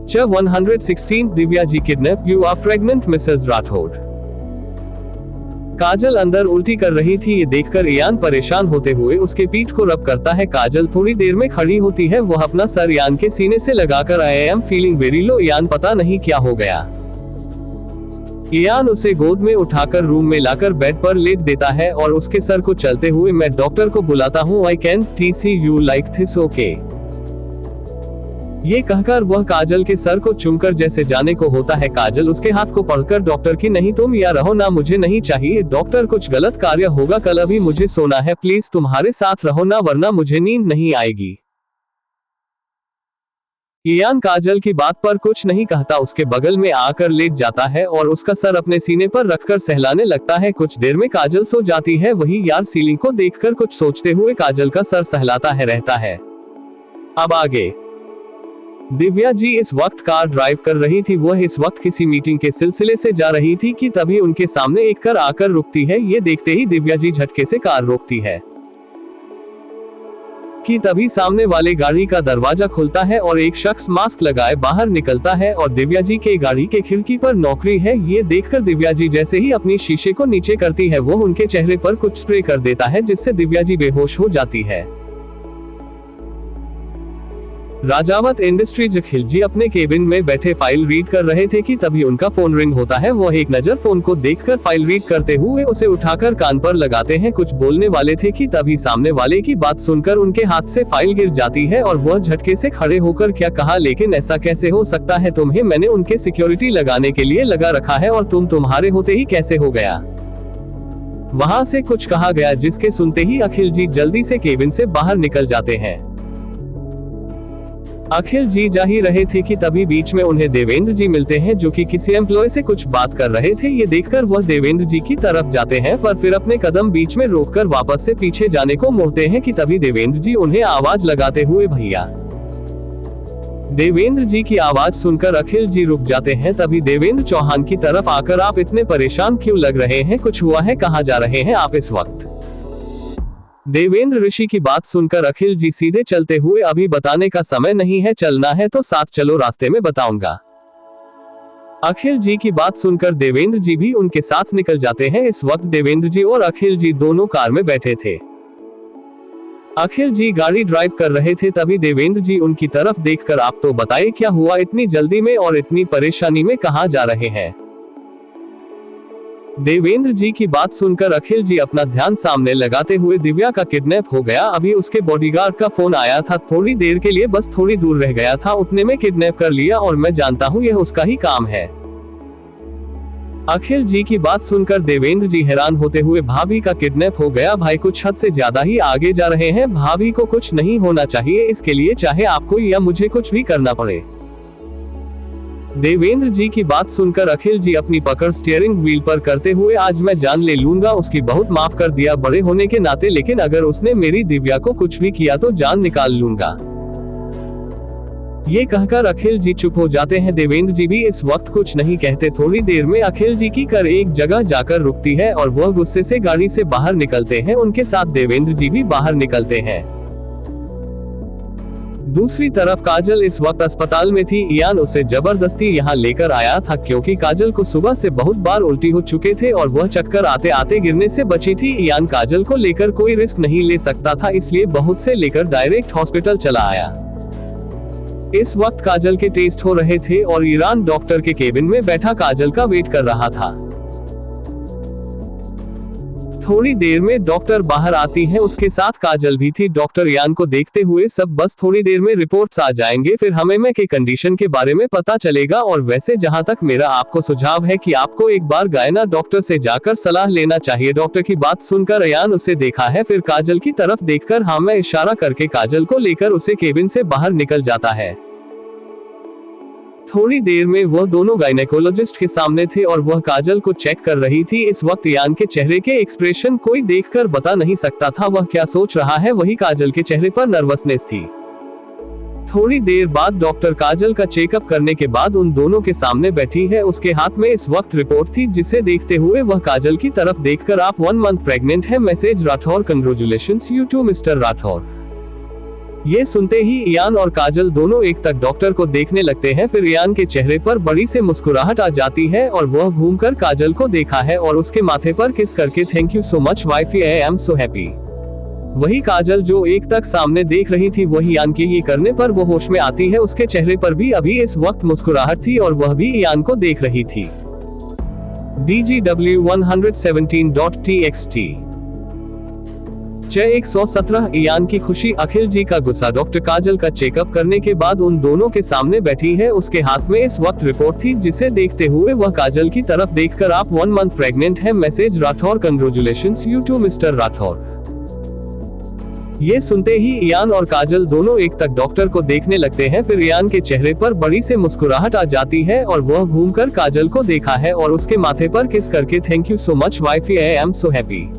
116 Divya ji kidnap, you are pregnant Mrs Rathore. Kajal अंदर उल्टी कर रही थी। ये देखकर ईयान परेशान होते हुए उसके पीठ को रब करता है। काजल थोड़ी देर में खड़ी होती है। वह अपना सर ईयान के सीने से लगाकर, I am feeling very low. Ian पता नहीं क्या हो गया। ईयान उसे गोद में उठाकर रूम में लाकर बेड पर लेट देता है और उसके सर को चलते हुए, मैं डॉक्टर को बुलाता हूँ, I can T U like this okay. ये कहकर वह काजल के सर को चूमकर जैसे जाने को होता है। काजल उसके हाथ को पकड़कर, डॉक्टर की नहीं तुम या रहो ना, मुझे नहीं चाहिए डॉक्टर, कुछ गलत कार्य होगा, कल अभी मुझे सोना है, प्लीज तुम्हारे साथ रहो ना, वरना मुझे नींद नहीं आएगी। ईयान काजल की बात पर कुछ नहीं कहता, उसके बगल में आकर लेट जाता है और उसका सर अपने सीने पर रखकर सहलाने लगता है। कुछ देर में काजल सो जाती है। वही यार सीलिंग को देखकर कुछ सोचते हुए काजल का सर सहलाता है रहता है। अब आगे दिव्या जी इस वक्त कार ड्राइव कर रही थी। वह इस वक्त किसी मीटिंग के सिलसिले से जा रही थी कि तभी उनके सामने एक कार आकर रुकती है। ये देखते ही दिव्या जी झटके से कार रोकती है कि तभी सामने वाले गाड़ी का दरवाजा खुलता है और एक शख्स मास्क लगाए बाहर निकलता है और दिव्या जी के गाड़ी के खिड़की पर नौकरी है। ये देखकर दिव्या जी जैसे ही अपनी शीशे को नीचे करती है, वो उनके चेहरे पर कुछ स्प्रे कर देता है, जिससे दिव्या जी बेहोश हो जाती है। राजावत इंडस्ट्रीज खिलजी अपने केबिन में बैठे फाइल रीड कर रहे थे कि तभी उनका फोन रिंग होता है। वह एक नजर फोन को देखकर फाइल रीड करते हुए उसे उठाकर कान पर लगाते हैं। कुछ बोलने वाले थे कि तभी सामने वाले की बात सुनकर उनके हाथ से फाइल गिर जाती है और वह झटके से खड़े होकर क्या कहा, लेकिन ऐसा कैसे हो सकता है तुम्हें? मैंने उनके सिक्योरिटी लगाने के लिए लगा रखा है और तुम्हारे होते ही कैसे हो गया? वहां से कुछ कहा गया, जिसके सुनते ही अखिल जी जल्दी से केबिन से बाहर निकल जाते हैं। अखिल जी जा ही रहे थे कि तभी बीच में उन्हें देवेंद्र जी मिलते हैं, जो कि किसी एम्प्लॉय से कुछ बात कर रहे थे। ये देखकर वह देवेंद्र जी की तरफ जाते हैं, पर फिर अपने कदम बीच में रोककर वापस से पीछे जाने को मुड़ते हैं कि तभी देवेंद्र जी उन्हें आवाज लगाते हुए, भैया। देवेंद्र जी की आवाज सुनकर अखिल जी रुक जाते हैं। तभी देवेंद्र चौहान की तरफ आकर, आप इतने परेशान क्यों लग रहे हैं, कुछ हुआ है, कहाँ जा रहे हैं आप इस वक्त? देवेंद्र ऋषि की बात सुनकर अखिल जी सीधे चलते हुए, अभी बताने का समय नहीं है, चलना है तो साथ चलो, रास्ते में बताऊंगा। अखिल जी की बात सुनकर देवेंद्र जी भी उनके साथ निकल जाते हैं। इस वक्त देवेंद्र जी और अखिल जी दोनों कार में बैठे थे। अखिल जी गाड़ी ड्राइव कर रहे थे। तभी देवेंद्र जी उनकी तरफ देखकर, आप तो बताइए क्या हुआ, इतनी जल्दी में और इतनी परेशानी में कहाँ जा रहे हैं? देवेंद्र जी की बात सुनकर अखिल जी अपना ध्यान सामने लगाते हुए, दिव्या का किडनैप हो गया, अभी उसके बॉडीगार्ड का फोन आया था, थोड़ी देर के लिए बस थोड़ी दूर रह गया था, उतने में किडनैप कर लिया और मैं जानता हूँ यह उसका ही काम है। अखिल जी की बात सुनकर देवेंद्र जी हैरान होते हुए, भाभी का किडनैप हो गया? भाई कुछ हद से ज्यादा ही आगे जा रहे हैं, भाभी को कुछ नहीं होना चाहिए, इसके लिए चाहे आपको या मुझे कुछ भी करना पड़े। देवेंद्र जी की बात सुनकर अखिल जी अपनी पकड़ स्टीयरिंग व्हील पर करते हुए, आज मैं जान ले लूंगा उसकी, बहुत माफ कर दिया बड़े होने के नाते, लेकिन अगर उसने मेरी दिव्या को कुछ भी किया तो जान निकाल लूंगा। ये कहकर अखिल जी चुप हो जाते हैं। देवेंद्र जी भी इस वक्त कुछ नहीं कहते। थोड़ी देर में अखिल जी की कार एक जगह जाकर रुकती है और वह गुस्से से गाड़ी से बाहर निकलते हैं। उनके साथ देवेंद्र जी भी बाहर निकलते हैं। दूसरी तरफ काजल इस वक्त अस्पताल में थी। इयान उसे जबरदस्ती यहाँ लेकर आया था, क्योंकि काजल को सुबह से बहुत बार उल्टी हो चुके थे और वह चक्कर आते आते गिरने से बची थी। इयान काजल को लेकर कोई रिस्क नहीं ले सकता था, इसलिए बहुत से लेकर डायरेक्ट हॉस्पिटल चला आया। इस वक्त काजल के टेस्ट हो रहे थे और ईरान डॉक्टर के केबिन में बैठा काजल का वेट कर रहा था। थोड़ी देर में डॉक्टर बाहर आती है, उसके साथ काजल भी थी। डॉक्टर ईरान को देखते हुए, सब बस थोड़ी देर में रिपोर्ट्स आ जाएंगे, फिर हमें मैं के कंडीशन के बारे में पता चलेगा। और वैसे जहां तक मेरा आपको सुझाव है कि आपको एक बार गायना डॉक्टर से जाकर सलाह लेना चाहिए। डॉक्टर की बात सुनकर ईरान उसे देखा है, फिर काजल की तरफ देखकर हाँ मैं इशारा करके काजल को लेकर उसे केबिन से बाहर निकल जाता है। थोड़ी देर में वह दोनों गायनेकोलॉजिस्ट के सामने थे और वह काजल को चेक कर रही थी। इस वक्त इयान के चेहरे के एक्सप्रेशन कोई देखकर बता नहीं सकता था वह क्या सोच रहा है, वही काजल के चेहरे पर नर्वसनेस थी। थोड़ी देर बाद डॉक्टर काजल का चेकअप करने के बाद उन दोनों के सामने बैठी है। उसके हाथ में इस वक्त रिपोर्ट थी, जिसे देखते हुए वह काजल की तरफ देखकर, आप 1 मंथ प्रेग्नेंट है, Mrs Rathore, congratulations you too mister Rathore. ये सुनते ही इयान और काजल दोनों एक तक डॉक्टर को देखने लगते हैं। फिर इयान के चेहरे पर बड़ी से मुस्कुराहट आ जाती है और वह घूमकर काजल को देखा है और उसके माथे पर किस करके, thank you so much wifey, I am so happy. वही काजल जो एक तक सामने देख रही थी, वही इयान के ये करने पर वो होश में आती है। उसके चेहरे पर भी अभी इस वक्त मुस्कुराहट थी और वह भी इयान को देख रही थी। DGW117.txt 117 इयान की खुशी, अखिल जी का गुस्सा। डॉक्टर काजल का चेकअप करने के बाद उन दोनों के सामने बैठी है। उसके हाथ में इस वक्त रिपोर्ट थी, जिसे देखते हुए वह काजल की तरफ देखकर, आप 1 मंथ प्रेग्नेंट है, Mrs Rathore, congratulations you too mister Rathore. ये सुनते ही इयान और काजल दोनों एक तक डॉक्टर को देखने लगते हैं। फिर इयान के चेहरे पर बड़ी से मुस्कुराहट आ जाती है और वह घूमकर काजल को देखा है और उसके माथे पर किस करके, thank you so much wifey, I am so happy.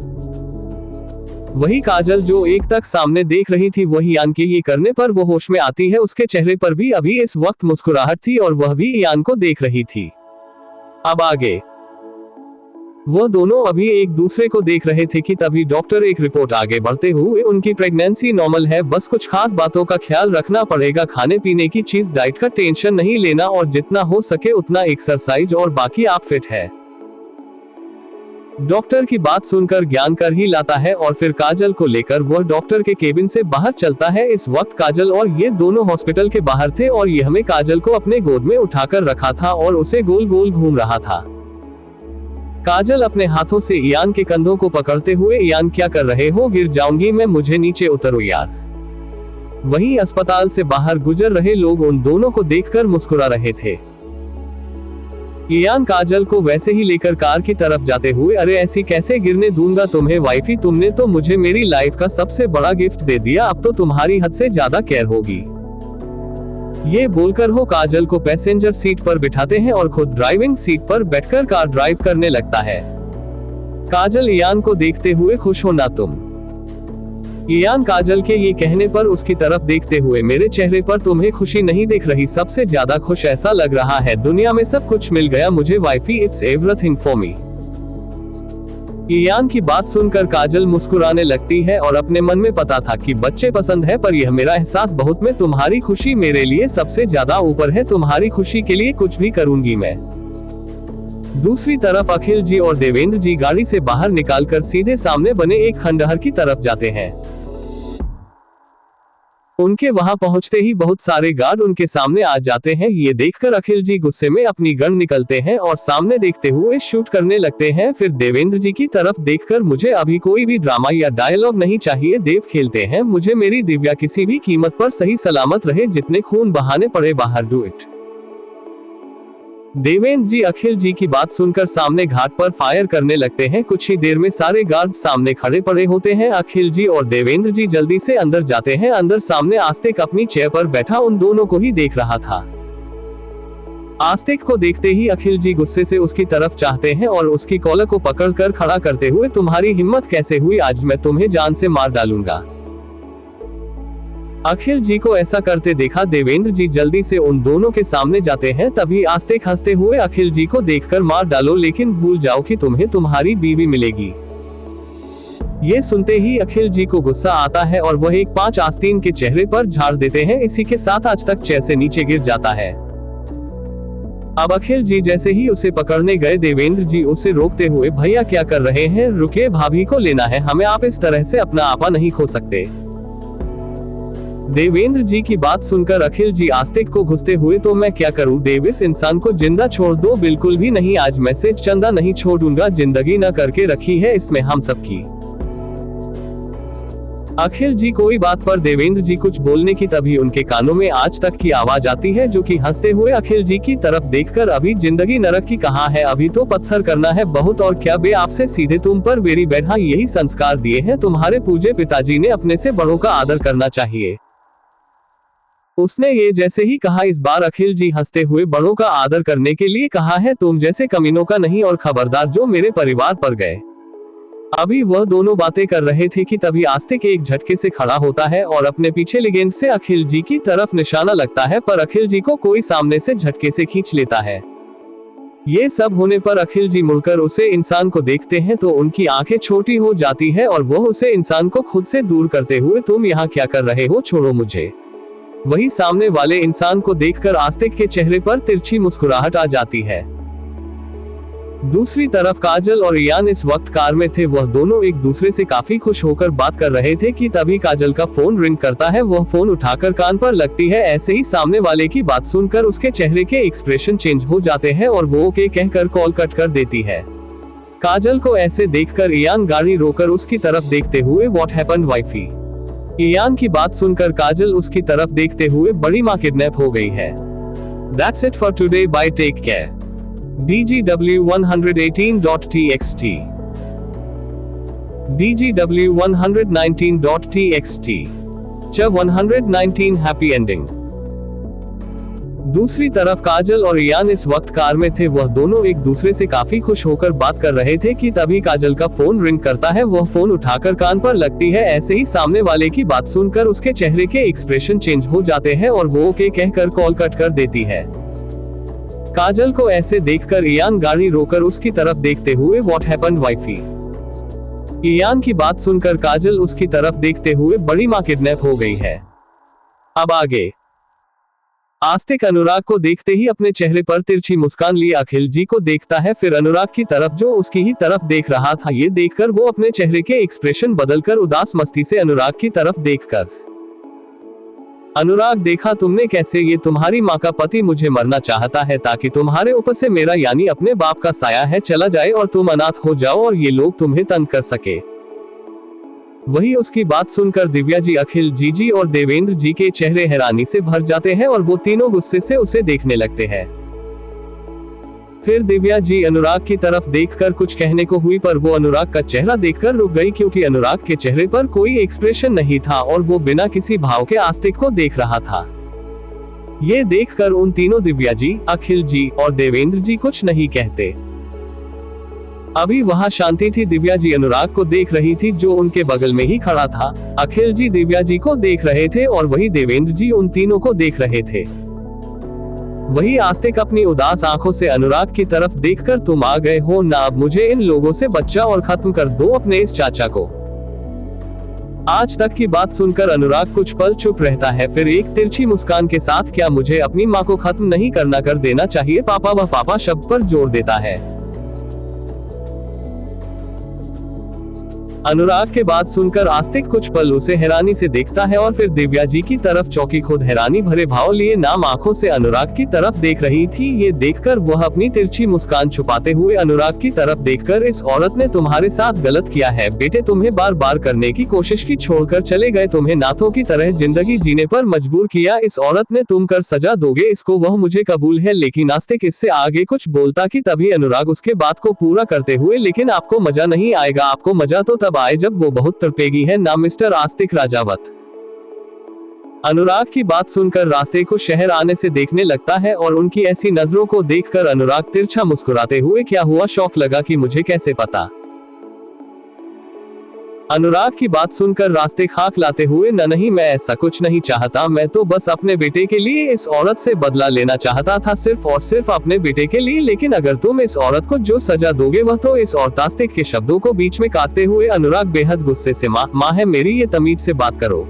वही काजल जो एक तक सामने देख रही थी, वही इयान के ये करने पर वो होश में आती है। उसके चेहरे पर भी अभी इस वक्त मुस्कुराहट थी और वह भी इयान को देख रही थी। अब आगे वो दोनों अभी एक दूसरे को देख रहे थे कि तभी डॉक्टर एक रिपोर्ट आगे बढ़ते हुए, उनकी प्रेगनेंसी नॉर्मल है, बस कुछ खास बातों का ख्याल रखना पड़ेगा, खाने पीने की चीज, डाइट का टेंशन नहीं लेना और जितना हो सके उतना एक्सरसाइज, और बाकी आप फिट है। डॉक्टर की बात सुनकर ज्ञान कर ही लाता है और फिर काजल को लेकर वह डॉक्टर के केबिन से बाहर चलता है। इस वक्त काजल और ये दोनों हॉस्पिटल के बाहर थे और ये हमें काजल को अपने गोद में उठाकर रखा था और उसे गोल गोल घूम रहा था। काजल अपने हाथों से इयान के कंधों को पकड़ते हुए, इयान क्या कर रहे हो, गिर जाऊंगी मैं, मुझे नीचे उतरो यार। वहीं अस्पताल से बाहर गुजर रहे लोग उन दोनों को देखकर मुस्कुरा रहे थे। इयान काजल को वैसे ही लेकर कार की तरफ जाते हुए, अरे ऐसी कैसे गिरने दूंगा तुम्हें वाइफी, तुमने तो मुझे मेरी लाइफ का सबसे बड़ा गिफ्ट दे दिया, अब तो तुम्हारी हद से ज्यादा केयर होगी। ये बोलकर हो काजल को पैसेंजर सीट पर बिठाते हैं और खुद ड्राइविंग सीट पर बैठकर कार ड्राइव करने लगता है। काजल इयान को देखते हुए, खुश हो ना तुम। ईयान काजल के ये कहने पर उसकी तरफ देखते हुए, मेरे चेहरे पर तुम्हें खुशी नहीं दिख रही, सबसे ज्यादा खुश ऐसा लग रहा है, दुनिया में सब कुछ मिल गया मुझे wifey, it's everything for me. Ian की बात सुनकर काजल मुस्कुराने लगती है और अपने मन में पता था कि बच्चे पसंद है, पर यह मेरा एहसास बहुत में तुम्हारी खुशी मेरे लिए सबसे ज्यादा ऊपर है, तुम्हारी खुशी के लिए कुछ भी करूंगी मैं। दूसरी तरफ अखिल जी और देवेंद्र जी गाड़ी से बाहर निकालकर सीधे सामने बने एक खंडहर की तरफ जाते हैं। उनके वहां पहुंचते ही बहुत सारे गार्ड उनके सामने आ जाते हैं। ये देखकर अखिल जी गुस्से में अपनी गन निकलते हैं और सामने देखते हुए शूट करने लगते हैं। फिर देवेंद्र जी की तरफ देखकर, मुझे अभी कोई भी ड्रामा या डायलॉग नहीं चाहिए, देव खेलते हैं, मुझे मेरी दिव्या किसी भी कीमत पर सही सलामत रहे, जितने खून बहाने पड़े बाहर डू इट। देवेंद्र जी अखिल जी की बात सुनकर सामने घाट पर फायर करने लगते हैं। कुछ ही देर में सारे गार्ड सामने खड़े पड़े होते हैं। अखिल जी और देवेंद्र जी जल्दी से अंदर जाते हैं। अंदर सामने आस्तिक अपनी चेयर पर बैठा उन दोनों को ही देख रहा था। आस्तिक को देखते ही अखिल जी गुस्से से उसकी तरफ चाहते हैं और उसकी कॉलर को पकड़कर खड़ा करते हुए, तुम्हारी हिम्मत कैसे हुई, आज मैं तुम्हें जान से मार डालूंगा। अखिल जी को ऐसा करते देखा देवेंद्र जी जल्दी से उन दोनों के सामने जाते हैं। तभी आस्तिक हंसते हुए अखिल जी को देखकर, मार डालो लेकिन भूल जाओ कि तुम्हें तुम्हारी बीवी मिलेगी। ये सुनते ही अखिल जी को गुस्सा आता है और वह एक 5 आस्तीन के चेहरे पर झाड़ देते हैं। इसी के साथ आज तक चेयर से नीचे गिर जाता है। अब अखिल जी जैसे ही उसे पकड़ने गए, देवेंद्र जी उसे रोकते हुए, भैया क्या कर रहे हैं, रुकिए, भाभी को लेना है हमें, आप इस तरह से अपना आपा नहीं खो सकते। देवेंद्र जी की बात सुनकर अखिल जी आस्तिक को घुसते हुए, तो मैं क्या करूं देव, इस इंसान को जिंदा छोड़ दो। बिल्कुल भी नहीं, आज मैं से चंदा नहीं छोड़ूंगा, जिंदगी न करके रखी है इसमें हम सबकी। अखिल जी कोई बात पर देवेंद्र जी कुछ बोलने की, तभी उनके कानों में आज तक की आवाज आती है, जो कि हंसते हुए अखिल जी की तरफ देखकर, अभी जिंदगी नरक की कहाँ है, अभी तो पत्थर करना है बहुत, और क्या बे आपसे सीधे तुम पर वेरी बैठा, यही संस्कार दिए हैं तुम्हारे पूजे पिताजी ने, अपने से बड़ों का आदर करना चाहिए। उसने ये जैसे ही कहा, इस बार अखिल जी हंसते हुए, बड़ों का आदर करने के लिए कहा है, तुम जैसे कमीनों का नहीं, और खबरदार जो मेरे परिवार पर गए। अभी वह दोनों बातें कर रहे थे कि तभी आस्तिक एक झटके से खड़ा होता है और अपने पीछे लिगेंड से अखिल जी की तरफ निशाना लगता है, पर अखिल जी को कोई सामने से झटके से खींच लेता है। ये सब होने पर अखिल जी मुड़कर उसे इंसान को देखते हैं तो उनकी आंखें छोटी हो जाती है और वह उसे इंसान को खुद से दूर करते हुए, तुम यहाँ क्या कर रहे हो, छोड़ो मुझे। वही सामने वाले इंसान को देखकर आस्तिक के चेहरे पर तिरछी मुस्कुराहट आ जाती है। दूसरी तरफ काजल और ईयान इस वक्त कार में थे। वह दोनों एक दूसरे से काफी खुश होकर बात कर रहे थे कि तभी काजल का फोन रिंग करता है। वह फोन उठाकर कान पर लगती है। ऐसे ही सामने वाले की बात सुनकर उसके चेहरे के एक्सप्रेशन चेंज हो जाते हैं और वो ओके कहकर कॉल कट कर देती है। काजल को ऐसे देखकर ईयान गाड़ी रोकर उसकी तरफ देखते हुए, व्हाट हैपेंड वाइफी। ईयान की बात सुनकर काजल उसकी तरफ देखते हुए, बड़ी माँ किडनैप हो गई है। That's it for today, bye, take care. DGW118.txt DGW119.txt Cha 119 happy ending। दूसरी तरफ काजल और ईयान इस वक्त कार में थे। वह दोनों एक दूसरे से काफी खुश होकर बात कर रहे थे कि तभी काजल का फोन रिंग करता है। वह फोन उठाकर कान पर लगती है। ऐसे ही सामने वाले की बात सुनकर उसके चेहरे के एक्सप्रेशन चेंज हो जाते हैं और वो ओके कहकर कॉल कट कर देती है। काजल को ऐसे देखकर ईयान गाड़ी रोकर उसकी तरफ देखते हुए, व्हाट हैपेंड वाइफी। ईयान की बात सुनकर काजल उसकी तरफ देखते हुए, बड़ी माँ किडनैप हो गई है। अब आगे आस्तिक अनुराग को देखते ही अपने चेहरे पर तिरछी मुस्कान लिए अखिल जी को देखता है, फिर अनुराग की तरफ जो उसकी ही तरफ देख रहा था। ये देखकर वो अपने चेहरे के एक्सप्रेशन बदलकर उदास मस्ती से अनुराग की तरफ देखकर, अनुराग देखा तुमने कैसे, ये तुम्हारी माँ का पति मुझे मरना चाहता है ताकि तुम्हारे ऊपर से मेरा यानी अपने बाप का साया है चला जाए और तुम अनाथ हो जाओ और ये लोग तुम्हें तंग कर सके। वही उसकी बात सुनकर दिव्या जी, अखिल जी और देवेंद्र जी के चेहरे हैरानी से भर जाते हैं और वो तीनों गुस्से से उसे देखने लगते हैं। फिर दिव्या जी अनुराग की तरफ देखकर कुछ कहने को हुई, पर वो अनुराग का चेहरा देखकर रुक गई क्योंकि अनुराग के चेहरे पर कोई एक्सप्रेशन नहीं था और वो बिना किसी भाव के आस्तिक को देख रहा था। ये देखकर उन तीनों दिव्या जी, अखिल जी और देवेंद्र जी कुछ नहीं कहते। अभी वहाँ शांति थी। दिव्या जी अनुराग को देख रही थी जो उनके बगल में ही खड़ा था। अखिल जी दिव्या जी को देख रहे थे और वही देवेंद्र जी उन तीनों को देख रहे थे। वही आस्तिक अपनी उदास आंखों से अनुराग की तरफ देखकर, तुम आ गए हो ना, अब मुझे इन लोगों से बच्चा और खत्म कर दो अपने इस चाचा को। आज तक की बात सुनकर अनुराग कुछ पल चुप रहता है, फिर एक तिरछी मुस्कान के साथ, क्या मुझे अपनी माँ को खत्म नहीं करना कर देना चाहिए पापा? वह पापा शब्द पर जोर देता है। अनुराग के बात सुनकर आस्तिक कुछ पल उसे हैरानी से देखता है और फिर दिव्या जी की तरफ चौंकी, खुद हैरानी भरे भाव लिए नाम आंखों से अनुराग की तरफ देख रही थी। ये देखकर वह अपनी तिरछी मुस्कान छुपाते हुए अनुराग की तरफ देखकर, इस औरत ने तुम्हारे साथ गलत किया है बेटे, तुम्हें बार बार करने की कोशिश की, छोड़कर चले गए, तुम्हें नाथों की तरह जिंदगी जीने पर मजबूर किया, इस औरत ने तुम कर सजा दोगे इसको, वह मुझे कबूल है। लेकिन आस्तिक इससे आगे कुछ बोलता कि तभी अनुराग उसके बात को पूरा करते हुए, लेकिन आपको मजा नहीं आएगा, आपको मजा तो आए जब वो बहुत तड़पेगी है ना मिस्टर आस्तिक राजावत। अनुराग की बात सुनकर रास्ते को शहर आने से देखने लगता है और उनकी ऐसी नजरों को देखकर अनुराग तिरछा मुस्कुराते हुए, क्या हुआ? शौक लगा कि मुझे कैसे पता? अनुराग की बात सुनकर रास्ते खाक लाते हुए, न नहीं, मैं ऐसा कुछ नहीं चाहता, मैं तो बस अपने बेटे के लिए इस औरत से बदला लेना चाहता था, सिर्फ और सिर्फ अपने बेटे के लिए। लेकिन अगर तुम इस औरत को जो सजा दोगे वह तो इस और आस्तिक के शब्दों को बीच में काटते हुए अनुराग बेहद गुस्से से, माँ है मेरी, ये तमीज से बात करो।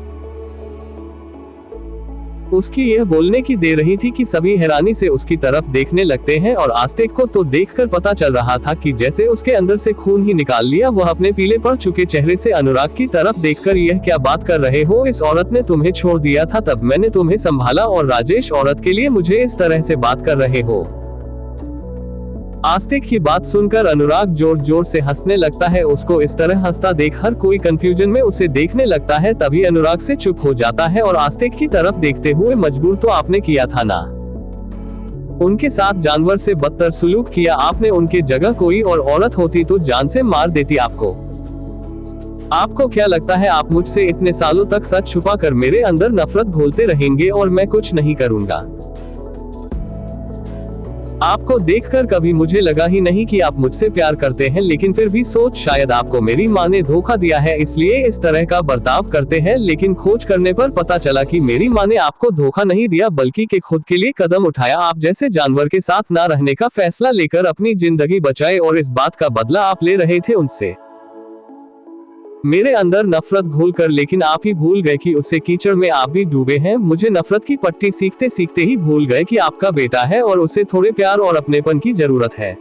उसकी यह बोलने की दे रही थी कि सभी हैरानी से उसकी तरफ देखने लगते हैं और आस्तिक को तो देखकर पता चल रहा था कि जैसे उसके अंदर से खून ही निकाल लिया। वह अपने पीले पड़ चुके चेहरे से अनुराग की तरफ देखकर, यह क्या बात कर रहे हो? इस औरत ने तुम्हें छोड़ दिया था, तब मैंने तुम्हें संभाला और राजेश औरत के लिए मुझे इस तरह से बात कर रहे हो? आस्तिक की बात सुनकर अनुराग जोर जोर से हंसने लगता है। उसको इस तरह हंसता देख हर कोई कंफ्यूजन में उसे देखने लगता है। तभी अनुराग से चुप हो जाता है और आस्तिक की तरफ देखते हुए, मजबूर तो आपने किया था ना, उनके साथ जानवर से बदतर सुलूक किया आपने, उनके जगह कोई और औरत होती तो जान से मार देती आपको। आपको क्या लगता है आप मुझसे इतने सालों तक सच छुपा कर मेरे अंदर नफरत घोलते रहेंगे और मैं कुछ नहीं करूंगा? आपको देखकर कभी मुझे लगा ही नहीं कि आप मुझसे प्यार करते हैं, लेकिन फिर भी सोच, शायद आपको मेरी माँ ने धोखा दिया है इसलिए इस तरह का बर्ताव करते हैं। लेकिन खोज करने पर पता चला कि मेरी माँ ने आपको धोखा नहीं दिया, बल्कि कि खुद के लिए कदम उठाया, आप जैसे जानवर के साथ ना रहने का फैसला लेकर अपनी जिंदगी बचाए, और इस बात का बदला आप ले रहे थे उनसे। मेरे अंदर नफरत घोल कर, लेकिन आप ही भूल गए कि उससे कीचड़ में आप भी डूबे हैं। मुझे नफरत की पट्टी सीखते सीखते ही भूल गए कि आपका बेटा है और उसे थोड़े प्यार और अपनेपन की जरूरत है।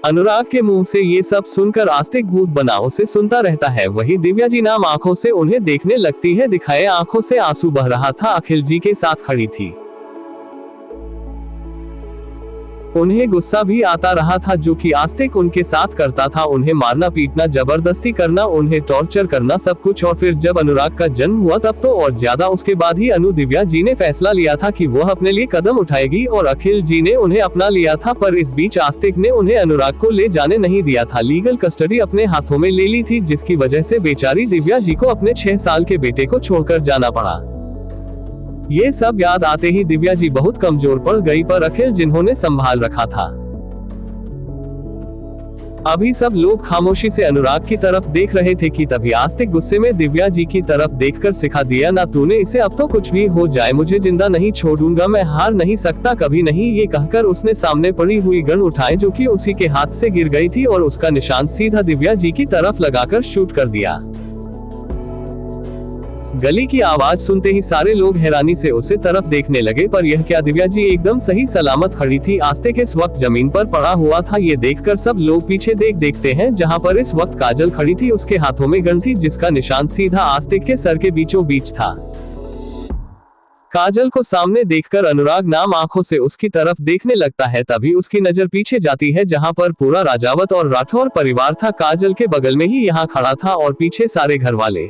अनुराग के मुंह से ये सब सुनकर आस्तिक भूत बना उसे सुनता रहता है। वही दिव्या जी नाम आंखों से उन्हें देखने लगती है। दिखाए आंखों से आंसू बह रहा था। अखिल जी के साथ खड़ी थी। उन्हें गुस्सा भी आता रहा था जो कि आस्तिक उनके साथ करता था। उन्हें मारना पीटना, जबरदस्ती करना, उन्हें टॉर्चर करना, सब कुछ। और फिर जब अनुराग का जन्म हुआ तब तो और ज्यादा। उसके बाद ही दिव्या जी ने फैसला लिया था कि वह अपने लिए कदम उठाएगी और अखिल जी ने उन्हें अपना लिया था। पर इस बीच आस्तिक ने उन्हें अनुराग को ले जाने नहीं दिया था। लीगल कस्टडी अपने हाथों में ले ली थी, जिसकी वजह से बेचारी दिव्या जी को अपने 6 साल के बेटे को छोड़कर जाना पड़ा। ये सब याद आते ही दिव्या जी बहुत कमजोर पड़ गई, पर अखिल जिन्होंने संभाल रखा था। अभी सब लोग खामोशी से अनुराग की तरफ देख रहे थे कि तभी आस्तिक गुस्से में दिव्या जी की तरफ देखकर, सिखा दिया ना तूने इसे, अब तो कुछ भी हो जाए मुझे जिंदा नहीं छोड़ूंगा, मैं हार नहीं सकता कभी नहीं। ये कहकर उसने सामने पड़ी हुई गन उठाई जो कि उसी के हाथ से गिर गई थी और उसका निशान सीधा दिव्या जी की तरफ लगाकर शूट कर दिया। गली की आवाज सुनते ही सारे लोग हैरानी से उसे तरफ देखने लगे, पर यह क्या, दिव्या जी एकदम सही सलामत खड़ी थी। आस्तिक इस वक्त जमीन पर पड़ा हुआ था। ये देखकर सब लोग पीछे देखते हैं, जहां पर इस वक्त काजल खड़ी थी। उसके हाथों में गन थी जिसका निशान सीधा आस्तिक के सर के बीचों बीच था। काजल को सामने देखकर अनुराग नाम आंखों से उसकी तरफ देखने लगता है। तभी उसकी नजर पीछे जाती है जहां पर पूरा राजावत और राठौर परिवार था। काजल के बगल में ही यहाँ खड़ा था और पीछे सारे घर वाले।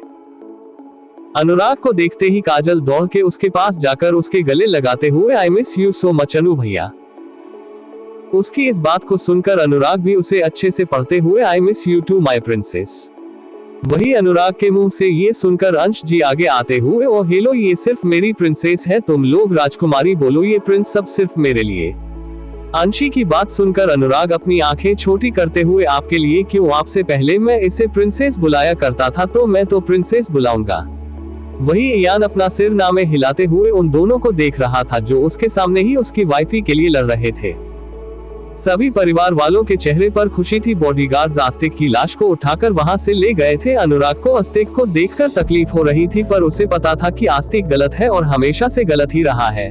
अनुराग को देखते ही काजल दौड़ के उसके पास जाकर उसके गले लगाते हुए, I miss you so much Anu भैया। उसकी इस बात को सुनकर अनुराग भी उसे अच्छे से पढ़ते हुए, I miss you too my princess. वही अनुराग के मुंह से ये सुनकर अंश जी आगे आते हुए, ओ हेलो, ये सिर्फ मेरी प्रिंसेस है, तुम लोग राजकुमारी बोलो, ये प्रिंस सब सिर्फ मेरे लिए। अंशी की बात सुनकर अनुराग अपनी आंखें छोटी करते हुए, आपके लिए क्यों, आपसे पहले मैं इसे प्रिंसेस बुलाया करता था, तो मैं तो प्रिंसेस बुलाऊंगा। वही इयान अपना सिर नामे हिलाते हुए उन दोनों को देख रहा था जो उसके सामने ही उसकी वाइफी के लिए लड़ रहे थे। सभी परिवार वालों के चेहरे पर खुशी थी। बॉडीगार्ड्स आस्तिक की लाश को उठाकर वहां से ले गए थे। अनुराग को आस्तिक को देखकर तकलीफ हो रही थी, पर उसे पता था कि आस्तिक गलत है और हमेशा से गलत ही रहा है।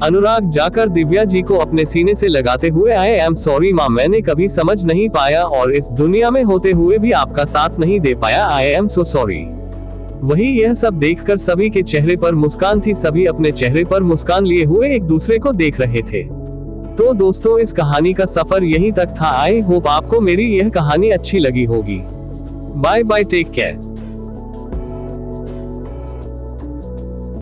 अनुराग जाकर दिव्या जी को अपने सीने से लगाते हुए, आई एम सॉरी माँ, मैंने कभी समझ नहीं पाया और इस दुनिया में होते हुए भी आपका साथ नहीं दे पाया, आई एम सो सॉरी। वही यह सब देखकर सभी के चेहरे पर मुस्कान थी। सभी अपने चेहरे पर मुस्कान लिए हुए एक दूसरे को देख रहे थे। तो दोस्तों, इस कहानी का सफर यहीं तक था। आई होप आपको मेरी यह कहानी अच्छी लगी होगी। Bye bye, take care.